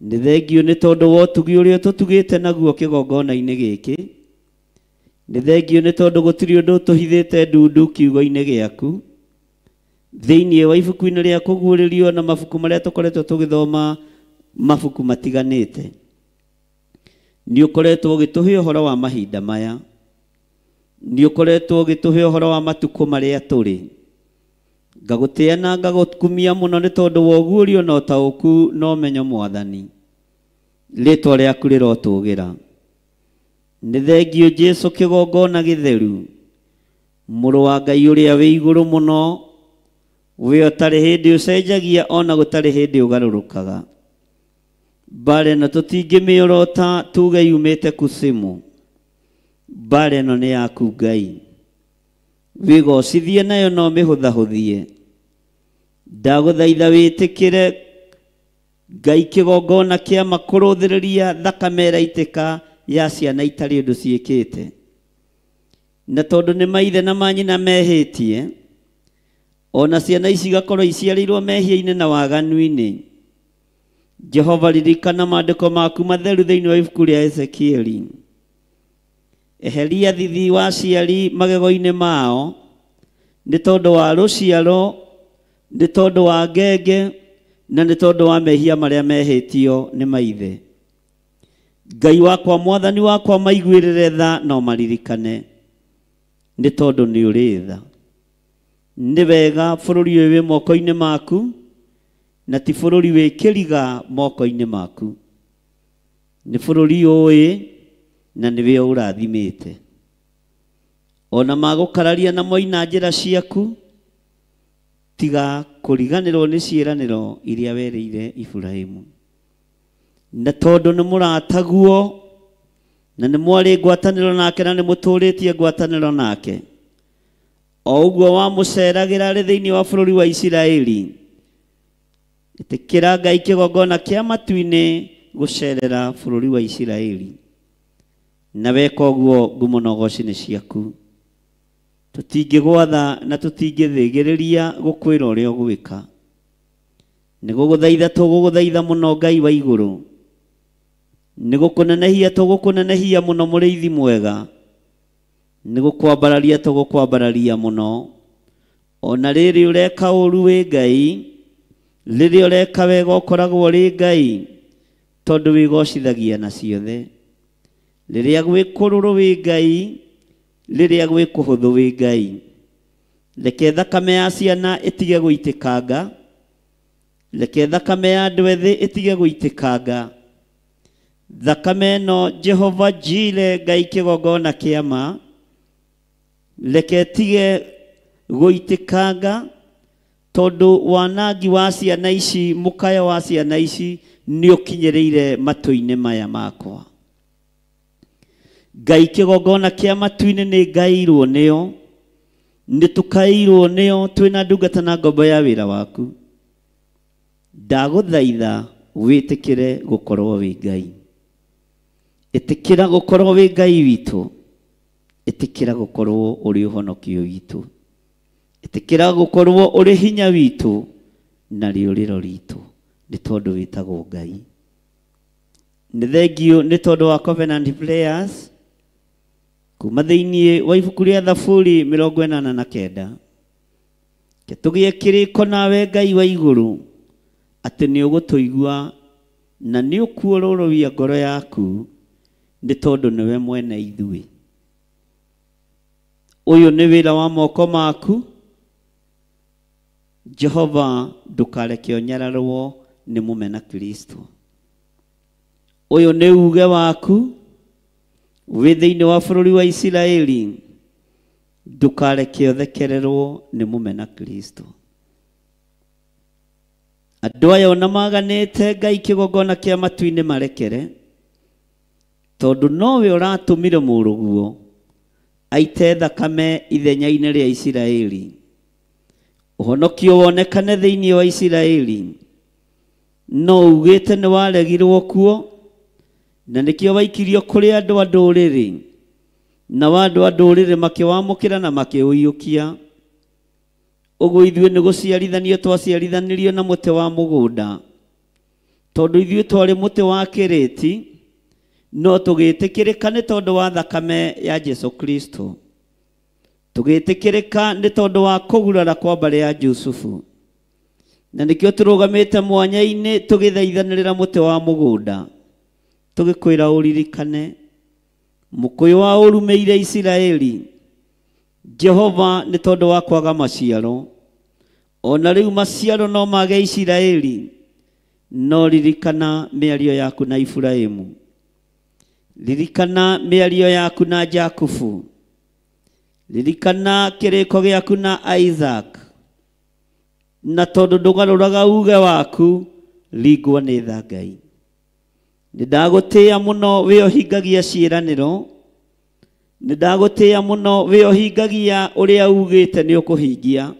Nĩ thengio nĩ tondũ wa ũtugi ũrĩa tũtugĩte naguo kĩgongona-inĩ gĩkĩ. nĩ thengio nĩ tondũ gũtirĩ ũndũ tũhithĩte ndundu kiugo-inĩ gĩaku thĩinĩ wa ibuku-inĩ rĩa kũguũrĩrio na mabuku marĩa tũkoretwo tũgĩthoma mabuku matiganĩte. Nĩ ũkoretwo ũgĩtũhe ũhoro wa mahinda maya, nĩ ũkoretwo ũgĩtũhe ũhoro wa matukũ marĩa tũrĩ. Ngagũtĩĩa na ngagũkumia mũno nĩ tondũ wa ũguũrio na ũtaũku na ũmenyo Mwathani. Rĩĩtwa rĩaku rĩrotũũgĩra. Nĩ thengio Jesũ kĩgongona gĩtheru, mũrũ wa Ngai ũrĩa wĩ igũrũ mũno, we ũtarĩ hĩndĩ ũcenjagia ona gũtarĩ hĩndĩ ũgarũrũkaga. Mbara ĩno tũtingĩmĩorota tuge yumĩte kusimu. Mbara ĩno nĩ yaku Ngai, wĩgocithie nayo no mĩhũthahũthie. Ndagũthaitha wĩtĩkĩre Ngai kĩgongona kĩa makũrũthĩrĩria thakame ĩraitĩka ya ciana itarĩ ũndũ ciĩkĩte. Na tondũ nĩ maithe na manyina mehĩtie, ona ciana ici igakorwo iciarĩirwo mehia-inĩ na waganu-inĩ. Jehova, ririkana maandĩko maku matheru thĩinĩ wa ibuku rĩa Ezekieli. Eheria thithi wa ciari magego-inĩ mao nĩ tondũ wa rũciaro, nĩ tondũ wa ngenge na nĩ tondũ wa mehia marĩa mehĩtio nĩ maithe. Ngai wakwa, Mwathani wakwa, maiguĩrĩre tha no maririkane, nĩ tondũ nĩ ũrĩ tha. Nĩ wega bũrũri ũyũ wĩ moko-inĩ maku, na ti bũrũri wĩ kĩriga moko-inĩ maku. Nĩ bũrũri ũĩ na nĩwe ũrathimĩte. Ona magũkararia na moina njĩra ciaku, tiga kũriganĩrwo nĩ ciĩranĩro iria werĩire Iburahĩmu. Na tondũ nĩ mũrataguo na nĩ mwarĩ ngwatanĩro nake na nĩ mũtũrĩtie ngwatanĩro nake, o ũguo wamũceragĩra arĩ thĩinĩ wa bũrũri wa Isiraeli, ĩtĩkĩra Ngai kĩgongona kĩa matu-inĩ gũcerera bũrũri wa Isiraeli. Na weka ũguo ngumo na ũgooci nĩ ciaku. Tũtingĩgwatha na tũtingĩthĩgĩrĩria gũkwĩra ũrĩa ũgwĩka. Nĩ gũgũthaitha tũgũgũthaitha mũno Ngai wa igũrũ. Nĩ gũkũnenehia tũgũkũnenehia mũno mũrĩithi mwega. Nĩ gũkwambararia tũgũkwambararia mũno. Ona rĩrĩ ũreka ũũru wĩ Ngai, rĩrĩ ũreka wega ũkoragwo ũrĩ Ngai, tondũ wĩgocithagia na ciothe. Rĩrĩa gwĩ kũrũrũ wĩ Ngai, rĩrĩa gwĩ kũhũthũ wĩ Ngai. Reke thakame ya ciana ĩtige gũitĩkanga, reke thakame ya andũ ethĩ ĩtige gũitĩkanga. Thakame ĩno Jehova Jire, Ngai kĩgongona kĩa ma, reke ĩtige gũitĩkanga, tondũ wanangi wa ciana ici, mũkaya wa ciana ici nĩ ũkinyĩrĩire matũ-inĩ maya makwa. Ngai kĩgongona kĩa matu-inĩ nĩ ngaĩirwo nĩo, nĩ tũkaĩirwo nĩo twĩna ndungata na ngombo ya wĩra waku. Ndagũthaitha wĩtĩkĩre gũkorwo wĩ Ngai. Ĩtĩkĩra gũkorwo wĩ Ngai witũ. Ĩtĩkĩra gũkorwo ũrĩ ũhonokio witũ. Ĩtĩkĩra gũkorwo ũrĩ hinya witũ na rĩũrĩro ritũ, nĩ tondũ wĩtagwo Ngai. Nĩ thengio nĩ tondũ wa Covenant Prayers kuma thĩinĩ wa ibuku rĩa Thaburi 89. Tũgĩe kĩrĩko nawe Ngai wa igũrũ, atĩ nĩ ũgũtũigua na nĩ ũkuũrũrũia ngoro yaku, nĩ tondũ nĩwe mwene ithuĩ. Ũyũ nĩ wĩra wa moko maku. Jehova, ndũkareke ũnyararwo nĩ mũmena Kristo. Ũyũ nĩ uge waku wĩ thĩinĩ wa bũrũri wa Isiraeli, ndũkareke ũthekererwo nĩ mũmena Kristo. Andũ aya ona maganĩte Ngai kĩgongona kĩa matu-inĩ marekere, tondũ nowe ũratũmire mũrũguo aite thakame ithenya-inĩ rĩa Isiraeli. Ũhonokio wonekane thĩinĩ wa Isiraeli, no ugĩte nĩ waregirwo kuo, na nĩkĩo waikirio kũrĩ andũ a ndũrĩrĩ, na andũ a ndũrĩrĩ makĩwamũkĩra na makĩũiyũkia. Ũguo ithuĩ nĩ gũciarithanio twaciarithanĩrio na mũtĩ wa mũgũnda, tondũ ithuĩ twarĩ mũtĩ wa kĩrĩti, no tũgĩtĩkĩrĩka nĩ tondũ wa thakame ya Jesu Kristo, tũgĩtĩkĩrĩka nĩ tondũ wa kũgurara kwa mbarĩ ya Jusufu, na nĩkĩo tũrũgamĩte mwanya-inĩ tũgĩthaithanĩrĩra mũtĩ wa mũgũnda, tũgĩkwĩra ũririkane mũkũyũ wa ũrumĩire Isiraeli. Jehova, nĩ tondũ wa kwaga maciaro, ona rĩu maciaro no mage Isiraeli, no ririkana mĩario yaku na Iburahĩmu, ririkana mĩario yaku na Jakubu, ririkana kĩrĩko gĩaku na Isaac, na tondũ ndũgarũraga uge waku, ringwo nĩ tha Ngai. Nĩndagũtĩĩa mũno wĩ ũhingagia ciĩranĩro, nĩndagũtĩĩa mũno wĩ ũhingagia ũrĩa ugĩte nĩ ũkũhingia,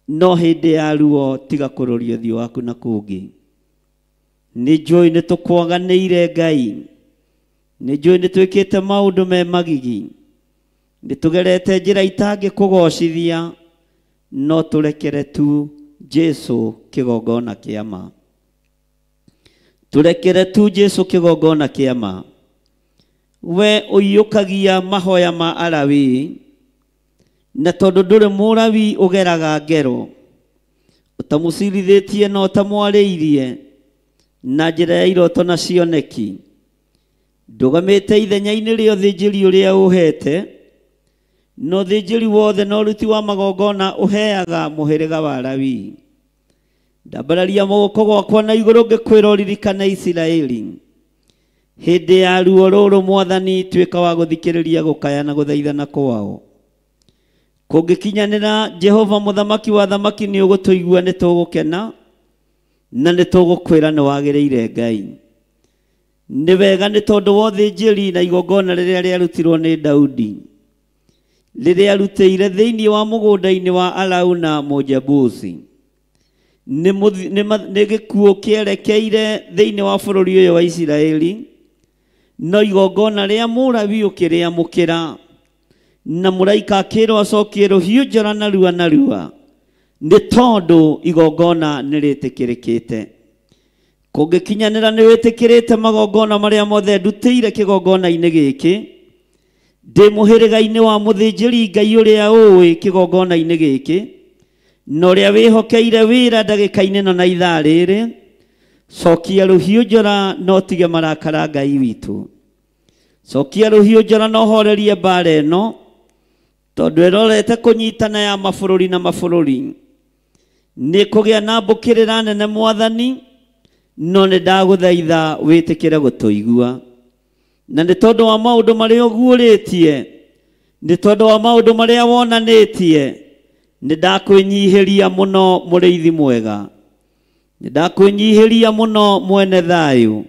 no hĩndĩ ya ruo tiga kũroria ũthiũ waku na kũngĩ. Nĩnjũĩ nĩtũkwaganĩire Ngai, nĩnjũĩ nĩtwĩkĩte maũndũ me magigi, nĩtũgerete njĩra itangĩkũgocithia, no tũrekere tu Jesu kĩgongona kĩa ma. Tũrekere tu Jesu kĩgongona kĩa ma. We ũiyũkagia mahoya ma Alawii, na tondũ ndũrĩ Mũlawii ũgeraga ngero, ũtamũcirithĩtie na ũtamwarĩirie na njĩra ya iroto na cioneki, ndũgamĩte ithenya-inĩ rĩa ũthĩnjĩri ũrĩa ũhete, no ũthĩnjĩri wothe na ũruti wa magongona ũheaga mũhĩrĩga wa Alawii. Ndambararia moko gwakwa na igũrũ ngĩkwĩra ũririkane Isiraeli. Hĩndĩ ya ruo rũrũ Mwathani, tuĩka wa gũthikĩrĩria gũkaya na gũthaithana kwao. Kũngĩkinyanĩra Jehova mũthamaki wa thamaki nĩ ũgũtũigua, nĩ tũgũkena na nĩ tũgũkwĩra nĩ wagĩrĩire Ngai. Nĩ wega nĩ tondũ wa ũthĩnjĩri na igongona rĩrĩa rĩarutirwo nĩ Daudi, rĩrĩa arutĩire thĩinĩ wa mũgũnda-inĩ wa Arauna Mũjebusi. Nĩ gĩkuũ kĩerekeire thĩinĩ wa bũrũri ũyũ wa Isiraeli, no igongona rĩa Mũlawii ũkĩrĩamũkĩra, na mũraika akĩrwo acokie rũhiũ njora narua narua, nĩ tondũ igongona nĩ rĩtĩkĩrĩkĩte. Kũngĩkinyanĩra nĩ wĩtĩkĩrĩte magongona marĩa mothe ndutĩire kĩgongona-inĩ gĩkĩ, ndĩ mũhĩrĩga-inĩ wa mũthĩnjĩri Ngai ũrĩa ũĩ kĩgongona-inĩ gĩkĩ, na ũrĩa wĩhokeire wĩra ndagĩka-inĩ na ithaa rĩrĩ, cokia rũhiũ njora no tige marakara Ngai witũ. Cokia rũhiũ njora no horerie mbara ĩno, tondũ ĩrorete kũnyitana ya mabũrũri na mabũrũri. Nĩ kũgĩa na mbũkĩrĩra nene Mwathani, no nĩ ndagũthaitha wĩtĩkĩre gũtũigua. Na nĩ tondũ wa maũndũ marĩa ũguũrĩtie, nĩ tondũ wa maũndũ marĩa wonanĩtie, nĩ ndakwĩnyihĩria mũno mũrĩithi mwega, nĩ ndakwĩnyihĩria mũno mwene thayũ,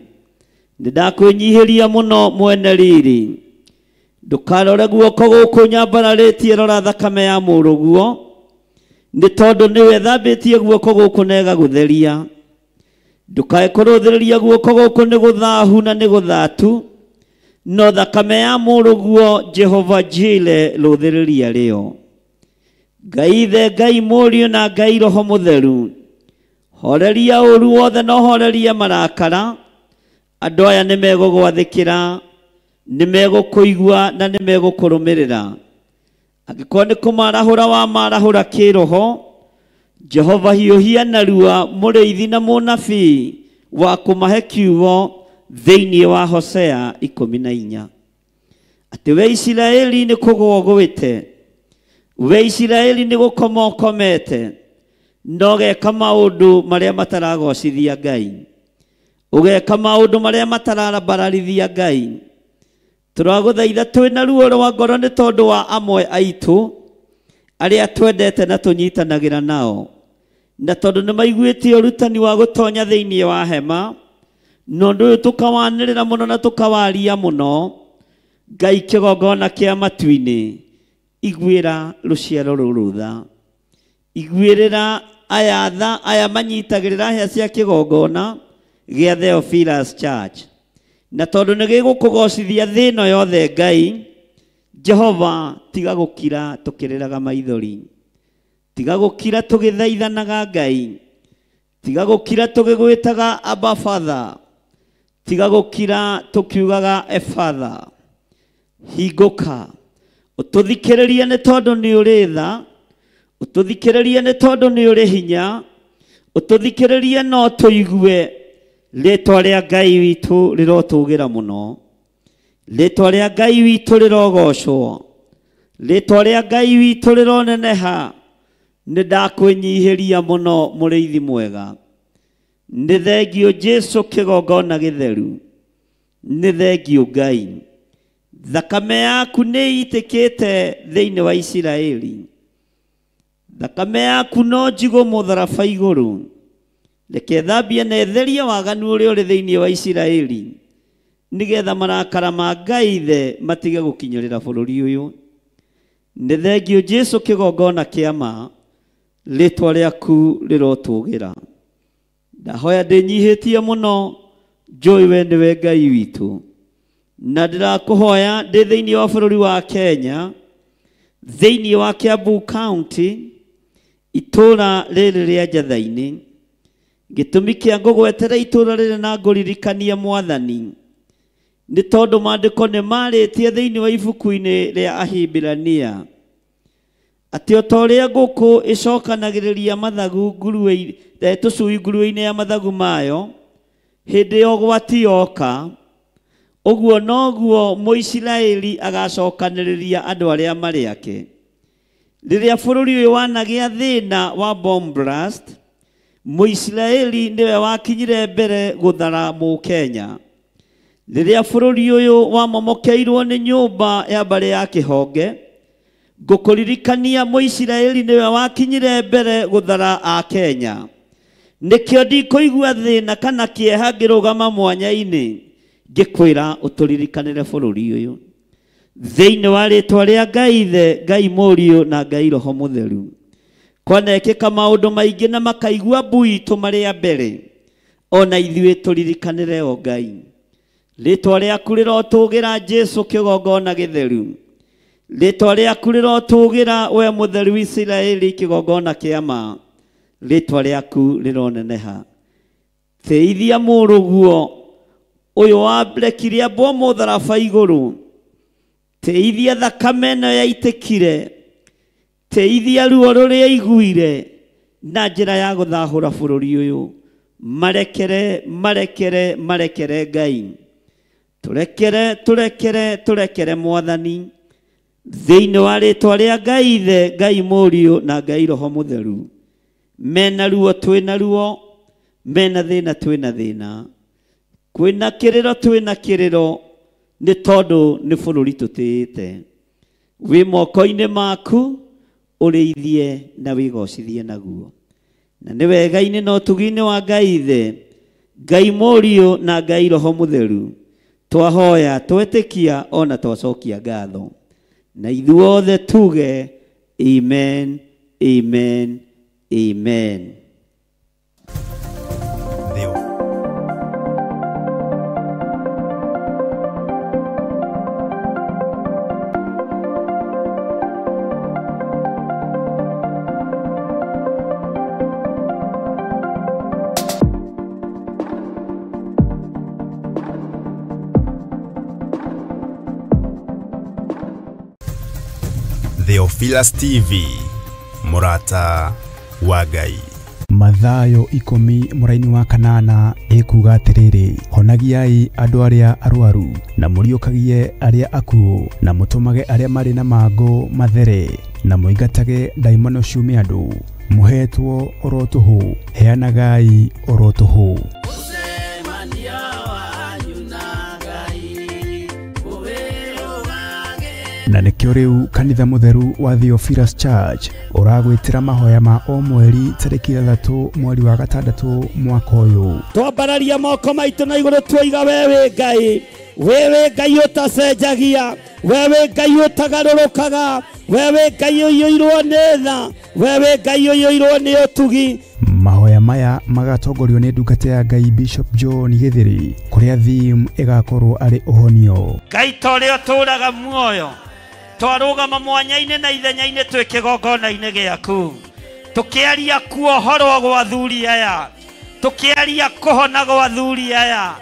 nĩ ndakwĩnyihĩria mũno mwene riri. Ndũkarore guoko gũkũ nyambararĩtie, rora thakame ya mũrũguo, nĩ tondũ nĩwe thambĩtie guoko gũkũ na ĩgagũtheria. Ndũkae kũrũthĩrĩria guoko gũkũ nĩ gũthahu na nĩ gũthatu, no thakame ya mũrũguo Jehova Jire rũthĩrĩria rĩo. Ngai Ithe, Ngai Mũriũ na Ngai Roho Mũtheru, horeria ũru wothe na horeria marakara. Andũ aya nĩ megũgwathĩkĩra, nĩ megũkũigua na nĩ megũkũrũmĩrĩra. Angĩkorwo nĩ kũmarahũra wa marahũra kĩroho, Jehova hiũhia narua mũrĩithi na mũnabii wa kũmahe kiugo thĩinĩ wa Hosea 14, atĩ we Isiraeli nĩ kũgũa ũgũĩte, we Isiraeli nĩ gũkoma ũkomete, no geka maũndũ marĩa mataragocithia Ngai, ũgeka maũndũ marĩa matararambararithia Ngai. Tũragũthaitha twĩna ruo rwa ngoro nĩ tondũ wa amwe aitũ arĩa twendete na tũnyitanagĩra nao, na tondũ nĩ maiguĩtie ũrutani wa gũtonya thĩinĩ wa hema, no ũndũ ũyũ tũkawanĩrĩra mũno na tũkawaria mũno. Ngai kĩgongona kĩa matu-inĩ, iguĩra rũciaro rũrũ tha, iguĩrĩra aya tha, aya manyitagĩrĩra hĩa cia kĩgongona gĩa Theophilus Church. Na tondũ nĩ gĩgũkũgocithia thĩ ĩno yothe Ngai, Jehova, tiga gũkira tũkĩrĩraga maithori, tiga gũkira tũgĩthaithanaga Ngai, tiga gũkira tũgĩgwĩtaga Abba Father, tiga gukira tukiugaga Father hingũka ũtũthikĩrĩrie nĩ tondũ nĩ ũrĩ tha, ũtũthikĩrĩrie nĩ tondũ nĩ ũrĩ hinya, ũtũthikĩrĩrie no tũigue. Rĩtwa rĩa Ngai witũ rĩrotũgĩra mũno, rĩtwa rĩa Ngai witũ rĩrogocwo, rĩtwa rĩa Ngai witũ rĩroneneha. Nĩ ndakwĩnyihĩria mũno mũrĩithi mwega, nĩ thengio Jesu kĩgongona gĩtheru, nĩ thengio Ngai. Thakame yaku nĩ itĩkĩte thĩinĩ wa Isiraeli, thakame yaku no njigũ mũtharaba igũrũ. Reke thambie na etherie waganu ũrĩa ũrĩ thĩinĩ wa Isiraeli, nĩgetha marakara ma Ngai ithe matige gũkinyĩrĩra bũrũri ũyũ. Nĩ thengio Jesu kĩgongona kĩa ma, rĩtwa rĩaku rĩrotũgĩra. Ndahoya ndĩnyihĩtie mũno, njũĩ we nĩwe Ngai witũ, na ndĩrakũhoya ndĩ thĩinĩ wa bũrũri wa Kenya, thĩinĩ wa Kiambu County, itũra rĩrĩ rĩa Njathainĩ. Gĩtũmi kĩa ngũgwetera itũra rĩrĩ na ngũririkania Mwathani nĩ tondũ maandĩko nĩ marĩtie thĩinĩ wa ibuku-inĩ rĩa Ahibirania atĩ o ta ũrĩa ngũkũ ĩcokanagĩrĩria mathagu tũcui ngurue-inĩ ya mathagu mayo hĩndĩ ya ũgwati yoka, ũguo noguo Mũisiraeli agacokanĩrĩria andũ arĩa marĩ ake. Rĩrĩa bũrũri ũyũ wanagĩa thĩna wa bomb blast, Mũisiraeli nĩwe wakinyire mbere gũthara Mũkenya. Rĩrĩa bũrũri ũyũ wamomokeirwo nĩ nyũmba ya mbarĩ ya kĩhonge, ngũkũririkania Mũisiraeli nĩwe wakinyire mbere gũthara Akenya. Nĩkĩo ndikũigua thĩna kana kĩeha ngĩrũgama mwanya-inĩ ngĩkwĩra ũtũririkanĩre bũrũri ũyũ. Thĩinĩ wa rĩtwa rĩa Ngai ithe, Ngai Mũriũ na Ngai Roho Mũtheru, kwanekĩka maũndũ maingĩ na makaigua mbui tũmarĩa mbere, ona ithuĩ tũririkanĩre o Ngai. Rĩtwa rĩaku rĩrotũgĩra Jesu kĩgongona gĩtheru, rĩtwa rĩaku rĩrotũgĩra we mũtheru Isiraeli kĩgongona kĩa ma, rĩtwa rĩaku rĩroneneha. Teithia mũrũguo ũyũ warekire ambwo mũtharaba igũrũ, teithia thakame ĩno yaitĩkire, teithia ruo rũrĩa iguire na njĩra ya gũthahũra bũrũri ũyũ. Marekere, marekere, marekere Ngai, tũrekere, tũrekere, tũrekere Mwathani, thĩinĩ wa rĩtwa rĩa Ngai ithe, Ngai Mũriũ na Ngai Roho Mũtheru. Mena ruo twĩna ruo, mena thĩna twĩna thĩna, kwĩna kĩrĩro twĩna kĩrĩro, nĩ tondũ nĩ bũrũri tũtĩĩte. Wĩ moko-inĩ maku, ũrĩithie na wĩgocithie naguo. Na nĩ wega-inĩ na ũtugi-inĩ wa Ngai ithe, Ngai Mũriũ na Ngai Roho Mũtheru, twahoya, twetĩkia ona twacokia ngatho. Na ithuothe tuge amen, amen, amen. Theophilus TV, Murata wa Ngai. Mathayo 10 mũraini wa kanana ĩkuga atĩrĩrĩ, honagiai andũ arĩa arwaru na mũriũkagie arĩa akuũ na mũtũmage arĩa marĩ na mangũ mathere na mũingatage ndaimono ciume andũ. Mũhetwo oro tũhũ, heanagai oro tũhũ. Na nĩkĩo rĩu kanitha mũtheru wa Theophilus Church ũragwĩtĩra mahoya ma o mweri tarĩki 3 mweri wa gatandatũ mwaka ũyũ. Twambararia moko maitũ na igũrũ tuoiga wewe Ngai, wewe Ngai ũtacenjagia, wewe Ngai ũtagarũrũkaga, wewe Ngai ũiyũirwo nĩ tha, wewe Ngai ũiyũirwo nĩ ũtugi. Mahoya maya magatongorio nĩ ndungata ya Ngai Bishop John Gĩthĩrĩ, kũrĩa theme ĩgakorwo arĩ ũhonio. Ngai ta ũrĩa ũtũũraga muoyo, twarũgama mwanya-inĩ na ithenya-inĩ twĩ kĩgongona-inĩ gĩaku, tũkĩaria kuohorwo gwa athuri aya, tũkĩaria kũhona gwa athuri aya,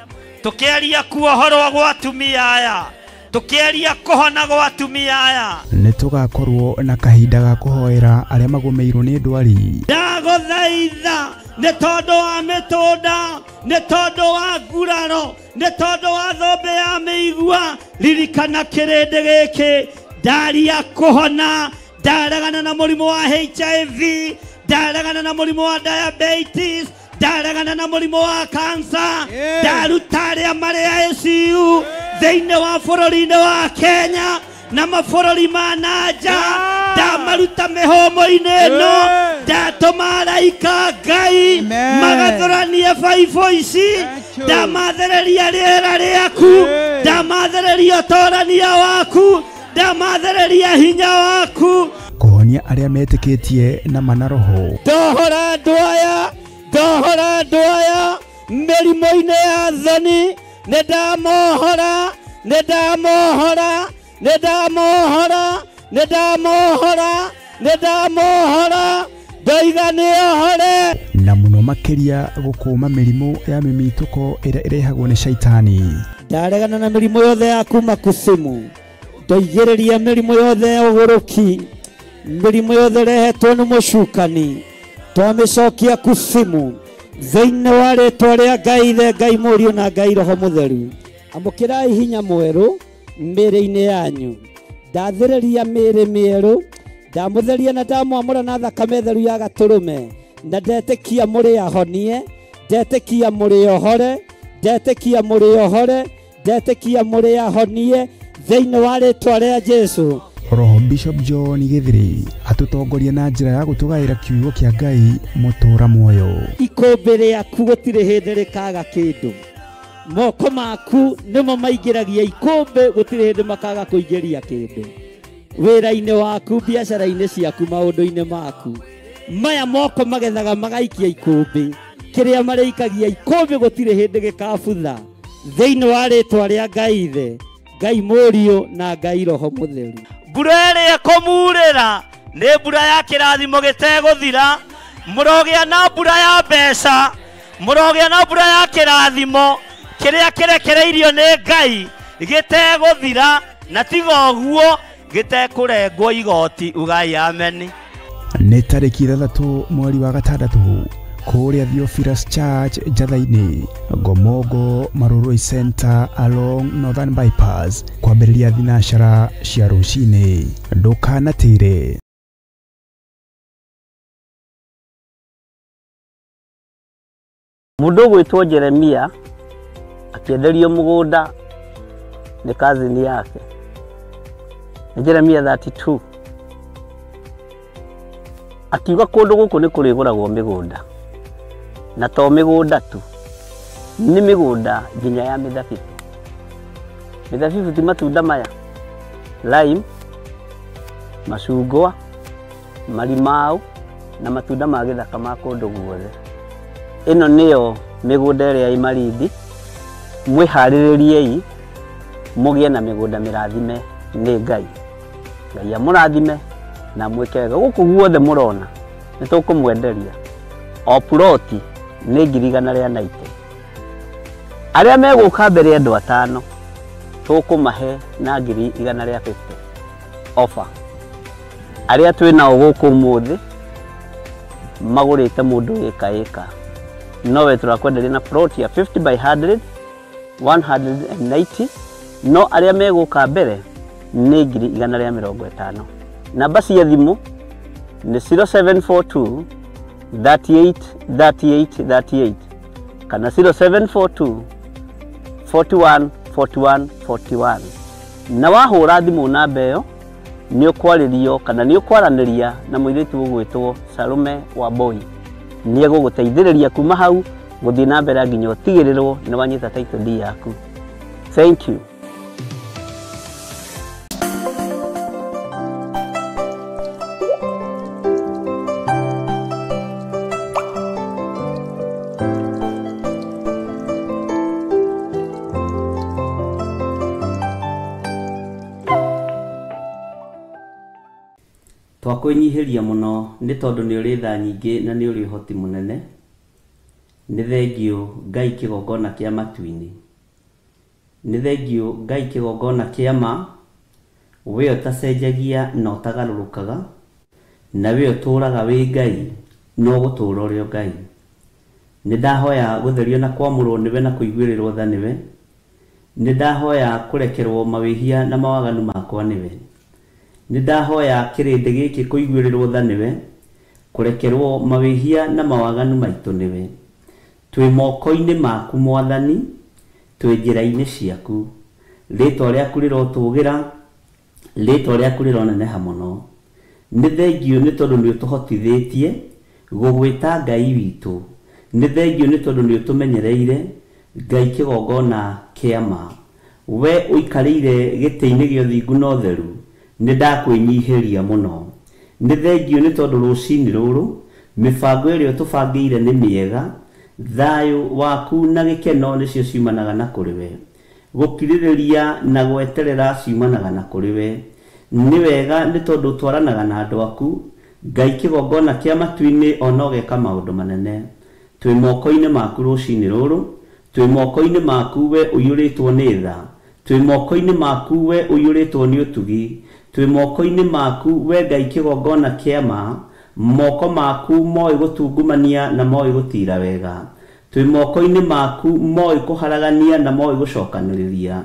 tukiaria kuohorwo gwa atumia aya, tukiaria kuhona gwa atumia aya. Nitugakorwo na kahinda ga kuhoera aria magomeirwo ni ndwari. Ndaguthaitha nĩ tondũ wa mĩtũnda, nĩ tondũ wa nguraro, nĩ tondũ wa thombe ya mĩigua, ririkana kĩrĩndĩ gĩkĩ ndaria kuhona, ndaregana na mũrimũ wa HIV, ndaregana na mũrimũ wa diabetes, ndaregana na mũrimũ wa cancer, ndaruta arĩa marĩ ICU thĩinĩ wa bũrũri-inĩ wa Kenya na mabũrũri ma nanja, ndamaruta mĩhũmũ-inĩ ĩno, ndatũma araika Ngai magathũranie baibũ ici, ndamathereria rĩera rĩaku, ndamathereria ũtorania waku, ndamathereria hinya waku, kuhonia aria metĩkĩtie na manaroho. Ndohora andũ aya mĩrimũ-inĩ ya thoni, nĩndamohora, ndoiga nĩohore. Na mũno makĩria gũkũma mĩrimũ ya mĩmitũko ĩrĩa ĩrehagwo nĩ shaitani. Ndaregana na mĩrimũ yothe ya kuma kusimu, ndoigĩrĩria mĩrimũ yothe ya ũgũrũki, mĩrimũ yothe ĩrehetwo nĩ mũcukani, twamĩcokia kusimu thĩinĩ wa rĩtwa rĩa Ngai Ithe, Ngai Mũriũ na Ngai Roho Mũtheru. Amũkĩrai hinya mwerũ mĩĩrĩ-inĩ yanyu, ndathereria mĩĩrĩ mĩerũ, ndamũtheria na ndamwamũra na thakame theru ya Gatũrũme, na ndetĩkia mũrĩ ahonie, ndetĩkia mũrĩ ohore, ndetĩkia mũrĩ ahonie thĩinĩ wa rĩtwa rĩa Jesũ. Roho Bishop John Gĩthĩrĩ atutongoria na njĩra ya gũtũgaĩra kiugo kĩa Ngai mũtũra muoyo. Ikũmbĩ rĩaku gũtirĩ hĩndĩ rĩkaga kĩndũ, moko maku nĩmo maingĩragia ikũmbĩ, gũtirĩ hĩndĩ makaga kũingĩria kĩndũ. Wĩra-inĩ waku, biacara-inĩ ciaku, maũndũ-inĩ maku, maya moko magethaga magaikia ikũmbĩ, kĩrĩa marĩikagia ikũmbĩ gũtirĩ hĩndĩ gĩkabutha thĩinĩ wa rĩtwa rĩa Ngai Ithe, Ngai Mũriũ na Ngai Roho Mũtheru. Mbura ĩrĩa ĩkũmurĩra nĩ mbura ya kĩrathimo gĩtegũthira, mũrogĩa na mbura ya mbeca, mũrogĩa na mbura ya kĩrathimo kĩrĩa kĩrekereirio nĩ Ngai gĩtegũthira, na tiga ũguo gĩtekũrengwo igoti. Ugai amen. Nĩ tarĩki 3 mweri wa gatandatũ kũrĩa Theophilus Church Njatha-inĩ, Ngomongo Marurui Center along Northern Bypass, kwambĩrĩria thinacara cia rũcinĩ. Ndũkanatĩre. Mũndũ gwĩtwo Jeremia akĩenderio mũgũnda nĩ kazini yake. Jeremia 32 akiuga kũndũ gũkũ nĩ kũrĩgũragwo mĩgũnda, na to mĩgũnda tu, nĩ mĩgũnda nginya ya mĩthabibũ. Mĩthabibũ ti matunda maya, lime, macungwa, marimau na matunda ma gĩthaka ma kũndũ guothe. Ĩno nĩyo mĩgũnda ĩrĩa ĩ Malindi. Mwĩharĩrĩriei mũgĩe na mĩgũnda mĩrathime nĩ Ngai. Ngai amũrathime na mwĩke wega. Gũkũ guothe mũrona nĩ tũkũmwenderia o ploti nĩ 190. Arĩa megũka mbere andũ 5 tũkũmahe na 150 offer. Arĩa twĩnao gũkũ mũthĩ magũrĩte mũndũ ĩka nowe turakwenderia na plot ya 50 by 100 190. No arĩa megũka mbere nĩ 150. Namba cia thimũ nĩ 0742 38 38 38 kana 0742 41 41 41. Na wahũra thimũ namba ĩyo nĩ ũkwarĩrio kana nĩ ũkwaranĩria na mũirĩtu ũgwĩtwo Salome Wamboi. Nĩ egũgũteithĩrĩria kuma hau gũthiĩ na mbere nginya ũtigĩrĩrwo nĩ wanyita title deed yaku. Thank you. Twakũnyihiria mũno nĩ tondũ nĩ ũrĩ tha nyingĩ na nĩ ũrĩ ũhoti mũnene. Nĩ thengio Ngai kĩgongona kĩa matu-inĩ nĩ thengio Ngai kĩgongona kĩama we ũtacenjagia na ũtagarũrũkaga na we ũtũũraga wĩ Ngai no gũtũũra ũrĩ Ngai. Nĩ ndahoya gũtherio na kwamũrwo nĩwe na kũiguĩrĩrwo tha nĩwe. Nĩ ndahoya kũrekerwo mawĩhia na mawaganu makwa nĩwe. Nĩ ndahoya kĩrĩndĩ gĩkĩ kũiguĩrĩrwo tha nĩwe, kũrekerwo mawĩhia na mawaganu maitũ nĩwe. Twĩ moko-inĩ maku Mwathani, twĩ njĩra-inĩ ciaku. Rĩĩtwa rĩaku rĩrotũũgĩra, rĩĩtwa rĩaku rĩroneneha mũno. Nĩ thengio nĩ tondũ nĩ ũtũhotithĩtie gũgwĩta Ngai witũ. Nĩ thengio nĩ tondũ nĩ ũtũmenyereire Ngai kĩgongona kĩama. We ũikarĩire gĩtĩ-inĩ gĩa ũthingu na ũtheru, nĩ ndakwĩnyihĩria mũno. Nĩ thengio nĩ tondũ rũcinĩ rũrũ mĩbango ĩrĩa ũtũbangĩire nĩ mĩega. Thayũ waku na gĩkeno nĩcio ciumanaga na kũrĩ we. Gũkirĩrĩria na gweterera ciumanaga na kũrĩ we. Nĩ wega nĩ tondũ twaranaga na andũ aku Ngai kĩgongona kĩa matu-inĩ ona ũgeka maũndũ manene. Twĩ moko-inĩ maku rũcinĩ rũrũ, twĩ moko-inĩ maku we ũiyũrĩtwo nĩ tha, twĩ moko-inĩ maku we ũiyũrĩtwo nĩ ũtugi, twĩ moko-inĩ maku we Ngai kĩgongona kĩama. Moko maku moĩ gũtungumania na moĩ gũtira wega. Twĩ moko-inĩ maku moĩ kũharagania na moĩ gũcokanĩrĩria.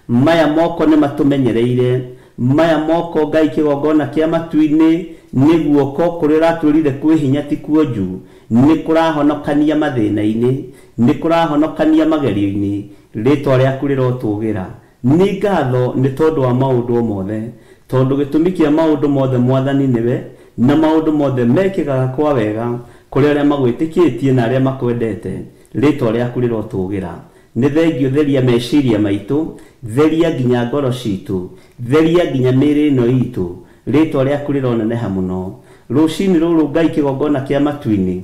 Maya moko nĩ matũmenyereire. Maya moko Ngai kĩgongona kĩa matu-inĩ nĩ guoko kũrĩa ũratwĩrire kwĩ hinya ti kuonju. Nĩ kũrahonokania mathĩna-inĩ, nĩ kũrahonokania magerio-inĩ. Rĩĩtwa rĩaku rĩrotũũgĩra. Nĩ ngatho nĩ tondũ wa maũndũ mothe, tondũ gĩtũmi kĩa maũndũ mothe Mwathani nĩwe, na maũndũ mothe mekĩkaga kwa wega kũrĩ arĩa magwĩtĩkĩtie na arĩa makwendete. Rĩĩtwa rĩaku rĩrotũũgĩra. Nĩ thengio theria meciria maitũ, theria nginya ngoro citũ, theria nginya mĩĩrĩ ĩno itũ. Rĩĩtwa rĩaku rĩroneneha mũno. Rũcinĩ rũrũ Ngai kĩgongona kĩa matu-inĩ,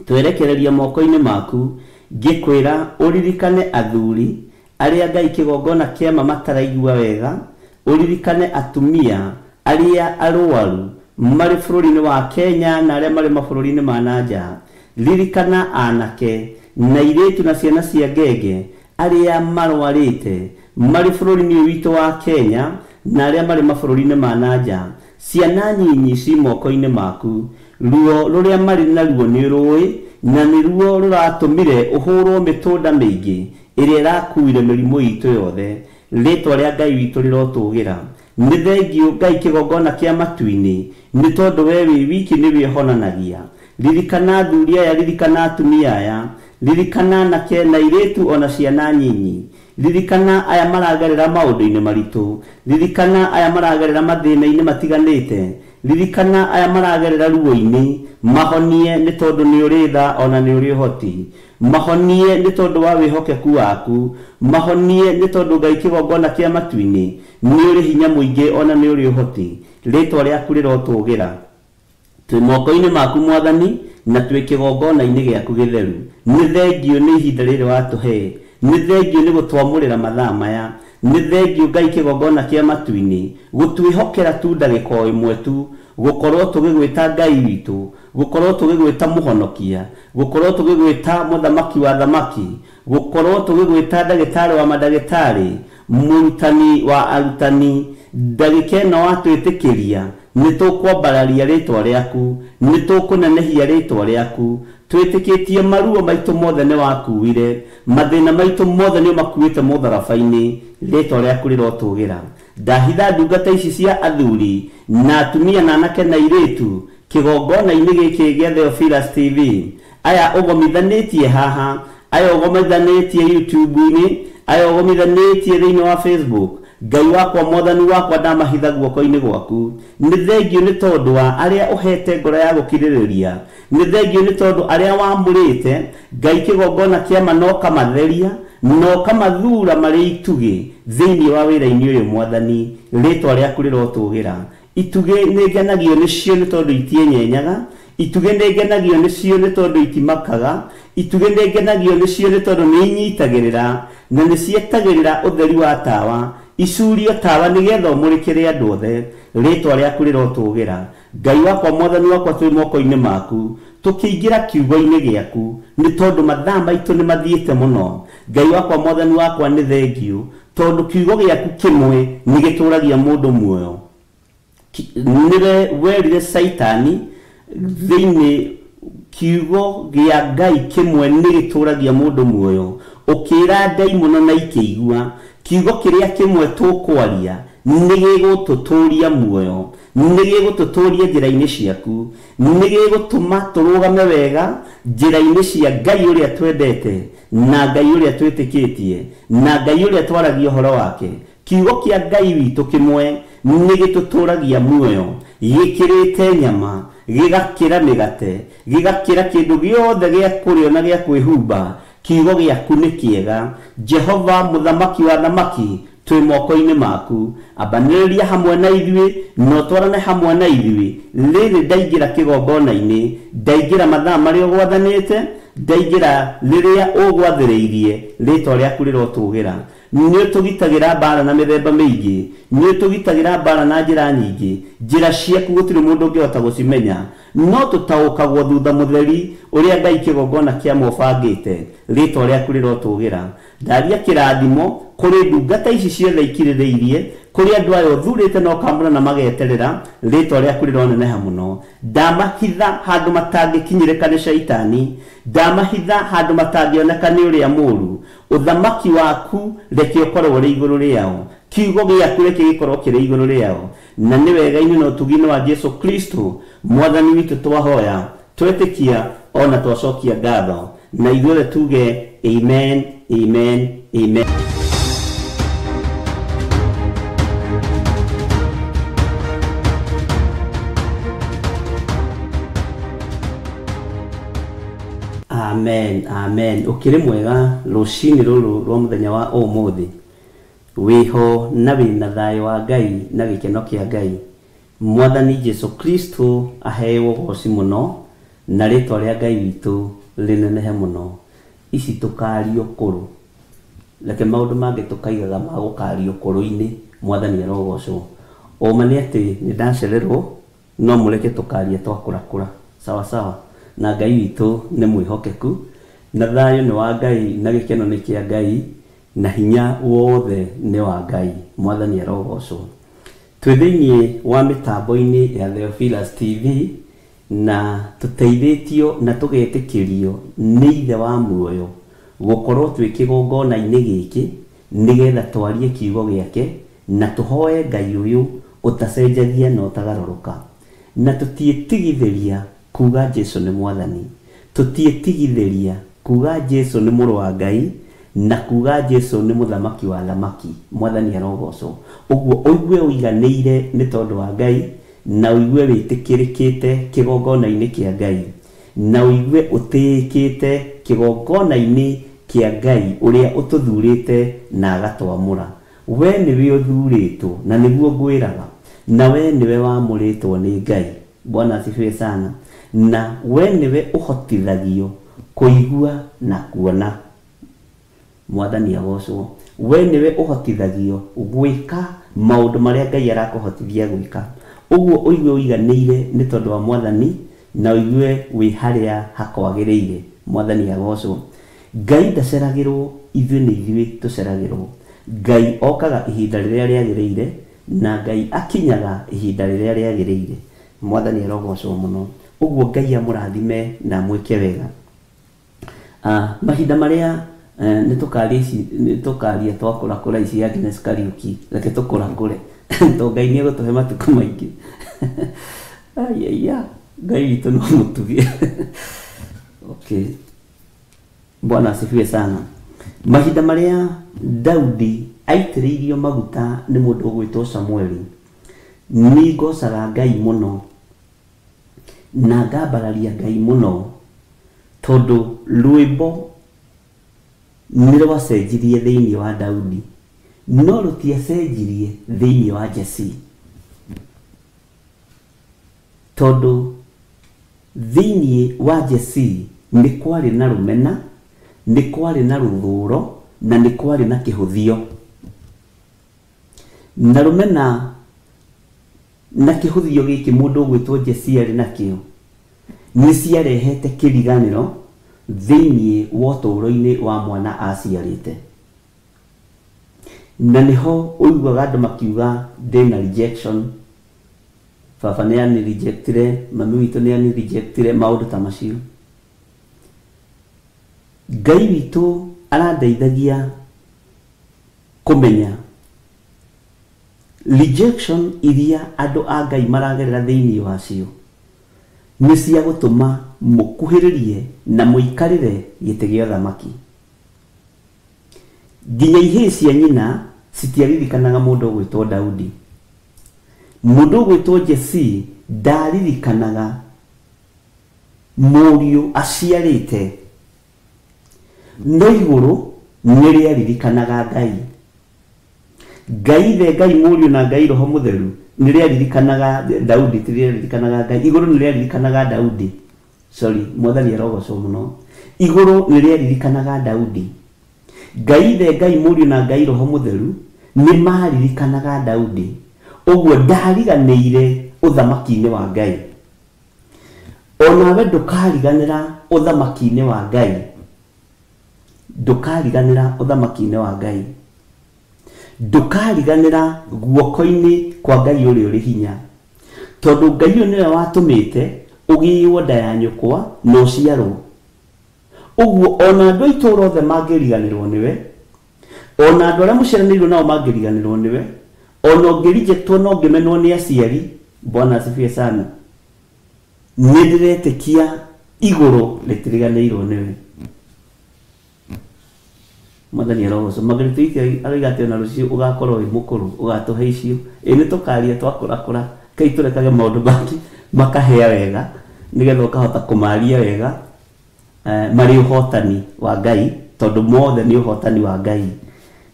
twerekereria moko-inĩ maku, ngĩkwĩra ũririkane athuri arĩa Ngai kĩgongona kĩama mataraigua wega, ũririkane atumia arĩa arũaru marĩ bũrũri-inĩ wa Kenya na arĩa marĩ mabũrũri-inĩ ma nanja. Ririkana anake na airĩtu na ciana cia ngenge arĩa marwarĩte marĩ bũrũri-inĩ ũyũ witũ wa Kenya na arĩa marĩ mabũrũri-inĩ ma nanja. Ciana nyinyi ci moko-inĩ maku, ruo rũrĩa marĩ naruo nĩ rũĩ, na nĩ ruo rũratũmire ũhũrwo mĩtũnda mĩingĩ ĩrĩa ĩrakuire mĩrimũ itũ yothe. Rĩĩtwa rĩa Ngai witũ rĩrotũũgĩra. Nĩ thengio Ngai kĩgongona kĩa matu-inĩ nĩ tondũ we wĩ wiki nĩwe ũhonanagia. Ririkana athuri aya, ririkana atumia aya, ririkana anake na airĩtu ona ciana nyinyi. Ririkana aya maragerera maũndũ-inĩ maritũ, ririkana aya maragerera mathĩna-inĩ matiganĩte, ririkana aya maragerera ruo-inĩ. Mahonie nĩ tondũ nĩ ũrĩ tha ona nĩ ũrĩ ũhoti. Mahonie nĩ tondũ wa wĩhokeku waku. Mahonie nĩ tondũ Ngai kĩgongona kĩa matu-inĩ nĩ ũrĩ hinya mũingĩ ona nĩ ũrĩ ũhoti. Rĩĩtwa rĩaku rĩrotũũgĩra. Twĩ moko-inĩ maku Mwathani na twĩ kĩgongona-inĩ gĩaku gĩtheru. Nĩ thengio nĩ ihinda rĩrĩ watũhe. Nĩ thengio nĩ gũtwamũrĩra mathaa maya. Nĩ thengio Ngai kĩgongona kĩa matu-inĩ gũtwĩhokera tu ndagĩka o ĩmwe tu, gũkorwo tũgĩgwĩta Ngai witũ, gũkorwo tũgĩgwĩta mũhonokia, gũkorwo tũgĩgwĩta mũthamaki wa thamaki, gũkorwo tũgĩgwĩta ndagĩtarĩ wa mandagĩtarĩ, mũrutani wa arutani. Ndagĩka ĩno watwĩtĩkĩria nĩ tũkwambararia rĩĩtwa rĩaku, nĩ tũkũnenehia rĩĩtwa rĩaku. Twĩtĩkĩtie maruo maitũ mothe nĩ wakuire, mathĩna maitũ mothe nĩ makuĩte mũtharaba-inĩ. Rĩĩtwa rĩaku rĩrotũũgĩra. Ndahitha ndungata ici cia athuri na atumia na anake na airĩtu kĩgongona-inĩ gĩkĩ gĩa Theophilus TV. Aya ũgomithanĩtie haha, aya ũgomithanĩtie YouTube-inĩ, aya ũgomithanĩtie thĩinĩ wa Facebook. Ngai wakwa Mwathani wakwa ndamahitha guoko-inĩ gwaku. Nĩ thengio nĩ tondũ wa arĩa ũhete ngoro ya gũkirĩrĩria. Nĩ thengio nĩ tondũ arĩa wamũrĩte Ngai kĩgongona kĩama no kamatheria, no kamathura marĩ itugĩ thĩinĩ wa wĩra-inĩ ũyũ Mwathani. Rĩĩtwa rĩaku rĩrotũũgĩra. Itugĩ nĩ ngenagio nĩcio nĩ tondũ itienyenyaga. Itugĩ nĩ ngenagio nĩcio nĩ tondũ itimakaga. Itugĩ nĩ ngenagio nĩcio nĩ tondũ nĩ inyitagĩrĩra na nĩ cietagĩrĩra ũtheri wa tawa. Icurio tawa nĩgetha ũmũrĩkĩre andũ othe. Rĩĩtwa rĩaku rĩrotũũgĩra. Ngai wakwa Mwathani wakwa twĩ moko-inĩ maku, tukiingira kiugo-ini giaku ni tondu mathaa maitu ni mathiite muno. Ngai wakwa mwathani wakwa ni thengiu tondu kiugo giaku kimwe ni gituragia mundu muoyo. Niwe werire Saitani thiini kiugo gia Ngai kimwe ni gituragia mundu muoyo. Ukira daimono na ikigua kiugo kiria kimwe tukwaria ni gigututuria muoyo, ni gigututuria njira-ini ciaku, ni gigutuma turugame wega njira-ini cia Ngai uria twendete na Ngai uria twitikitie na Ngai uria twaragia uhoro wake. Kiugo kia Ngai witu kimwe ni gituturagia muoyo, gikirite nyama, gigakira migate, gigakira kindu giothe gia kurio na gia kwihumba. Kiugo giaku ni kiega. Jehova muthamaki wa thamaki, twi moko-ini maku. Abaniriria hamwe na ithui, no twarane hamwe na ithui. Riri ndaingira kigongona-ini, ndaingira mathaa maria ugwathanite, ndaingira riria ugwathiriirie, ritwa riaku rirotugira. Ni utugitagira mbara na mithemba mingi, ni utugitagira mbara na njira nyingi. Njira ciaku gutiri mundu ungihota gucimenya, no tutaukagwo thutha mutheri uria Ngai kigongona kia mubangite, ritwa riaku rirotugira. Ndaria kirathimo kuri ndungata ici ciothe ikiririirie, kuri andu ayo thurite no kamuna na mageterera, ritwa riaku rironeneha muno. Ndamahitha handu matangikinyirika ni Shaitani, ndamahitha handu matangioneka ni uria muru. Uthamaki waku reke ukorwo uri iguru riao, kiugo giaku reke gikorwo kiri iguru riao. Na ni wega-ini na utugini wa Jesu Kristo mwathani witu twahoya, twetikia ona twacokia ngatho, na ithuothe tuge amen, amen, amen. Amen, amen. Ukiri mwega rucini ruru rwa muthenya wa umuthi, wiho na wina thayo wa Ngai na gikeno kia Ngai. Mwathani Jesu Kristo ahewo goci muno, na ritwa ria Ngai witu rinenehe muno. Ici tukario kuru, leke maundu mangi tukaigaga ma gukario kuru-ini. Mwathani arogocwo. Omani ati ni ndacererwo, no mureke tukarie twakurakura sawa sawa. Na Ngai witu ni mwihokeku, na thayo ni wa Ngai na gikeno ni kia Ngai, na hinya wothe ni wa Ngai. Mwathani arogocwo. Twi thiini wa mitambo-ini ya Theophilus TV, na tuteithitio na tugetikirio ni ithe wa muoyo gukorwo twi kigongona-ini giki nigetha twarie kiugo giake na tuhoe Ngai uyu utacenjagia na utagaruruka. Na tutietigithiria kuga Jesu ni mwathani, tutietigithiria kuga Jesu ni muru wa Ngai, na kuga Jesu ni muthamaki wa thamaki. Mwathani arogocwo. Uguo uigue uiganiire ni tondu wa Ngai, na uigue witikirikite kigongona-ini kia Ngai, na uigue utikite kigongona-ini kia Ngai uria ututhurite na agatwamura. We niwe uthuritwo na niguo ngwiraga, na we niwe wamuritwo ni Ngai. Bwana asifiwe sana. Na we niwe uhotithagio kuigua na kuona. Mwathani agocwo. We niwe uhotithagio gwika maundu maria Ngai arakuhotithia gwika. Uguo uigue uiganiire ni tondu wa Mwathani, na uigue wi haria hakwagiriire. Mwathani agocwo. Ngai ndaceragirwo ithuĩ ni ithuĩ tuceragirwo. Ngai okaga ihinda riria riagiriire, na Ngai akinyaga ihinda riria riagiriire. Mwathani arogocwo muno. Uguo Ngai amurathime na mwike wega. Mahinda maria nitukaria twakurakura ici ya Guinness Kariuki, reke tukurakure to Ngai ni gutuhe matuku maingi. Ayaya, Ngai witu no mutugie. Okay. Bwana asifiwe sana. Mahinda maria Daudi aitiriirio maguta ni mundu ugwitwo Samueli, ni ngocaga Ngai muno na ngambararia Ngai muno tondu rwimbo ni rwacenjirie thiini wa Daudi, no rutiacenjirie thiini wa Jesse, tondu thiini wa Jesse ni kwari na rumena, ni kwari na ruthuro, na ni kwari na kihuthio. Na rumena na kihuthio giki mundu gwitwo Jesse ari nakio nĩ ciarehete kĩriganĩro thĩinĩ wa ũtũũro-inĩ wa mwana aciarĩte. Na nĩho ũiguaga andũ makiuga ndĩna rejection, baba nĩ ani rejectire, mami witũ nĩ ani rejectire, maũndũ ta macio. Ngai witũ arandeithagia kũmenya rejection iria andũ a Ngai maragerera thĩinĩ wacio nĩ cia gũtũma mũkuhĩrĩrie na mũikarĩre gĩtĩ gĩa ũthamaki. Nginya ihĩĩ cia nyina citiaririkanaga mũndũ ũgwĩtwo Daudi. Mũndũ ũgwĩtwo Jesse ndaririkanaga mũriũ aciarĩte, no igũrũ nĩ rĩaririkanaga Ngai. Ngai the Ngai mũriũ na Ngai Roho Mũtheru nĩ rĩaririkanaga Daudi, ti rĩaririkanaga Ngai. Igũrũ nĩ rĩaririkanaga Daudi, sorry, Mwathani arogocwo mũno. Igũrũ nĩ rĩaririkanaga Daudi. Ngai the Ngai mũriũ na Ngai Roho Mũtheru nĩ maririkanaga Daudi. Ũguo ndariganĩire ũthamaki-inĩ wa Ngai. Onawe ndũkariganĩra ũthamaki-inĩ wa Ngai. Ndũkariganĩra ũthamaki-inĩ wa Ngai. Ndũkariganĩra guoko-inĩ kwa Ngai ũrĩa ũrĩ hinya. Tondũ Ngai ũyũ nĩwe watũmĩte ũgĩĩo nda ya nyũkwa na ũciarwo. Ũguo ona andũ a itũũra othe mangĩriganĩrwo nĩwe, ona andũ arĩa mũciaranĩirwo nao mangĩriganĩrwo nĩwe, ona ũngĩrejectwo na ũngĩmenwo nĩ aciari, Bwana asifiwe sana, nĩ ndĩretĩkia igũrũ rĩtiriganĩirwo nĩwe. Mwathani arogocwo. Margaret Witi aroiga atĩ ona rũciũ ũgakorwo wĩ mũkũrũ, ũgatũhe icio. Ĩ nĩ tũkaria twakũrakũra, kai tũrekage maũndũ mangĩ makahĩa wega, nĩgetha ũkahota kũmaria wega marĩ ũhotani wa Ngai, tondũ mothe nĩ ũhotani wa Ngai.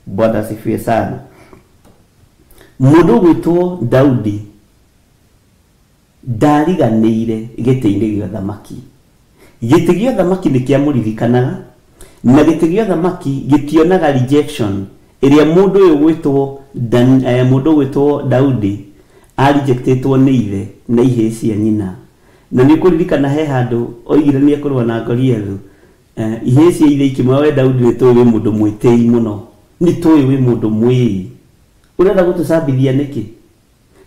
Bwana asifiwe sana. Mũndũ ũgwĩtwo Daudi ndariganĩire gĩtĩ-inĩ gĩa ũthamaki. Gĩtĩ gĩa ũthamaki nĩ kĩamũririkanaga, na gĩtĩ gĩa ũthamaki gĩtionaga rejection ĩrĩa mũndũ ũyũ gwĩtwo Daudi arejectĩtwo nĩ ithe na ihĩĩ cia nyina. Na nĩ kũririkana he handũ oigire nĩ ekũrũa na Goliath, ihĩĩ cia ithe ikĩmwĩra we Daudi nĩ tũĩ wĩ mũndũ mwĩtĩi mũno, nĩ tũĩ wĩ mũndũ mwĩĩ, ũrenda gũtũcambithia nĩkĩ?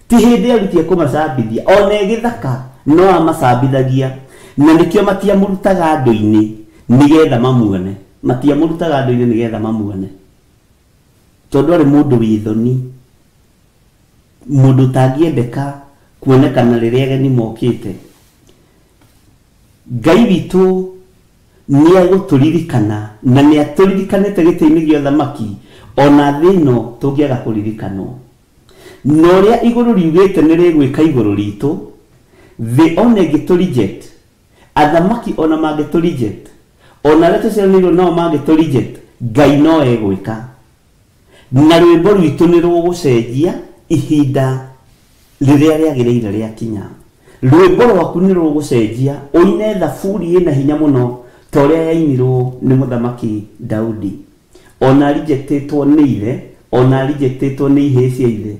Ti hĩndĩ arutia kũmacambithia, ona gĩthaka no amacambithagia, na nĩkĩo matiamũrutaga andũ-inĩ nĩgetha mamuone. Matiamũrutaga andũ-inĩ nĩgetha mamuone, tondũ arĩ mũndũ wĩ thoni, mũndũ ũtangĩendeka kuonekana rĩrĩa ageni mokĩte. Ngai witũ nĩ agũtũririkana na nĩ atũririkanĩte gĩtĩ-inĩ gĩa ũthamaki, ona thĩ ĩno tũngĩaga kũririkanwo. Na ũrĩa igũrũ riugĩte nĩ rĩgwĩka igũrũ ritũ, thĩ ona ĩngĩtũ-reject, athamaki ona mangĩtũ-reject, ona arĩa tũciaranĩirwo nao mangĩtũ-reject, Ngai no egwĩka. Na rwĩmbo rwitũ nĩ rũgũcenjia ihinda rĩrĩa rĩagĩrĩire rĩakinya. Rwĩmbo rwaku nĩ rũgũcenjia ũine thaburi ĩna hinya mũno ta ũrĩa yainirwo nĩ mũthamaki Daudi. Ona rejectĩtwo nĩ ithe, ona rejectĩtwo nĩ ihĩĩ cia ithe.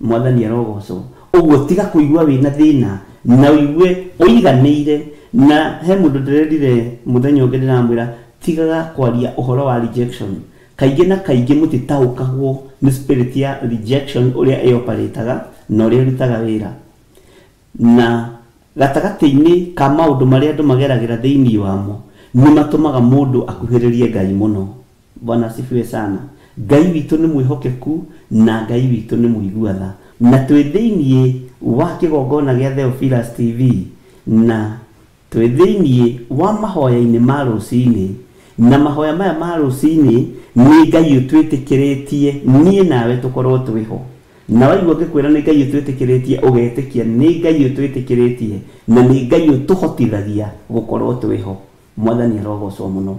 Mwathani arogocwo. Ũguo tiga kũigua wĩna thĩna na ũigue ũiganĩire. Na he mũndũ ndĩrerire mũthenya ũngĩ ndĩramwĩra tigaga kwaria ũhoro wa rejection. Kaingĩ na kaingĩ mũtitaũkagwo nĩ spirit ya rejection ũrĩa ĩoparĩtaga na ũrĩa ĩrutaga wĩra. Na gatagatĩ-inĩ ka maũndũ marĩa andũ mageragĩra thĩinĩ wamo nĩ matũmaga mũndũ akuhĩrĩrie Ngai mũno. Bwana asifiwe sana. Ngai witũ nĩ mwĩhokeku na Ngai witũ nĩ mũigua tha. Na twĩ thĩinĩ wa kĩgongona gĩa Theophilus TV na twĩ thĩinĩ wa mahoya-inĩ ma rũcinĩ, na mahoya maya ma rũcinĩ nĩ Ngai ũtwĩtĩkĩrĩtie niĩ nawe tũkorwo twĩho. Na waigua ngĩkwĩra nĩ Ngai ũtwĩtĩkĩrĩtie ũgetĩkia nĩ Ngai ũtwĩtĩkĩrĩtie na nĩ Ngai ũtũhotithagia gũkorwo twĩho. Mwathani arogocwo mũno.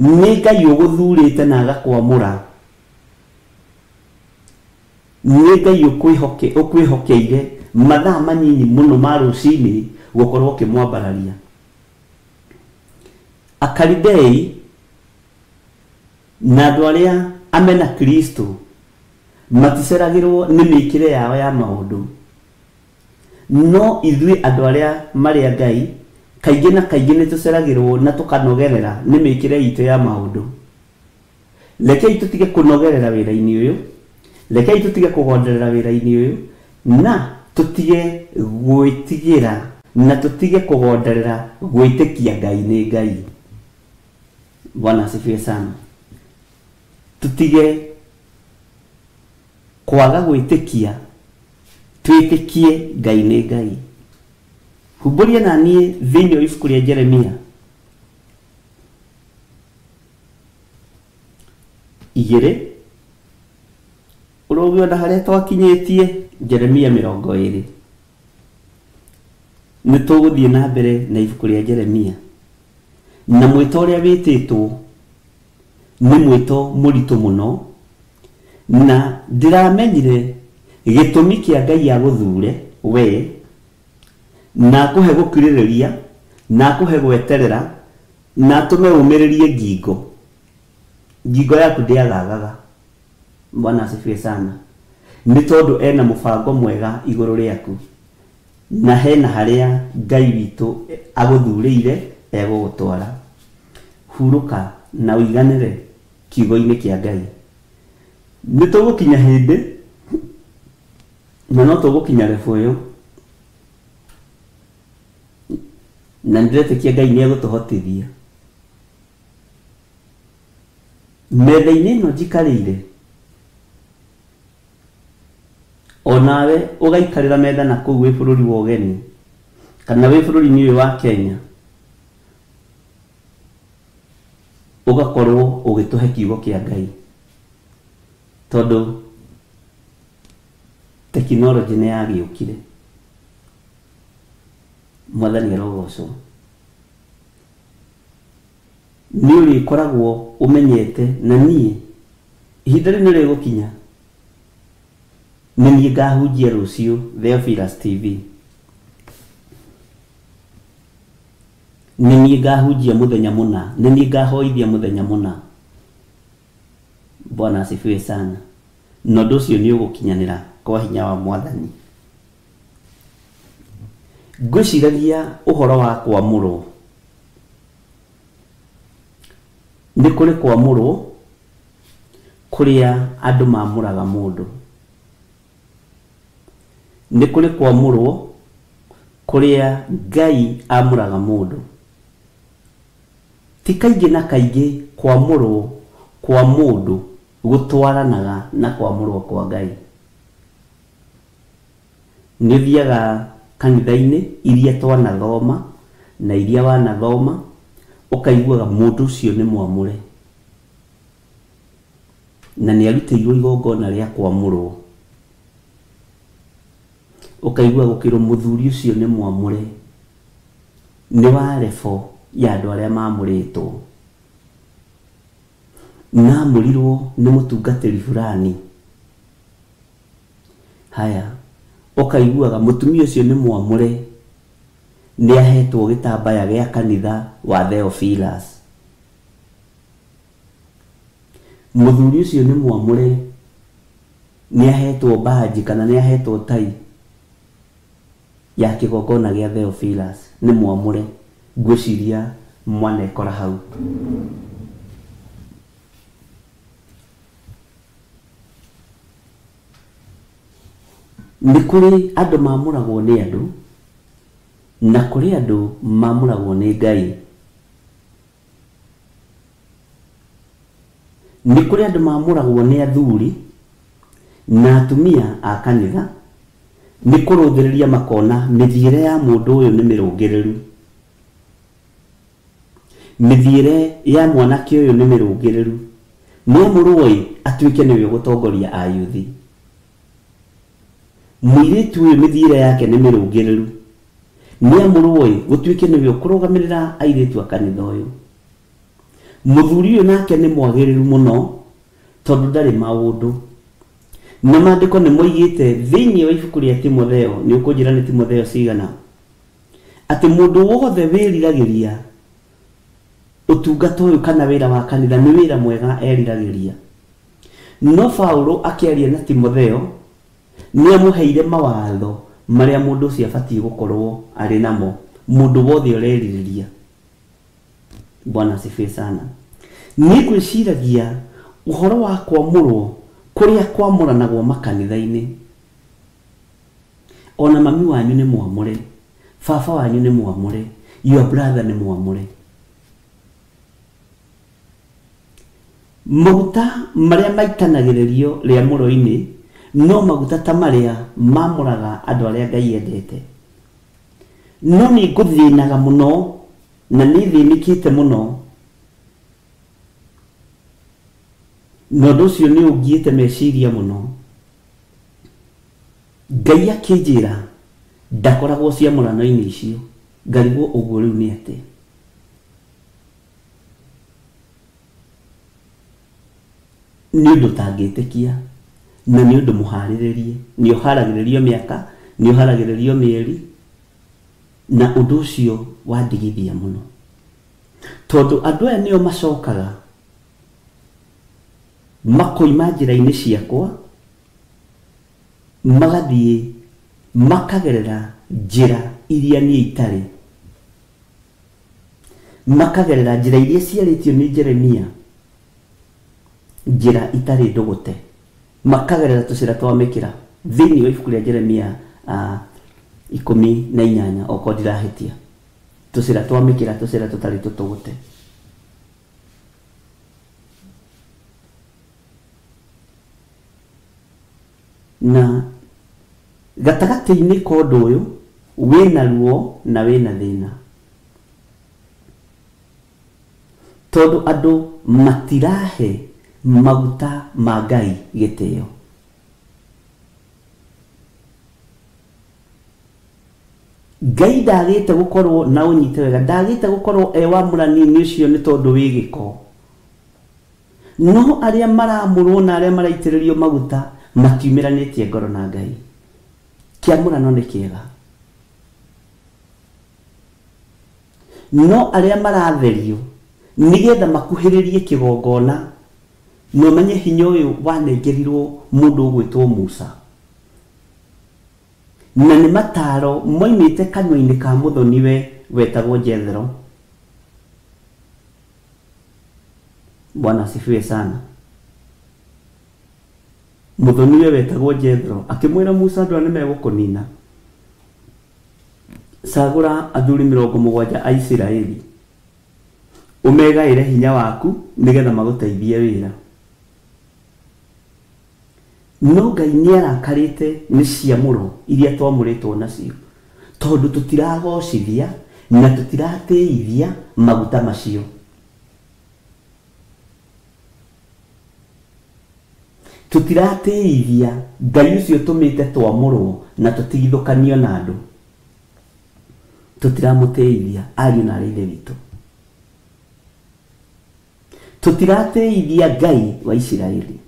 Nĩ Ngai ũgũthurĩte na agakwamũra. Nĩ Ngai ũkwĩhokeire mathaa manini mũno ma rũcinĩ gũkorwo ũkĩmwambararia. Akalidei na andũ arĩa amena Kristo maticeragĩrwo nĩ mĩkĩre yao ya maũndũ. no ithuĩ andũ arĩa marĩa Ngai kaingĩ na kaingĩ nĩ tũceragĩrwo na tũkanogerera nĩ mĩkĩre itũ ya maũndũ. Rekei tũtige kũnogerera wĩra-inĩ ũyũ, rekei tũtige kũgonderera wĩra-inĩ ũyũ, na tũtige gwĩtigĩra na tũtige kũgonderera gwĩtĩkia Ngai nĩ Ngai. Bwana asifiwe sana. Tũtige kwaga gwĩtĩkia, twĩtĩkie Ngai nĩ Ngai. Humbũria na niĩ thĩinĩ wa ibuku rĩa Jeremia 2 ũrogĩona harĩa twakinyĩtie Jeremia 20. Nĩ tũgũthiĩ na mbere na ibuku rĩa Jeremia, na mwĩto ũrĩa wĩtĩtwo nĩ mwĩto mũritũ mũno, na ndĩramenyire gĩtũmi kĩa Ngai agũthure we na akũhe gũkirĩrĩria na akũhe gweterera na atũme ũmĩrĩrie ngingo yaku ndĩagagaga. Bwana asifiwe sana. Nĩ tondũ ena mũbango mwega igũrũ rĩaku, na hena harĩa Ngai witũ agũthurĩire egũgũtwara. Hurũka na ũiganĩre kiugo-inĩ kĩa Ngai. Nĩ tũgũkinya hĩndĩ na no tũgũkinya refu ũyũ, na ndĩretĩkia Ngai nĩ egũtũhotithia. Metha-inĩ ĩno njikarĩire, onawe ũgaikarĩra metha na kũu wĩ bũrũri wa ũgeni kana wĩ bũrũri-inĩ ũyũ wa Kenya, ũgakorwo ũgĩtũhe kiugo kĩa Ngai, tondũ tekinoronjĩ nĩ yagĩũkire. Mwathani arogocwo. Nĩ ũrĩkoragwo ũmenyete na niĩ ihinda rĩu nĩ rĩgũkinya nĩ niĩ ngahunjia rũciũ Theophilus TV, nĩ niĩ ngahunjia mũthenya mũna, nĩ niĩ ngahoithia mũthenya mũna. Bwana asifiwe sana. Na ũndũ ũcio nĩ ũgũkinyanĩra kwa hinya wa Mwathani. Ngwĩciragia ũhoro wa kwamũrwo. Nĩ kũrĩ kwamũrwo kũrĩa andũ mamũraga mũndũ. Nĩ kũrĩ kwamũrwo kũrĩa Ngai amũraga mũndũ. Ti kaingĩ na kaingĩ kwamũrwo kwa mũndũ gũtwaranaga na kwamũrwo kwa Ngai. Nĩ thiaga kanitha-inĩ iria twanathoma na iria wanathoma, ũkaiguaga mũndũ ũcio nĩ mwamũre na nĩ arutĩirwo igongona rĩa kwamũrwo. Ũkaigua gũkĩrwo mũthuri ũcio nĩ mwamũre, nĩ wa rebo ya andũ arĩa mamũrĩtwo, namũrirwo nĩ mũtungatĩri fulani. Haya, ũkaiguaga mũtumia ũcio nĩ mwamũre, nĩ ahetwo gĩtambaya gĩa kanitha wa Theophilus. Mũthuri ũcio nĩ mwamũre, nĩ ahetwo baji kana nĩ ahetwo tai ya kĩgongona gĩa Theophilus, nĩ mwamũre. Ngwĩciria mwanekora hau. Nĩ kũrĩ andũ mamũragwo nĩ andũ na kũrĩ andũ mamũragwo nĩ Ngai. Nĩ kũrĩ andũ mamũragwo nĩ athuri na atumia a kanitha, nĩ kũrũthĩrĩria makona mĩthiĩre ya mũndũ ũyũ nĩ mĩrũngĩrĩru, mĩthiĩre ya mwanake ũyũ nĩ mĩrũngĩrĩru, nĩ amũrũĩ atuĩke nĩwe gũtongoria ayuthi. Mũirĩtu ũyũ mĩthiĩre yake nĩ mĩrũngĩrĩru, nĩ amũrũĩ gũtuĩke nĩwe ũkũrũgamĩrĩra airĩtu a kanitha ũyũ. Mũthuri ũyũ nake nĩ mwagĩrĩru mũno tondũ ndarĩ maũndũ. Na maandĩko nĩ moigĩte thĩinĩ wa ibuku rĩa Timotheo, nĩ ũkũnjĩra nĩ Timotheo cigana, atĩ mũndũ wothe wĩriragĩria ũtungata ũyũ kana wĩra wa kanitha nĩ wĩra mwega eriragĩria. No Paulo akĩaria na Timotheo nĩ amũheire mawatho maria mundu cia bati gukorwo ari namo mundu wothe ureriria. Bwana asifiwe sana. Ni kwiciragia uhoro wa kwamurwo kuria kwamuranagwo makanitha-ini. Ona mami wanyu ni mwamure, baba wanyu ni mwamure, your brother ni mwamure. Maguta maria maitanagiririo ria muro-ini no maguta ta maria mamuraga andu aria Ngai endete. No ni nguthinaga muno na ni thinikite muno. No nducio ni ungiite meciria muno. Ngai akinjira ndakoragwo ciamũrano-inĩ icio, ngarigwo ũguo rĩu nĩ atĩ. Nĩ ũndũ tangĩtĩkia na nĩ ũndũ mũharĩrĩrie, nĩ ũharagĩrĩrio mĩaka, nĩ ũharagĩrĩrio mĩeri, na ũndũ ũcio wandigithia mũno. Tondũ andũ aya nĩo macokaga makoima njĩra-inĩ ciakwa, magathiĩ makagerera njĩra iria niĩ itarĩ, makagerera njĩra iria ciarĩtio nĩ Jeremia, njĩra itarĩ ndũgũte, makagerera tũcĩra twa mĩkĩra thĩinĩ wa ibuku rĩa Jeremia 18 okorwo ndirahĩtia, tũcĩra twa mĩkĩra, tũcĩra tũtarĩ tũtũgũte. Na gatagati-inĩ ka ũndũ ũyũ wĩna ruo na wĩna thĩna, tondũ andũ matirahe maguta ma Ngai gĩtĩo. Ngai ndagĩte gũkorwo na ũnyite wega, ndagĩte gũkorwo wamũrani-inĩ ũcio nĩ tondũ wĩ gĩko. No arĩa maramũrwo na arĩa maraitĩrĩrio maguta matiumĩranĩtie ngoro na Ngai. Kĩamũrano nĩ kĩega. No arĩa maratherio nĩgetha makuhĩrĩrie kĩgongona, no menye hinya ũyũ wanengerirwo mũndũ ũgwĩtwo Musa, na nĩ mataro moimĩte kanua-inĩ ka mũthoniwe wetagwo Jethero. Bwana asifiwe sana. Mũthoniwe wetagwo Jethero akĩmwĩra Musa andũ nĩ megũkũnina, cagũra athuri 70 a Isiraeli ũmegaĩre hinya waku nĩgetha magũteithie wĩra. No Ngai nĩarakarĩte nĩ ciamũro iria twamũrĩtwo nacio, tondũ tũtiragocithia na tũtiratĩithia maguta macio. Tũtiratĩithia Ngai ũcio tũmĩte twamũrwo na tũtigithũkanio na andũ. Tũtiramũtĩithia ariũ na aarĩ a Ithe witũ. Tũtiratĩithia Ngai wa Isiraeli,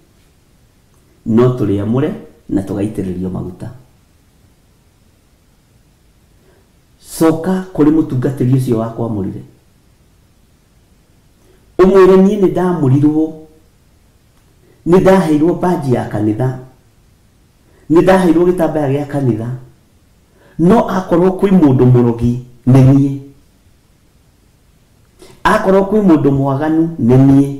no tũrĩamũre na tũgaitĩrĩrio maguta. Coka kũrĩ mũtungatĩri ũcio wakwamũrire, ũmwĩre niĩ nĩ ndamũrirwo, nĩ ndaheirwo baji ya kanitha, nĩ ndaheirwo gĩtambaya gĩa kanitha, no akorwo kwĩ mũndũ mũrogi nĩ niĩ, akorwo kwĩ mũndũ mwaganu nĩ niĩ.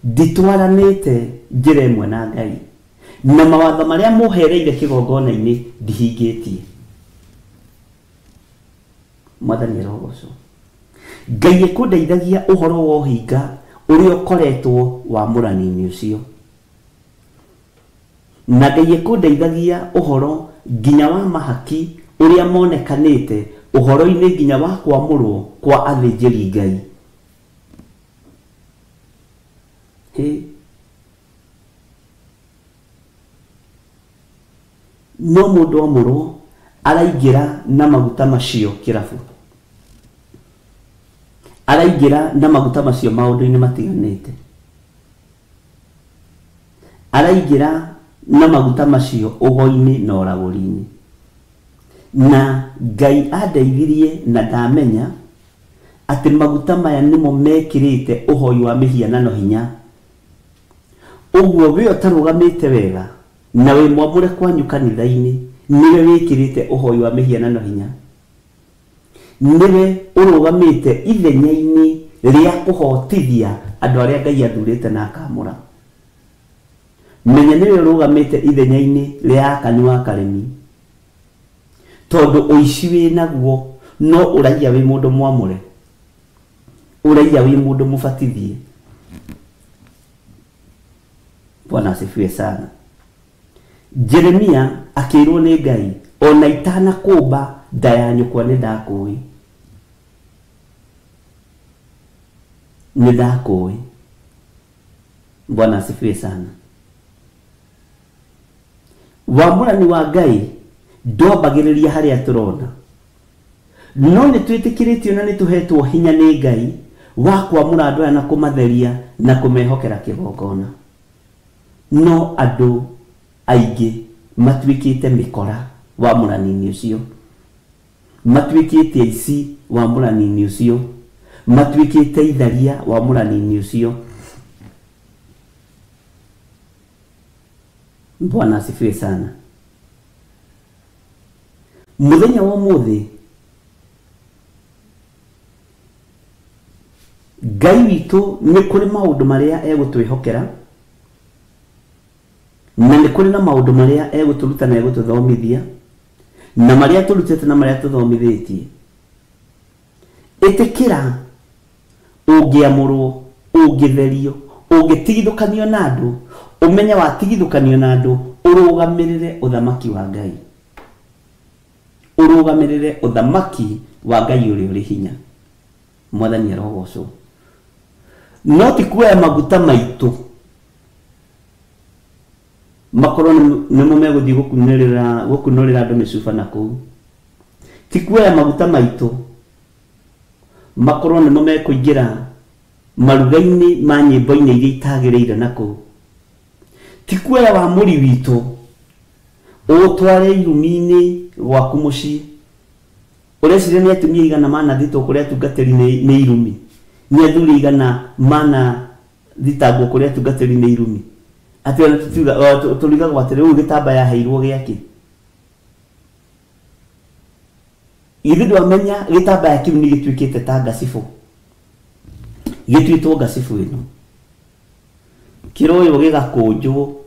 Nditwaranĩte njĩra ĩmwe na Ngai, na mawatho marĩa mũhereire kĩgongona-inĩ ndihingĩtie. Mwathani arogocwo. Ngai ekũndeithagia ũhoro wa ũhinga ũrĩa ũkoretwo wamũrani-inĩ ũcio, na Ngai ekũndeithagia ũhoro nginya wa mahaki ũrĩa monekanĩte ũhoro-inĩ nginya wa kwamũrwo kwa athĩnjĩri Ngai. No mũndũ amũrwo araingĩra na maguta macio kĩrabu, araingĩra na maguta macio maũndũ-inĩ matiganĩte, araingĩra na maguta macio ũgo-inĩ na ũragũri-inĩ. Na Ngai andeithirie na ndamenya atĩ maguta maya nĩmo mekĩrĩte ũhoi wa mĩhianano hinya, Uguo we utarugamite wega na we mwamure kwanyu kanitha-ini niwe wikirite uhoi wa mihianano hinya, niwe urugamite ithenya-ini ria kuhotithia andu aria Ngai athurite na akamura. Menya niwe urugamite ithenya-ini ria akani wa karemi, tondu uici wi naguo no uraia wi mundu mwamure, uraia wi mundu mubatithie. Bwana asifiwe sana. Jeremia akirwo ni Ngai, ona itana kumba nda ya nyukwa ni ndakui, ni ndakui. Bwana asifiwe sana. Wamurani wa Ngai ndwambagiriria haria turona, no ni twitikiritio na ni tuhetwo hinya ni Ngai wa kwamura andu aya na kumatheria na kumehokera kigongona. No andu aingĩ matwikite mikora wa murani-ini ucio, matwikite aici wa murani-ini ucio, matwikite itharia wa murani-ini ucio. Bwana asifiwe sana. Muthenya wa muthi Ngai witu ni kuri maundu maria egutwihokera, na ni kuri na maundu maria eguturuta na egututhomithia, na maria turutite na maria tuthomithitie. Itikira ungiamurwo, ungitherio, ungitigithukanio na andu, umenya watigithukanio na andu, urugamirire uthamaki wa Ngai, urugamirire uthamaki wa Ngai uri hinya. Mwathani arogocwo. No ti kuoya maguta maitu makorwo nimo meguthii gukunurira andu micuba na kuu, ti kuoya maguta maitu makorwo nimo mekuingira maruga-ini ma nyimbo-ini iria itagiriire na kuu, ti kuoya wamuri witu utware irumi-ini gwaku mucii. Urecire ni atumia igana mana thitwo kuria tungatiri ni irumi, ni athuri igana mana thitagwo kuria tungatiri ni irumi. Ati ona turiga gwatire u gitamba ya heirwo giaki, ithu ndwamenya gitamba ya kiu ni gitwikite ta gacibu, gitwitwo gacibu ino, kiroyo gigakunjwo,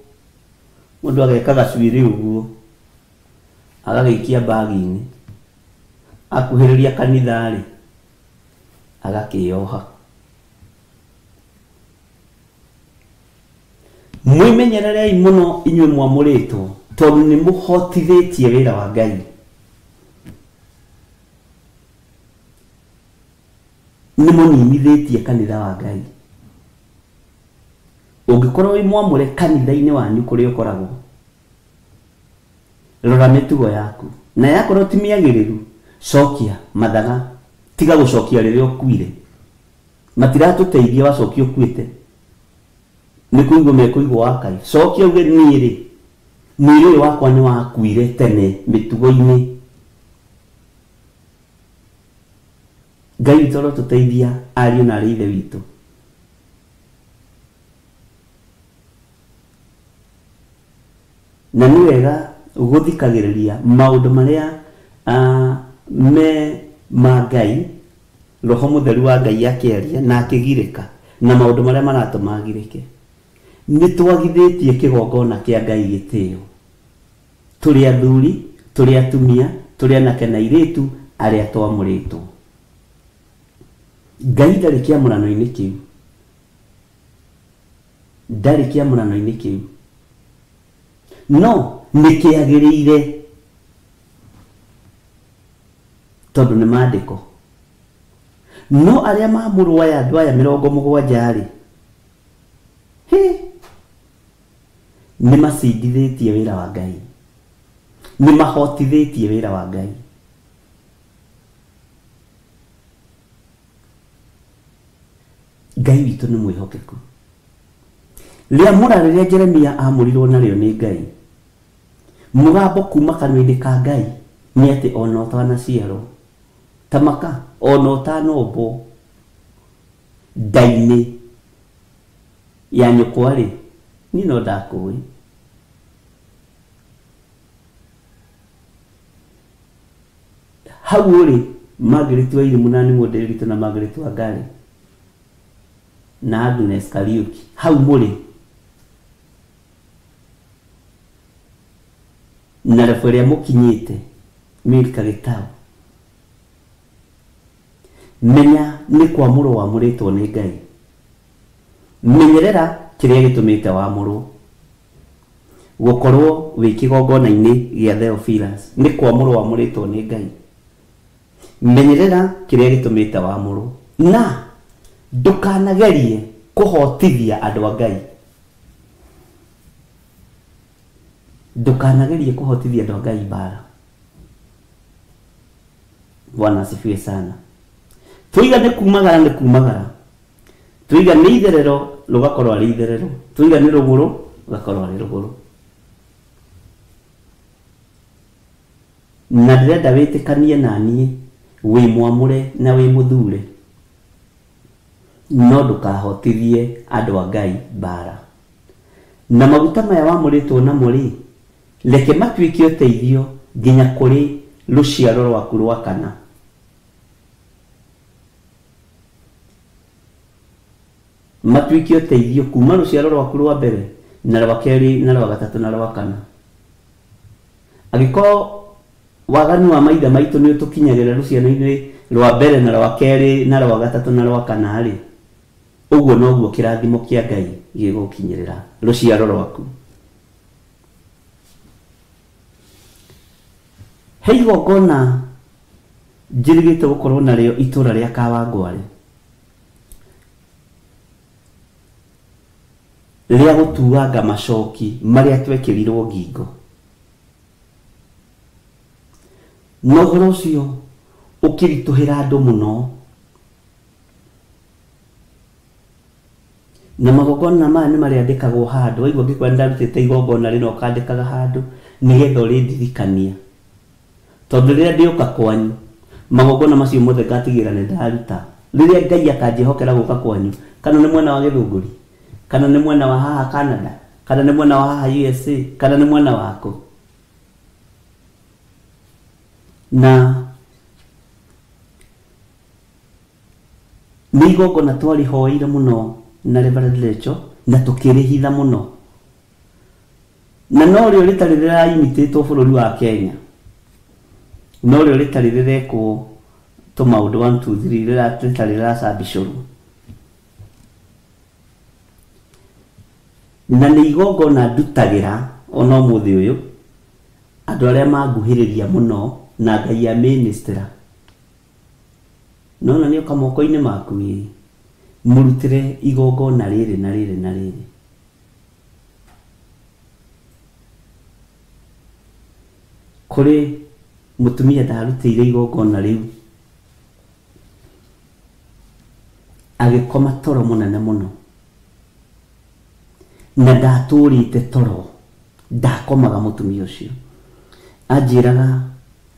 mundu ageka gacuiri uguo agagikia bagi-ini, akuhiriria kanitha ri agakioha. Mwimenyererei muno inywe mwamuritwo, tondu ni muhotithitie wira wa Ngai, ni muninithitie kanitha wa Ngai. Ungikorwo wi mwamure kanitha-ini wanyu kuria ukoragwo, rora mitugo yaku, na yakorwo ti miagiriru, cokia mathaga, tiga gucokia riria ukuire. Matiratuteithia wacokia ukuite, ni kuigwo mekuigwo wakai. Cokia uge niiri mwiri wakwa ni wakuire tene mitugo-ini. Ngai toro tuteithia ariu na arithe witu. Na ni wega guthikagiriria maundu maria me ma Ngai, Roho Mutheru wa Ngai akiaria na akigirika, na maundu maria maratuma girike. Ni twagithitie kigongona kia Ngai gitio, turi athuri, turi atumia, turi anake na iritu aria twamuritwo. Ngai ndari kiamurano-ini kiu, ndari kiamurano-ini kiu, no ni kiagiriire tondu ni maandiko. No aria mamurwa ya andu aya 70 ri ni macindithitie wira wa Ngai, ni mahotithitie wira wa Ngai. Ngai witu ni mwihokeku. Riamura riria Jeremia amurirwo nario ni Ngai, mugambo kuma kanua-ini ka Ngai ni ati ona utanaciarwo tamaka, ona utanombwo nda-ini ya nyukwa ri ni no ndakũĩ. Hau ũrĩ Margaret wa Irimu na nĩ Mũndĩritũ na Margaret wa Ngari na Agnes Kariuki, hau mũrĩ na refu ĩrĩa mũkinyĩte Milka Gĩtaũ, menya nĩ kwamũrwo wamũrĩtwo nĩ Ngai. Menyerera kĩrĩa gĩtũmĩte wamũrwo, gũkorwo wĩ kĩgongona-inĩ gĩa Theophilus nĩ kwamũrwo wamũrĩtwo nĩ Ngai. Menyerera kĩrĩa gĩtũmĩte wamũrwo, na ndũkanagerie kũhotithia andũ a Ngai. Ndũkanagerie kũhotithia andũ a Ngai mbara. Bwana asifiwe sana. Twiga nĩ kumagara. Twiga nĩ itherero rũgakorwo arĩ itherero. Twiga nĩ rũgũrũ rũgakorwo arĩ rũgũrũ. Na ndĩrenda wĩtĩkanie na niĩ wĩ mwamũre na wĩ mũthure, no ndũkahotithie andũ a Ngai mbara. Na maguta maya wamũrĩtwo namo rĩ, reke matuĩke ũteithio nginya kũrĩ rũciaro rwaku rwa kana. Matuĩke ũteithio kuma rũciaro rwaku rwa mbere na rwa kerĩ na rwa gatatũ na rwa kana. Angĩkorwo waganu wa maithe maitũ nĩ ũtũkinyagĩra rũciaro-inĩ rwa mbere na rwa kerĩ na rwa gatatũ na rwa kana rĩ, ũguo noguo kĩrathimo kĩa Ngai gĩgũkinyĩrĩra rũciaro rwaku. He igongona njĩrĩgĩte gũkorwo narĩo itũũra rĩa Kawangware rĩa gũtuanga macoki marĩa twekĩrirwo ngingo. Na ũhoro ũcio ũkĩritũhĩra andũ mũno, na magongona maya nĩ marĩandĩkagwo handũ. Waigua ngĩkwĩra ndarutĩte igongona rĩna ũkandĩkaga handũ nĩgetha ũrĩndirikania, tondũ rĩrĩa ndĩũka kwanyu magongona macio mothe ngatigĩra nĩ ndaruta. Rĩrĩa Ngai akanjĩhokera gũka kwanyu, kana nĩ mwena wa Gĩthũngũri, kana nĩ mwena wa haha Canada, kana nĩ mwena wa haha USA, kana nĩ mwena wako, na nĩ igongona twarihoire mũno na Reverend Rachel na tũkĩrĩhitha mũno, na no rĩo rĩtarĩ rĩraimitĩtwo bũrũri wa Kenya, no rĩo rĩtarĩ rĩrekwo tũmaũndũ 1 2 3 rĩtarĩ rĩracambicũrwo. Na nĩ igongona ndutagĩra ona ũmũthĩ ũyũ andũ arĩa manguhĩrĩria mũno na Ngai a ministra. Nona nĩ oka moko-inĩ maku ĩ, mũrutĩre igongona rĩrĩ na rĩrĩ na rĩrĩ. Kũrĩ mũtumia ndarutĩire igongona rĩu agĩkoma toro mũnene mũno, na ndatũrĩte toro, ndakomaga mũtumia ũcio. Anjĩraga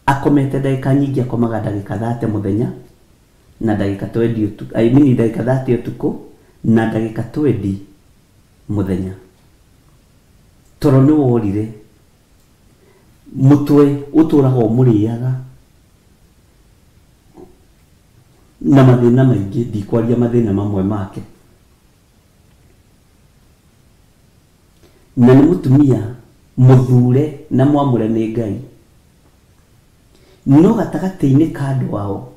akomete ndagĩka nyingĩ, akomaga ndagĩka 30 mũthenya na ndagĩka 20 ũtukũ, ndagĩka 30 ũtukũ na ndagĩka 20 mũthenya. Toro nĩ worire, mũtwe ũtũraga ũmũrĩaga na mathĩna maingĩ, ndikwaria mathĩna mamwe make. Na nĩ mũtumia mũthure na mwamũre nĩ Ngai, no gatagatĩ-inĩ ka andũ ao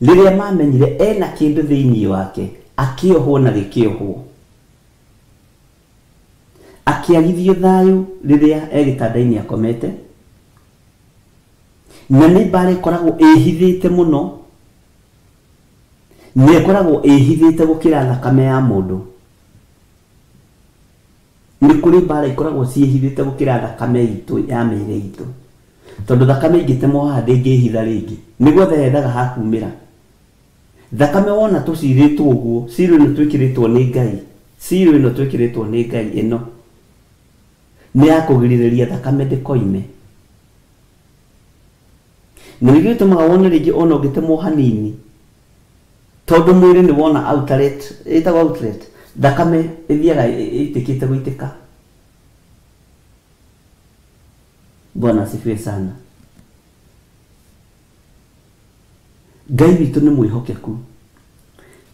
rĩrĩa mamenyire ena kĩndũ thĩinĩ wake, akĩohwo na gĩkĩohwo, akĩagithio thayũ rĩrĩa gĩtanda-inĩ akomete, na nĩ mbara ĩkoragwo ĩhithĩte mũno, nĩ ĩkoragwo ĩhithĩte gũkĩra thakame ya mũndũ. Nĩ kũrĩ mbara ikoragwo ciĩhithĩte gũkĩra thakame itũ ya mĩĩrĩ itũ, tondũ thakame ingĩtemwo haha ndĩngĩhitha rĩngĩ, nĩguo thendaga hakumĩra. Thakame wona tũcirĩtwo ũguo, cirũ ĩno twĩkĩrĩtwo nĩ Ngai, cirũ ĩno twĩkĩrĩtwo nĩ Ngai ĩno nĩ ya kũgirĩrĩria thakame ndĩkoime. Na nĩguo ĩtũmaga wone rĩngĩ ona ũngĩtemwo hanini, tondũ mwĩrĩ nĩ wona outlet, ĩtagwo outlet, thakame ĩthiaga ĩitĩkĩte gũitĩka Bwana asifiwe sana. Ngai witũ nĩ mwĩhokeku.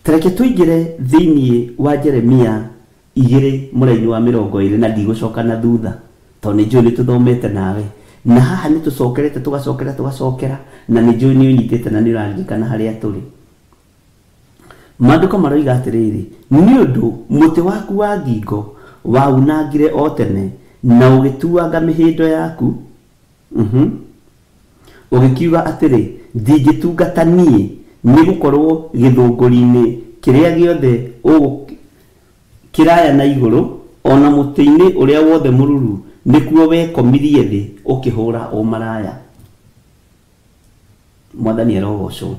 Tareke tũingĩre thĩinĩ wa Jeremia 2 mũraini wa 20 na ndigũcoka na thutha tondũ nĩ njũĩ nĩ tũthomete nawe. Na haha nĩ tũcokerete tũgacokera na nĩ njũĩ nĩ ũnyitĩte na nĩ ũraririkana harĩa tũrĩ. Maandĩko maroiga atĩrĩrĩ, nĩ ũndũ mũtĩ waku wa ngingo waunangire o tene na ũgĩtuanga mĩhĩndo yaku. Ũgĩkiuga atĩrĩ, ndingĩtungata niĩ nĩ gũkorwo gĩthũngũri-inĩ kĩrĩa gĩothe kĩraya na igũrũ, ona mũtĩ-inĩ ũrĩa wothe mũruru nĩkuo wekomirie thĩ ũkĩhũra ũmaraya. Mwathani arogocwo.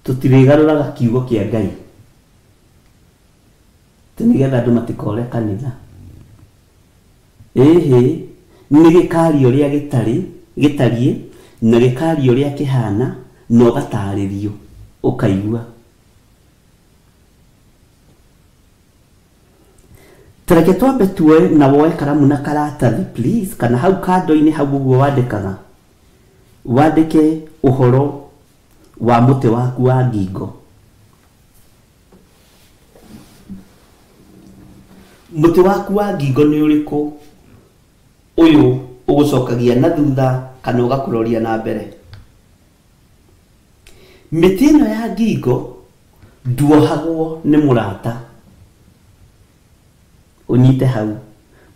Tũtirĩgarũraga kiugo kĩa Ngai nĩgetha andũ matikore kanitha. Ĩhĩ nĩ gĩkario ũrĩa gĩtariĩ na gĩkario ũrĩa kĩhana na ũgatarĩrio ũkaigua. Tareke twambe tuoe na woe karamu na karatathi please, kana hau kando-inĩ hau ũguo wandĩkaga, wandĩke ũhoro wa mũtĩ waku wa ngingo. Mũtĩ waku wa ngingo nĩ ũrĩkũ? Ũyũ ũgũcokagia na thutha kana ũgakũroria na mbere. Mĩtĩ ĩno ya ngingo nduohagwo nĩ mũrata. Ũnyite hau.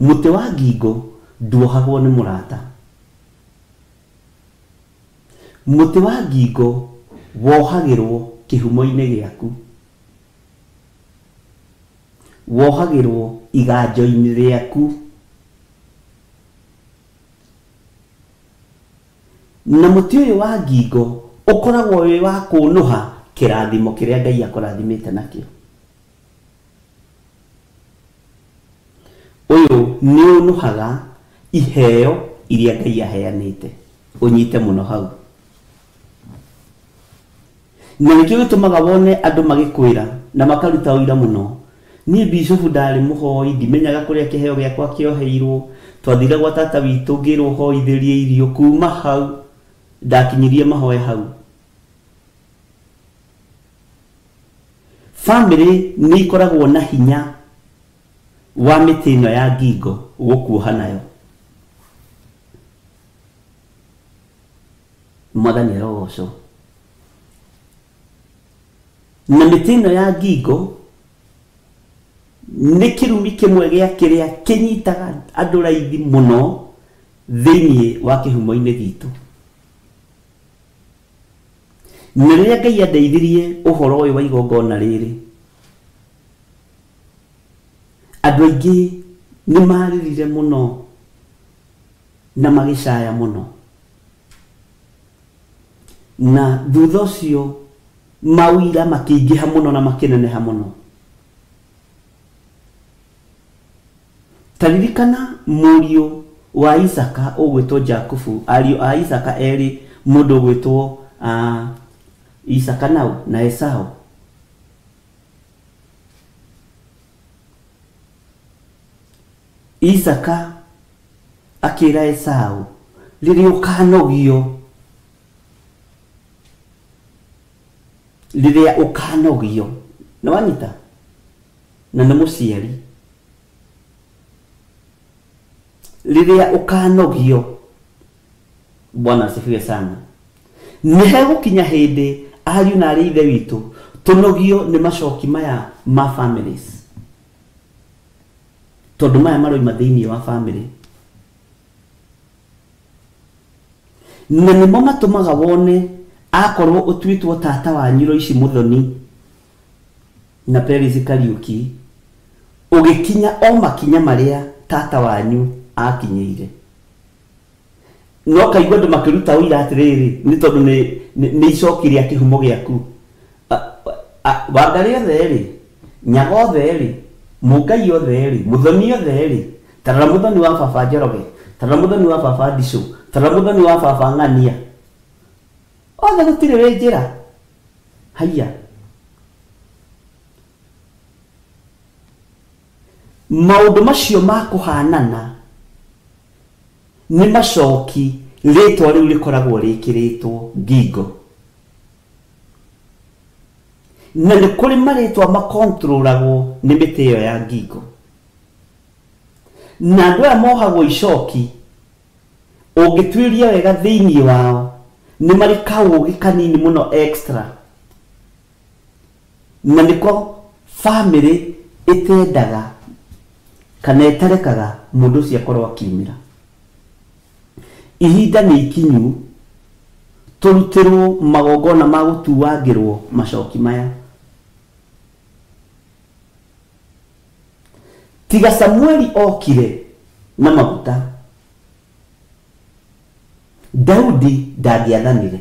Mũtĩ wa ngingo nduohagwo nĩ mũrata. Mũtĩ wa ngingo wohagĩrwo kĩhumo-inĩ gĩaku. Wohagĩrwo iganjo-inĩ rĩaku. Na mũtĩ ũyũ wa ngingo ũkoragwo wĩ wa kũnũha kĩrathimo kĩrĩa Ngai akũrathimĩte nakĩo. Ũyũ nĩ ũnũhaga iheo iria Ngai aheanĩte. Ũnyite mũno hau. Na nĩkĩo gĩtũmaga wone andũ magĩkwĩra na makaruta ũira mũno, niĩ bishofu ndarĩ mũhoi, ndimenyaga kũrĩa kĩheo gĩakwa kĩoheirwo, twathire gwa tata witũ ngĩrwo hoithĩrie irio, kuma hau ndakinyirie mahoya hau. Family nĩ ikoragwo na hinya wa mĩtĩ ĩno ya ngingo gũkuoha nayo. Mwathani arogocwo. Na mĩtĩ ĩno ya ngingo nĩ kĩrumi kĩmwe gĩa kĩrĩa kĩnyitaga andũ raithi mũno thĩinĩ wa kĩhumo-inĩ gitũ. Na rĩrĩa Ngai andeithirie ũhoro ũyũ wa igongona rĩrĩ, andũ aingĩ nĩ maririre mũno na magĩcaya mũno. Na thutha ũcio mawĩra makĩingĩha mũno na makĩneneha mũno. Taririkana mũriũ wa Isaka ũgwĩtwo Jakubu, ariũ a Isaka erĩ, mũndũ ũgwĩtwo Isaka na Esau. Isaka akĩra Esau, rĩrĩa ũkanogio, nĩ wanyita, na nĩ mũciari, rĩrĩa ũkanogio, Bwana asifiwe sana, nĩ hegũkinya hĩndĩ ariũ na arĩ ithe witũ tũnogio nĩ macoki maya ma families, tondũ maya maroima thĩinĩ wa family. Na nĩmo matũmaga wone akorwo ũtuĩtwo tata wa nyiro ici Mũthoni na Peris Kariuki, ũgĩkinya o makinya marĩa tata wanyu akinyĩire. No kaigua andũ makĩruta ũira atĩrĩrĩ, nĩ tondũ nĩ icokirie kĩhumo gĩaku. Wangari othe rĩ, Nyaga othe rĩ, Mũngai othe rĩ, Mũthoni othe rĩ, tarora Mũthoni wa baba Njoroge, tarora Mũthoni wa baba Ndicũ, tarora Mũthoni wa baba Ng'ania, othe gũtirĩ wĩ njĩra. Haiya, maundu macio ma kuhanana ni macoki ritwa riu rikoragwo rikiritwo ngingo na ni kuri maritwa makontrolagwo ni miti iyo ya ngingo na andu aya mohagwo icoki ungitwiria wega thiini wao ni mari kaugi kanini muno extra na niko family itendaga kana etarekaga mundu cia korwo akimira ihinda ni ikinyu turutirwo magongona ma gutuagirwo macoki maya tiga Samueli okire na maguta Daudi ndagiathanire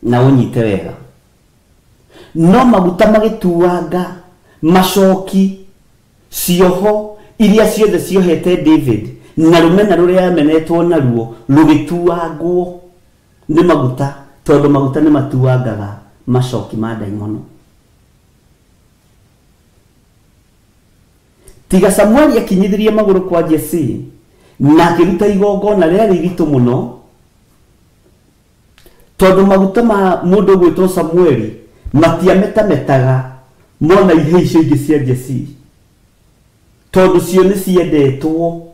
na unyite wega no maguta magituanga macoki cioho iria ciothe ciohete David na rumena ruria yamenetwo naruo rugituangwo ni maguta tondu maguta ni matuangaga macoki ma daimono tiga Samueli akinyithirie maguru kwa Jesse na akiruta igongona rĩarĩ iritũ muno tondu maguta ma mundu gwitwo Samueli matiametametaga mona ihe icio ingĩ cia Jesse tondu cio nĩ ciendetwo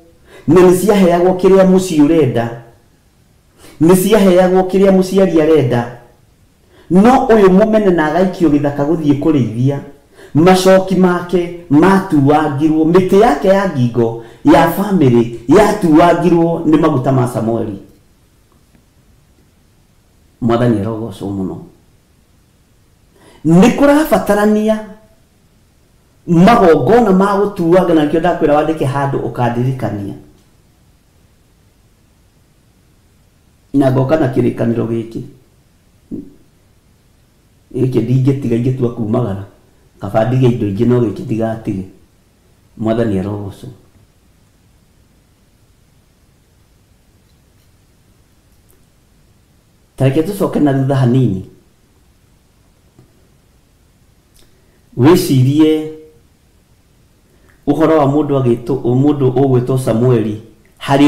na nĩ ciaheagwo kĩrĩa mũciĩ ũrenda nĩ ciaheagwo kĩrĩa mũciari arenda no uyu mũmene na agaikio gĩthaka gũthiĩ kũrĩithia macoki make matuangirwo miti yake ya ngingo ya family yatuangirwo ni maguta ma Samueli mwathani arogocwo muno ni kurabatarania magongona ma gutuanga na kĩo ndakwĩra wandĩke handũ ũkandirikania na goka na kĩrĩkanĩro gĩkĩ ndingĩtiga ingĩtua kumagara kaba ndige indo ingĩ no gĩkĩ ndigatige mwathani arogocwo tareke tucoke na thutha hanini wĩcirie uhoro wa mundu ũgwĩtwo Samueli harĩ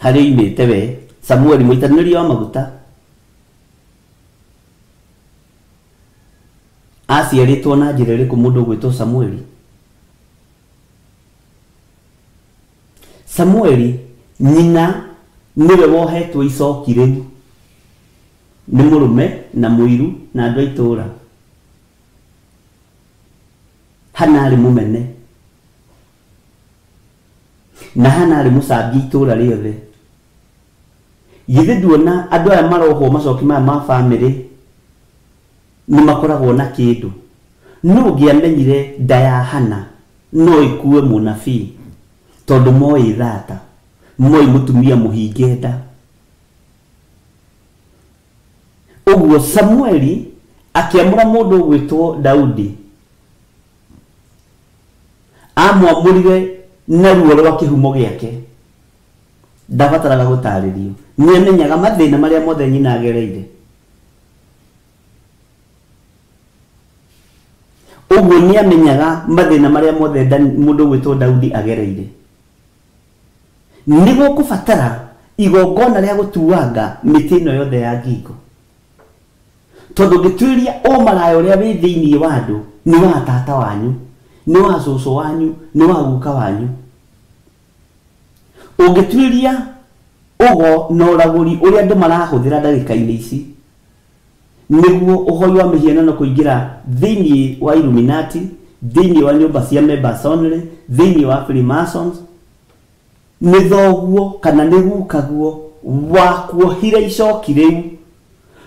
oimĩte we Samueli mũitanĩria wa maguta aciarĩtwo na njĩra ĩrĩkũ mundu ũgwĩtwo Samueli Samueli nyina niwe wohetwo icoki rĩu nĩ mũrũme na mũiru na andũ a itũũra hana arĩ mũmene na hana arĩ mũcambia itũũra rĩothe githĩ nduona andũ aya marohwo macoki maya ma family nĩ makoragwo na kĩndũ no ũngĩamenyire nda ya Hana no ĩkue mũnabii tondu moĩ thata moĩ mũtumia mũhinge nda ũguo Samueli akiamũra mũndũ ũgwĩtwo Daudi amwamũrire na ruo rwa kĩhumo gĩake ndabataraga gũtarĩrio nĩamenyaga mathĩna marĩa mothe nyina agereire uguo nĩamenyaga mathĩna marĩa mothe mũndũ ũgwĩtwo Daudi agereire nĩguo kũbatara igongona rĩa gũtuanga mĩtĩ ĩno yothe ya ngingo tondu ngĩtuĩria ũmaraya ũrĩa wĩ thĩinĩ wa andũ nĩ wa tata wanyu nĩ wa cũcũ wanyu nĩ wa guka wanyu ũngĩtuĩria ũgo na ũragũri ũrĩa andũ marahũthĩra ndagĩka-inĩ ici nĩguo ũhoi wa mĩhianano kũingĩra thĩinĩ wa Illuminati thĩinĩ wa nyũmba cia members only thĩinĩ wa Freemasons nĩ thoguo kana nĩ gukaguo wakuohire icoki rĩu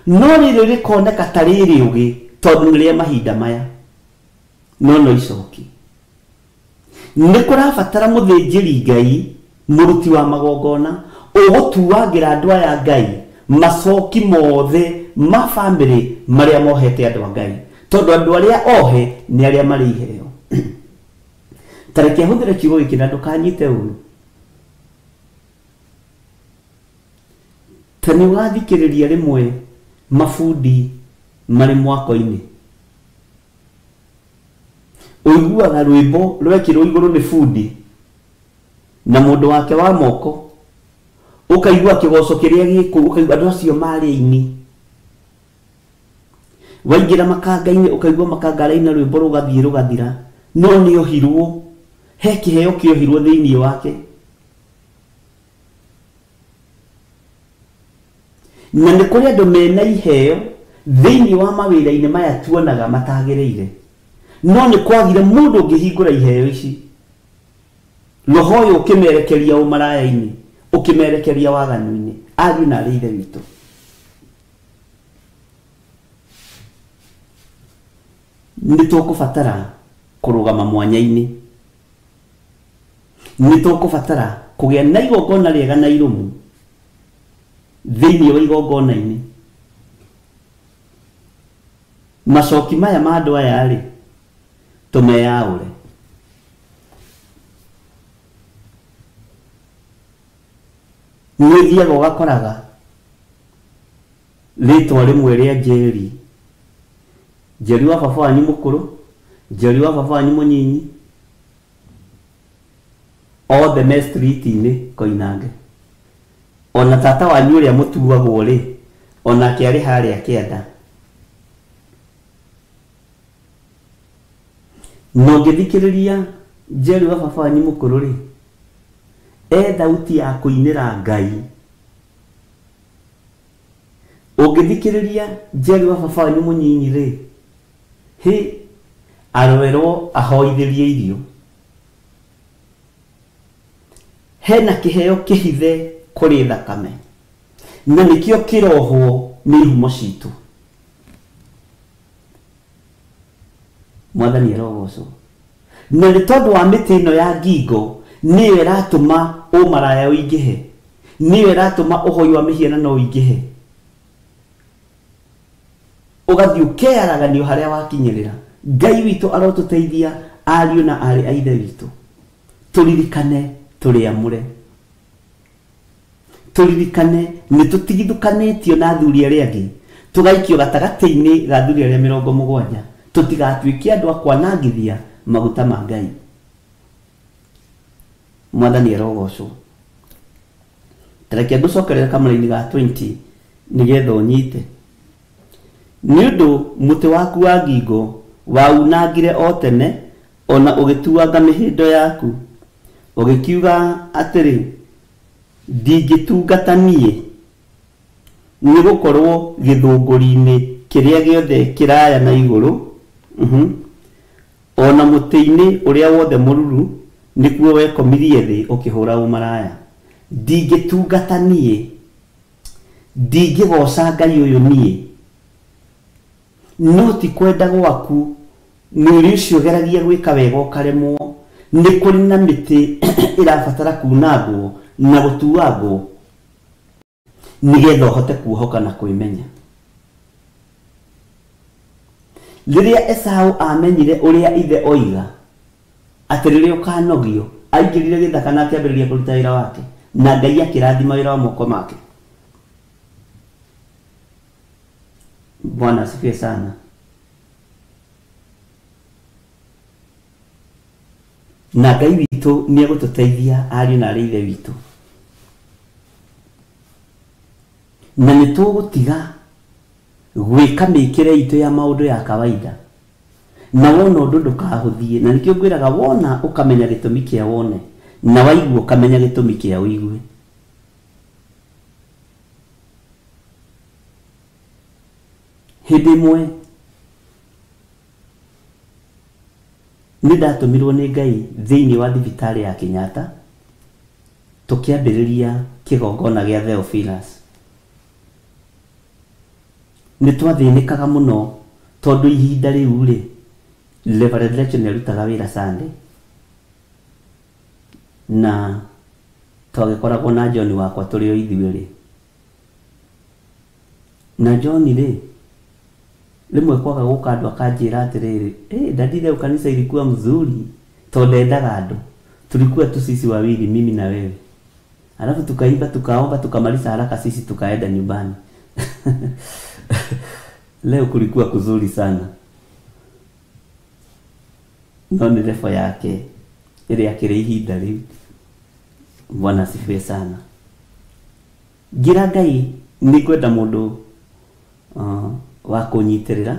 no rĩrĩ rĩkoneka ta rĩrĩ ũgĩ tondũ nĩ rĩa mahinda maya no icoki nĩ kũrabatara mũthĩnjĩri Ngai mũruti wa magongona ũgũtuagĩra andũ aya Ngai macoki mothe ma family marĩa mohete andũ a Ngai tondu andũ arĩa ohe nĩ arĩa marĩ iheo tareke hũthĩre kiugo gĩkĩ na ndũkanyite ũru ta nĩ ũgathikĩrĩria rĩmwe mabundi marĩ mwako-inĩ uiguaga rwimbo rwekirwo iguru ni fundi na mundu wake wa moko, ukaigua kigoco kiria giku, ukaigua andu acio mari ini, waingira makanga-ini ukaigua makanga-ini rwimbo rugathie rugathira, no ni ohirwo, he kiheo kiohirwo thiini wake. Na nĩ kũrĩ andũ mena iheo thĩinĩ wa mawĩra-inĩ maya tuonaga matagĩrĩire, no nĩ kwagire mũndũ ũngĩhingũra iheo ici, roho ũyũ ũkĩmerekeria ũmaraya-inĩ, ũkĩmerekeria waganu-inĩ, ariũ na arĩ ithe witũ. Nĩ tũkũbatara kũrũgama mwanya-inĩ, nĩ tũkũbatara kũgĩa na igongona rĩega na irũmu thĩinĩ wa igongona-inĩ. Macoki maya ma andũ aya rĩ, tũmeyaũre. Nĩ ũthiaga ũgakoraga rĩtwa rĩmwe rĩa Njeri, Njeri wa baba wanyu mũkũrũ, Njeri wa baba wanyu mũnyinyi, othe me street-inĩ Koinange. Ona tata wanyu ũrĩa mũtuagwo rĩ, onake arĩ harĩa kĩanda. Na ũngĩthikĩrĩria Njeri wa baba wanyu mũkũrũ rĩ, thauti ya kũinĩra Ngai. Ũngĩthikĩrĩria Njeri wa baba wanyu mũnyinyi rĩ, aroerwo ahoithĩrie irio. Hena kĩheo kĩhithe kũrĩ thakame, na nĩkĩo kĩrohwo nĩ ihumo citũ. Mwathani arogocwo. Na nĩ tondũ wa mĩtĩ ĩno ya ngingo nĩyo ĩratũma ũmaraya ũingĩhe, nĩyo ĩratũma ũhoi wa mĩhianano ũingĩhe, ũgathiĩ ũkeyaraganio harĩa wakinyĩrĩra. Ngai witũ arotũteithia ariũ na arĩ a ithe witũ, tũririkane tũrĩ amũre, tũririkane nĩ tũtigithũkanĩtio na athuri arĩa angĩ, tũgaikio gatagatĩ-inĩ ga athuri arĩa 70, tũtigatuĩke andũ a kwanangithia maguta ma Ngai. Mwathani arogocwo. Tareke ngũcokerera kamũra-inĩ ga 20 nĩgetha ũnyite. Nĩ ũndũ mũtĩ waku wa ngingo waunangire o tene, ona ũgĩtuanga mĩhĩndo yaku, ũgĩkiuga atĩrĩ, ndingĩtungata niĩ, nĩ gũkorwo gĩthũngũri-inĩ kĩrĩa gĩothe kĩraya na igũrũ, ona mũtĩ-inĩ ũrĩa wothe mũruru nĩkuo wekomirie thĩ ũkĩhũra ũmaraya. Ndingĩtungata niĩ, ndingĩgoca Ngai ũyũ niĩ, no ti kwenda gwaku mwĩrĩ ũcio ũgeragia gwĩka wega ũkaremwo. Nĩ kũrĩ na mĩtĩ ĩrabatara kunangwo na gũtuangwo nĩgetha ũhote kuohoka na kwĩmenya. Rĩrĩa Esaũ amenyire ũrĩa ithe oiga atĩ rĩrĩa ũkanogio, aingĩrire gĩthaka na akĩambĩrĩria kũruta wĩra wake, na Ngai akĩrathima wĩra wa moko make. Bwana asifiwe sana. Na Ngai witũ nĩ egũtũteithia ariũ na arĩ ithe witũ, na nĩ tũgũtiga gwĩka mĩkĩre itũ ya maũndũ ya kawaida, na wona ũndũ ndũkahũthie. Na nĩkĩo ngwĩraga wona ũkamenya gĩtũmi kĩa wone, na waigua ũkamenya gĩtũmi kĩa ũigue. Hĩndĩ ĩmwe nĩ ndatũmirwo nĩ Ngai thĩinĩ wa thibitarĩ ya Kenyatta, tũkĩambĩrĩria kĩgongona gĩa Theophilus. Nĩ twathĩnĩkaga mũno tondũ ihinda rĩu rĩ, Reverend Rachel nĩ arutaga wĩra Sunday, na twagĩkoragwo na John wakwa tũrĩ o ithuĩ rĩ, na John rĩ, rĩmwe kwaga gũka andũ akanjĩra atĩrĩrĩ, dadi leo kanisa ilikuwa mzuri, tondũ endaga andũ, tulikuwa tu sisi wawili, mimi na wewe, alafu tukaimba tukaomba tukamaliza haraka sisi tukaenda nyumbani. Leo kulikuwa kuzuri sana. no nĩ level yake ĩrĩa akĩrĩ ihinda rĩu. Bwana asifiwe sana. Ngira Ngai nĩ kwenda mũndũ wa kũnyitĩrĩra,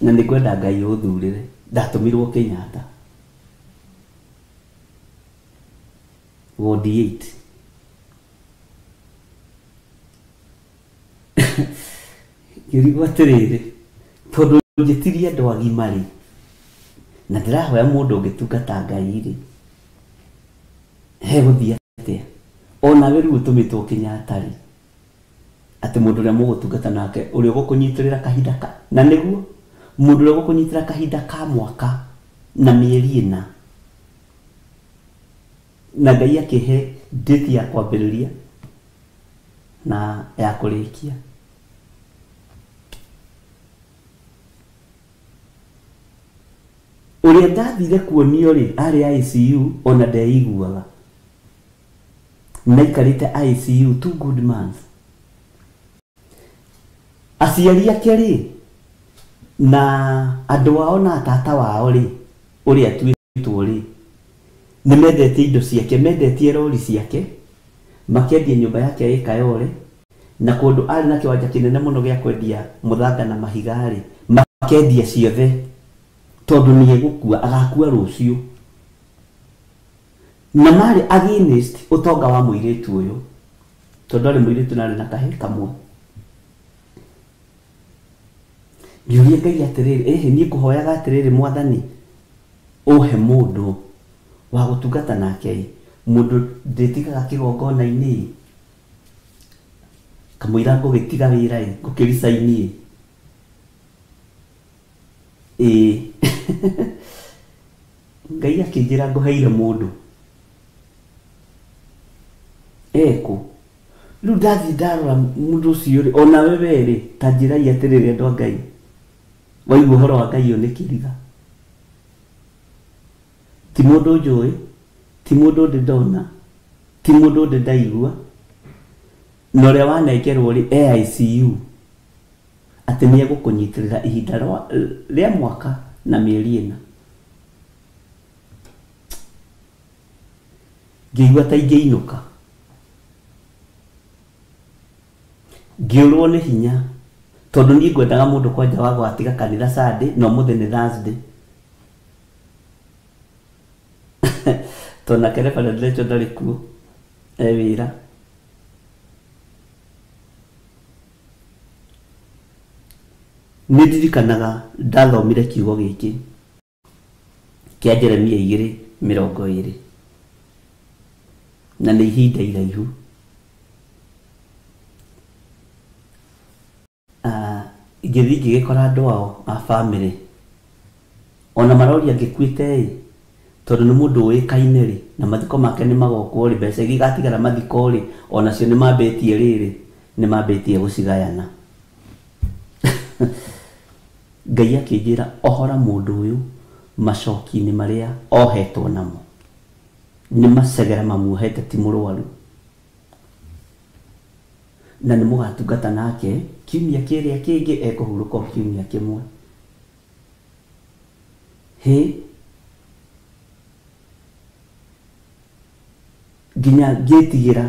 na nĩ kwenda Ngai ũthurĩre. Ndatũmirwo Kenyatta Ward 8 ngĩrigwo atĩrĩrĩ, tondũ njĩtirie andũ agima rĩ, na ndĩrahoya mũndũ ũngĩtungata Ngai rĩ, he gũthiĩ atĩa? Onawe rĩu ũtũmĩtwo Kenyatta rĩ, atĩ mũndũ ũrĩa mũgũtungata nake ũrĩa ũgũkũnyitĩrĩra kahinda na nĩguo mũndũ ũrĩa ũgũkũnyitĩrĩra kahinda ka mwaka na mĩeri 4, na Ngai akĩhe date ya kwambĩrĩria na ya kũrĩkia. Ũrĩa ndathire kuonio rĩ, arĩ ICU ona ndeiguaga, na ikarĩte ICU 2 good months. Aciari ake rĩ, na andũ ao na tata wao rĩ, ũrĩa atuĩtwo rĩ, nĩ mendetie indo ciake, mendetie rori ciake, makendia nyũmba yake ĩkayore, na kũndũ arĩ na kĩwanja kĩnene mũno gĩa kwendia mũthanga na mahiga rĩ, makendia ciothe, tondũ nĩ egũkua, agakua rũciũ. Na marĩ against ũtonga wa mũirĩtu ũyũ, tondũ arĩ mũirĩtu na arĩ na kahĩĩ kamwe. Ngĩũria Ngai atĩrĩrĩ, niĩ ngũhoyaga atĩrĩrĩ, Mwathani ũhe mũndũ wa gũtungata nake, mũndũ ndĩtigaga kĩgongona-inĩ, kamũira ngũgĩtiga wĩra ngũkĩricaini. Ngai akĩnjĩra ngũheire mũndũ eko. Rĩu ndathiĩ ndarora mũndũ ũcio rĩ, ona we rĩ, ta njĩrai atĩrĩrĩ andũ a Ngai, waigua ũhoro wa Ngai ũyũ nĩ kĩriga. Ti mũndũ njũĩ, ti mũndũ ndĩ ndona, ti mũndũ ndĩ ndaigua, na ũrĩa wanengerwo rĩ, ICU, atĩ nĩ egũkũnyitĩrĩra ihinda rĩa mwaka na mĩeri 4. Ngĩigua ta ingĩinũka, ngĩũrwo nĩ hinya, tondũ niĩ ngwendaga mũndũ kwanja wa gwatiga kanitha Sunday, no mũthĩ nĩ Thursday. Tona Reverend Rachel ndarĩ kuo, wĩra. Nĩ ndirikanaga ndathomire kiugo gĩkĩ kĩa Jeremia 2:20, na nĩ ihinda iraihu. Ngĩthiĩ ngĩgĩkora andũ ao a bamĩrĩ, ona maroria ngĩkuĩte tondũ nĩ mũndũ ũĩkaine rĩ, na mathiko make nĩ magokwo rĩ, mbeca iria igatigara mathiko rĩ, onacio nĩ mambĩtie rĩrĩ, nĩ mambĩtie gũcigayana. Ngai akĩnjĩra ohora mũndũ ũyũ macoki-inĩ marĩa ohetwo namo, nĩ macegera mamuohete, ti mũrwaru, na nĩ mũgatungata nake kiumia kĩrĩa kĩngĩ ekũhurũka kiumia kĩmwe. Nginya ngĩtigĩra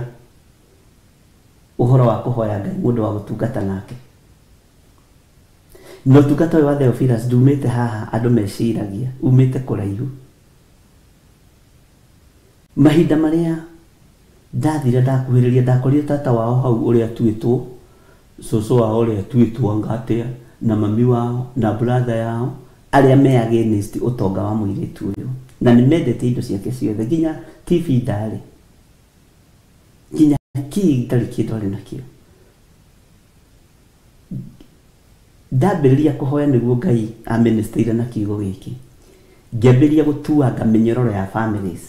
ũhoro wa kũhoya Ngai mũndũ wa gũtungata nake. No ũtungata ũyũ wa Theophilus ndumĩte haha andũ meciragia, umĩte kũraihu. Mahinda marĩa ndathire ndakuhĩrĩria, ndakorire tata wao hau ũrĩa tuĩtwo, cũcũ wao ũrĩa tuĩtwo Ngatia, na mami wao na brother yao, arĩa me against ũtonga wa mũirĩtu ũyũ, na nĩ mendete indo ciake ciothe, nginya TV ndarĩ, nginya kii ndarĩ kĩndũ arĩ nakĩo. Ndambĩrĩria kũhoya nĩguo Ngai aministĩire na kiugo gĩkĩ, ngĩambĩrĩria gũtuanga mĩnyororo ya families,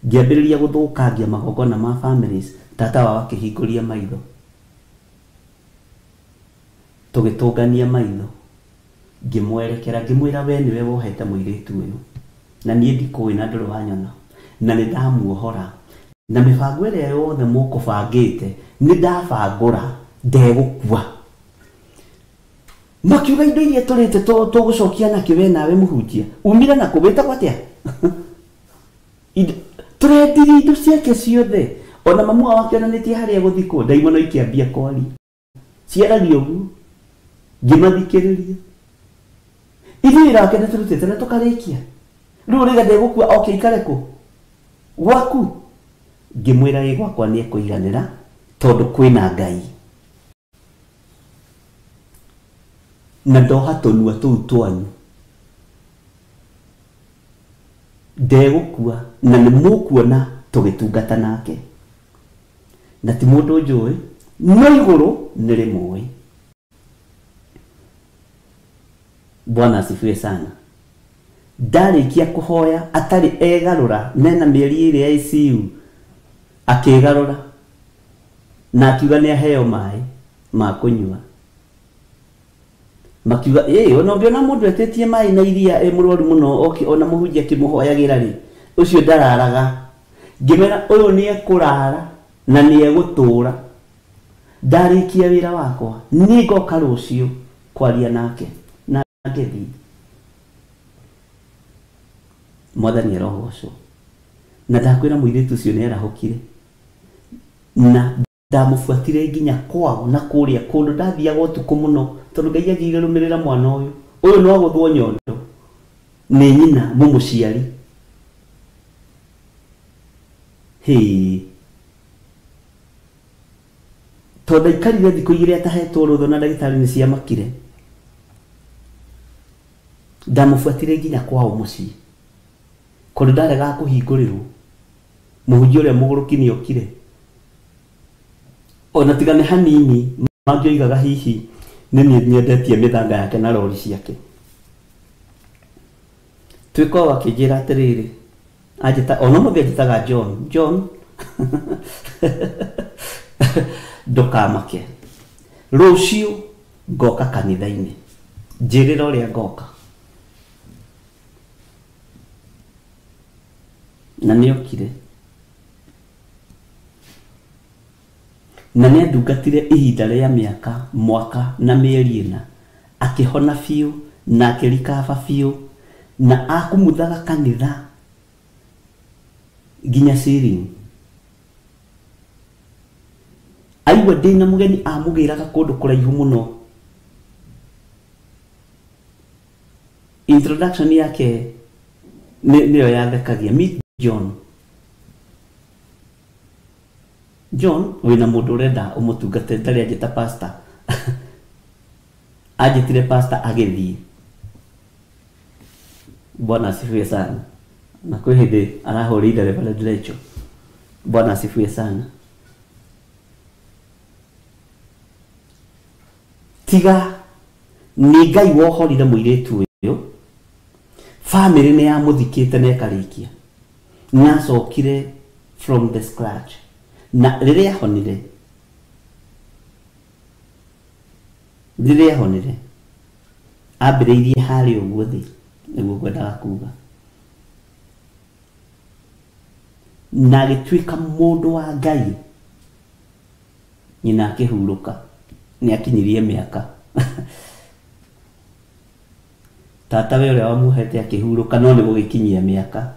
ngĩambĩrĩria gũthũkangia magongona ma families, tata wao akĩhingũria maitho, tũgĩtũngania maitho, ngĩmwerekera ngĩmwĩra we nĩwe wohete mũirĩtu ũyũ, na niĩ ndikũĩ na ndũrĩ wanyona, na nĩ ndamuohora, na mĩbango ĩrĩa yothe mũkũbangĩte nĩ ndabangũra, ndegũkua. makiuga indo iria turite tugucokia nakio we nawe muhunjia umira na kubita kwatia turendirie indo ciake ciothe ona mamu wake onanitie haria guthikwo ndaimono ikiambia kwari ciaragia uguo ngimathikiriria ithuĩ rake nĩ tũrutĩte na tũkarĩkia rĩu rĩga ndegũkua oke ikare kũ gwaku ngĩmwĩra ĩ gwakwa nĩ ekũiganĩra tondũ kwĩna Ngai na ndoha tũnua tũu twanyu ndegũkua na nĩ mũkuona tũgĩtungata nake na ti mũndũ njũĩ no igũrũ nĩ rĩmũĩ. Bwana asifiwe sana. Ndarikia kuhoya atari egarura nena mieri iri ya ICU akigarura na akiuga ni aheo mai ma kunyua makiuga ona ngiona mundu etetie mai na iria murwaru muno oki ona muhunjia kimuhoyagira ri ucio ndararaga ngimera uyu ni ekurara na ni egutura ndarikia wira wakwa ni ngoka rucio kwaria nake agethi mwathani rohoco na ndakwira muiritu ucio ni arahukire na ndamufuatire nginya kwao na kuria kundu ndathiaga utuku muno tondu Ngai athire rumirira mwana uyu no guthwo nyondo ni nyina mumuciari tondu ikarire thiku igiri atahetwo rutho na ndagitari ni cia makire ndamufuatire nginya kwao mucii kundu ndarega kuhingurirwo muhunjia uria muguruki ni okire ona tigane hanini mangioigaga hihi ni nyendetie mithanga yake na rori ciake twiko wakijira atiriri ajita ona muthia njitaga John ndukamake rucio ngoka kanitha-ini njirira uria ngoka na nĩ okire na nĩ andungatire ihinda rĩa mĩaka mwaka na mĩeri ĩna akĩhona biũ na akĩrikaba biũ na akumuthaga kanitha nginya ceiling aigua ndĩna mũgeni amũgĩraga kũndũ kũraihu mũno introduction yake nĩyo yathekagia meet John wina mundu urenda umutungate ndari ajita pastor ajitire pastor agethie. Bwana asifiwe sana na kwa hidi arahorida Reverend Lecho. Bwana asifiwe sana. Tiga ni Ngai wohorire muiretu uyu family ni ya muthikite na ekarikia nacokire from the scratch na riria honire ambiriirie hari uguo thi niguo ngwendaga kuga na gituika mundu wa Ngai nyina akihuruka ni akinyirie miaka tata we uria wamuhete akihuruka no ni gugikinyia miaka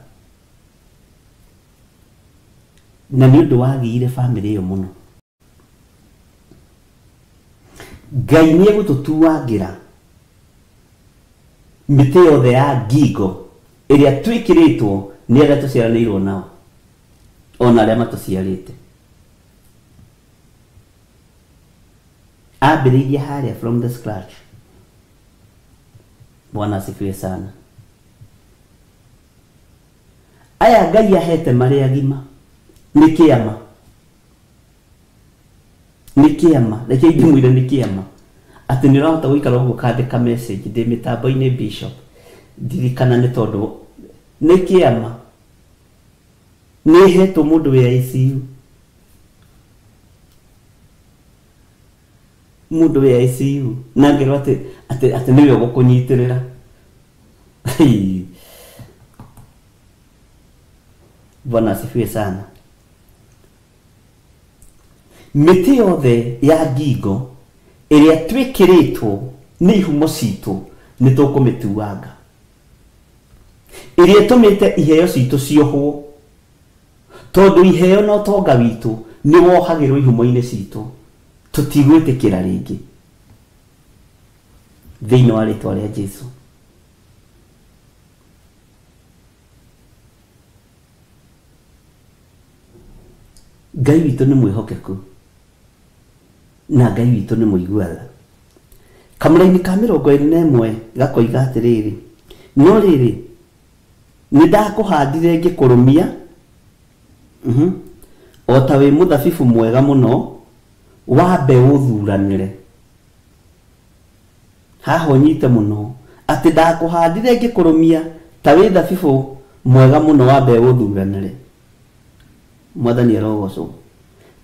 na nĩ ũndũ wagĩire family iyo muno Ngai nĩ egũtũtuangĩra mĩtĩ yothe ya ngingo ĩrĩa twĩkĩrĩtwo nĩ arĩa tũciaranĩirwo nao ona arĩa matũciarĩte ambĩrĩirie harĩa from the scratch. Bwana asifiwe sana. Aya Ngai ahete marĩ agima nĩ kĩama reke ndimwĩre nĩ kĩama atĩ nĩ ũrahota gũikara ũguo kandĩka message ndĩ mĩtambo-inĩ bishop ndirikana nĩ tondũ nĩ kĩama nĩ hetwo mũndũ wĩ ICU mũndũ wĩ ICU na ngero atĩ nĩwe ũgũkũnyitĩrĩra Bwana asifiwe sana. Mĩtĩ yothe ya ngingo ĩrĩa twĩkĩrĩtwo nĩ ihumo citũ nĩ tũkũmĩtuanga ĩrĩa ĩtũmĩte iheo citũ ciohwo tondũ iheo no tonga witũ nĩ wohagĩrwo ihumo-inĩ citũ tũtigwĩtĩkĩra rĩngĩ thĩinĩ wa rĩtwa rĩa Jesũ. Ngai witũ nĩ mwĩhokeku na Ngai witũ nĩ mũiguaga. Kamũra-inĩ ka 21 gakoiga atĩrĩrĩ, no rĩrĩ nĩ ndakũhandire ngĩkũrũmia o ta wĩ mũthabibũ mwega mũno wa mbeũ thuranĩre. Haha ũnyite mũno atĩ ndakũhandire ngĩkũrũmia ta wĩ thabibũ mwega mũno wa mbeũ thuranĩre. Mwathani arogocwo.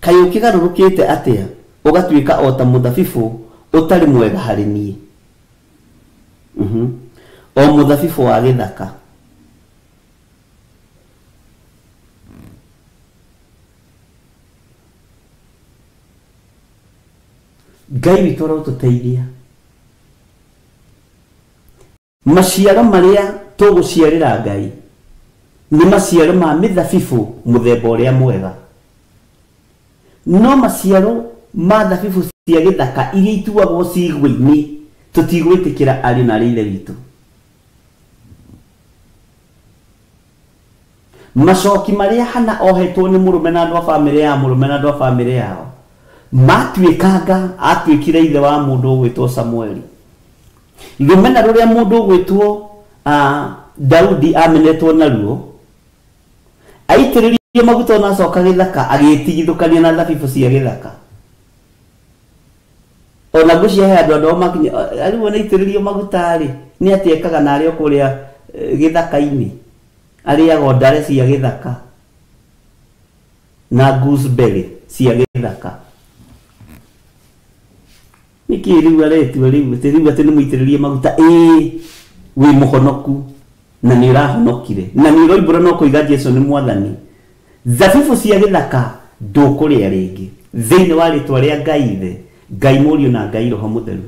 Kaĩ ũkĩgarũrũkĩte atĩa ũgatuĩka o ta mũthabibũ ũtarĩ mwega harĩ niĩ. O mũthabibũ wa gĩthaka. Ngai witũ arotũteithia. Maciaro marĩa tũgũciarĩra Ngai nĩ maciaro ma mĩthabibũ mũthemba ũrĩa mwega. No maciaro ma thabibũ cia gĩthaka iria ituagwo cigũ-inĩ tũtigwĩtĩkĩra ariũ na aarĩ witũ. Macoki marĩa hana ohetwo nĩ mũrũme na andũ a bamĩrĩ ya mũrũme na andũ a bamĩrĩ yao matuĩkanga atuĩkire ithe wa mũndũ ũgwĩtwo Samueli. Rũmena rũrĩa mũndũ ũgwĩtwo Daudi amenetwo naruo aitĩrĩrio maguta na acoka gĩthaka agĩtigithũkania na thabibũ cia gĩthaka. Ona gũcihe andũ makinya arĩo na itĩrĩrio maguta rĩ nĩ atiekaga na arĩa kũrĩa gĩthaka-inĩ arĩaga ndare cia gĩthaka na gooseberry cia gĩthaka. Nĩkĩ rĩu aretua rĩu atĩ nĩ mũitĩrĩrie maguta wĩ mũhonoku na nĩ ũrahonokire na nĩ ũroimbũra no kũiga Jesũ nĩ Mwathani. Thabibũ cia gĩthaka ndũkũrĩa rĩngĩ thĩinĩ wa rĩtwa rĩa Ngai Ithe, Ngai Mũriũ na Ngai Roho Mũtheru.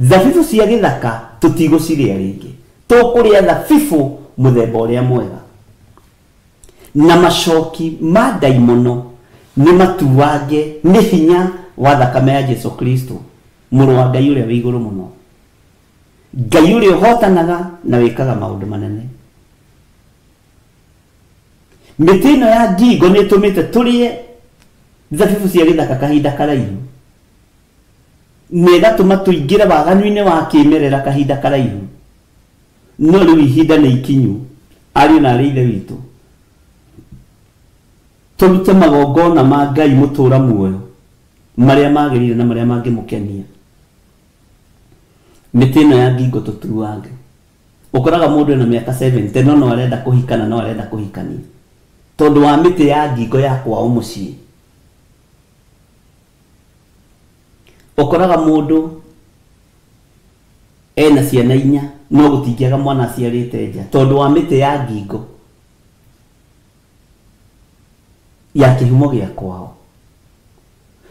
Thabibũ cia gĩthaka tũtigũcirĩa rĩngĩ, tũkũrĩa thabibũ mũthemba ũrĩa mwega. Na macoki ma ndaimono nĩ matuange nĩ hinya wa thakame ya Jesũ Kristo, mũrũ wa Ngai ũrĩa wĩ igũrũ mũno. Ngai ũrĩa ũhotanaga na wĩkaga maũndũ manene. Mĩtĩ ĩno ya ngingo nĩ ĩtũmĩte tũrĩe thabibũ cia gĩthaka kahinda karaihu, na ĩgatũma tũingĩre waganu-inĩ wa kĩmerera kahinda karaihu. No rĩu ihinda nĩ ikinyu, ariũ na aarĩ ithe witũ, tũrute magongona ma Ngai mũtũra muoyo marĩa magĩrĩire na marĩa mangĩmũkenia. Mĩtĩ ĩno ya ngingo tũtuange. Ũkoraga mũndũ ena mĩaka 70 no arenda kũhikana no arenda kũhikania tondũ wa mĩtĩ ya ngingo ya kwao mũciĩ. Ũkoraga mũndũ ena ciana 4 no gũtingĩaga mwana aciarĩte nja tondũ wa mĩtĩ ya ngingo ya kĩhumo gĩa kwao,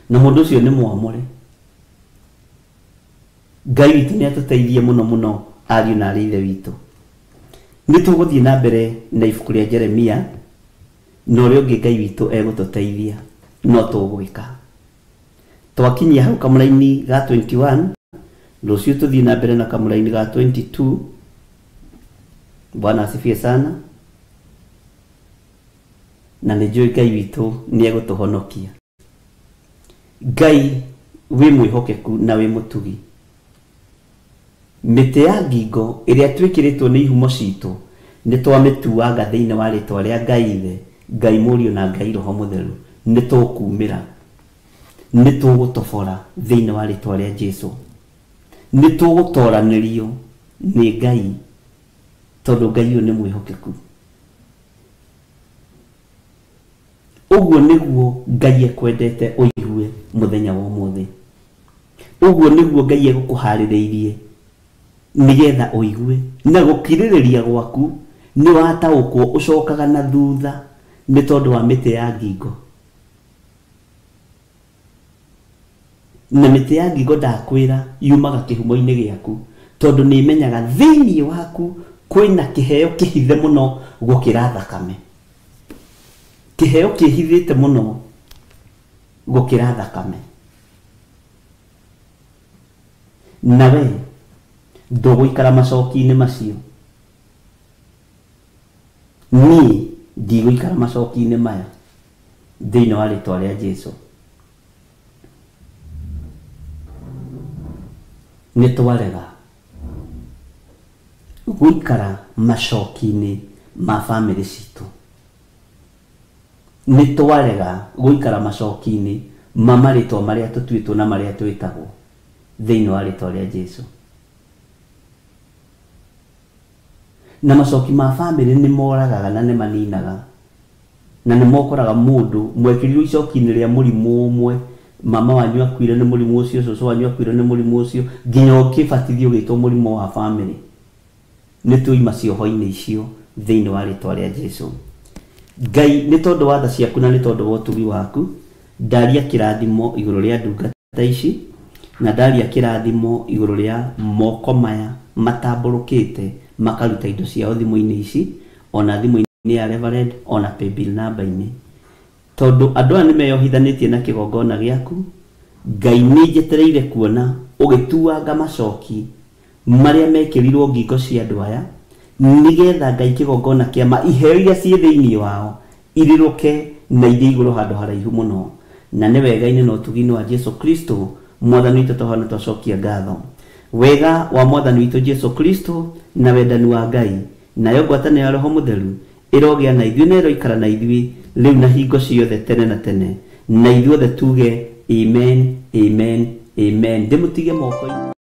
na mũndũ ũcio nĩ mwamũre. Ngai witũ nĩ atũteithie mũno mũno ariũ na aarĩ ithe witũ. Nĩ tũgũthiĩ na mbere na ibuku rĩa Jeremia, na ũrĩa ũngĩ Ngai witũ egũtũteithia no tũgwĩka. Twakinyia hau kamũra-inĩ ga 21, rũciũ tũthiĩ na mbere na kamũra-inĩ ga 22. Bwana asifiwe sana. Na nĩ njũĩ Ngai witũ nĩ egũtũhonokia. Ngai wĩ mwĩhokeku na wĩ mũtugi. Mĩtĩ ya ngingo ĩrĩa twĩkĩrĩtwo nĩ ihumo citũ nĩ twamĩtuanga thĩinĩ wa rĩtwa rĩa Ngai Ithe, Ngai Mũriũ na Ngai Roho Mũtheru. Nĩ tũkumĩra, nĩ tũgũtobora thĩinĩ wa rĩtwa rĩa Jesũ, nĩ tũgũtoranĩrio nĩ Ngai tondũ Ngai ũyũ nĩ mwĩhokeku. Ũguo nĩguo Ngai ekwendete ũigue mũthenya wa ũmũthĩ. Ũguo nĩguo Ngai egũkũharĩrĩirie nĩgetha ũigue na gũkirĩrĩria gwaku nĩ wataũkwo ũcokaga na thutha nĩ tondũ wa mĩtĩ ya ngingo. na mĩtĩ ya ngingo ndakwĩra yumaga kĩhumo-inĩ gĩaku, tondũ nĩ imenyaga thĩinĩ waku kwĩna kĩheo kĩhithe mũno gũkĩra thakame. Kĩheo kĩhithĩte mũno gũkĩra thakame. Nawe ndũgũikara macoki-inĩ macio. Niĩ ndigũikara macoki-inĩ maya thĩinĩ wa rĩtwa rĩa Jesũ. Nĩ twarega gũikara macoki-inĩ ma bamĩrĩ citũ. Nĩ twarega gũikara macoki-inĩ ma marĩtwa marĩa tũtuĩtwo na marĩa twĩtagwo thĩinĩ wa rĩtwa rĩa Jesũ. Na macoki ma bamĩrĩ nĩ moragaga na nĩ maninaga, na nĩ mokoraga mũndũ mwekĩrirwo icoki-inĩ rĩa mũrimũ ũmwe, mama wanyu akuire nĩ mũrimũ ũcio, cũcũ wanyu akuire nĩ mũrimũ ũcio, nginya ũkĩbatithio gĩtwo mũrimũ wa bamĩrĩ. Nĩ tuoima cioho-inĩ icio thĩinĩ wa rĩtwa rĩa Jesũ. Ngai nĩ tondũ wa tha ciaku na nĩ tondũ wa ũtugi waku, ndaria kĩrathimo igũrũ rĩa ndungata ici, na ndaria kĩrathimo igũrũ rĩa moko maya matambũrũkĩte makaruta indo ciao thimũ-inĩ ici, ona thimũ-inĩ ya Reverend, ona paybill namba-inĩ. Tondũ andũ aya nĩ meyohithanĩtie na kĩgongona gĩaku, Ngai nĩ njetereire kuona ũgĩtuanga macoki marĩa mekĩrirwo ngingo cia andũ aya, nĩgetha Ngai kĩgongona kĩama iheo iria ciĩ thĩinĩ wao irirũke na ithiĩ igũrũ handũ haraihu mũno. Na nĩ wega-inĩ na ũtugi-inĩ wa Jesũ Kristo mwathani witũ tũhana twacokia ngatho. Wega wa mwathani witũ Jesũ Kristo na wendani wa Ngai nayo ngwatanĩro ya Roho Mũtheru ĩrogĩa na ithuĩ na ĩroikara na ithuĩ rĩu na hingo ciothe tene na tene, na ithuothe tuge amen, amen, amen. Ndĩmũtige moko-inĩ.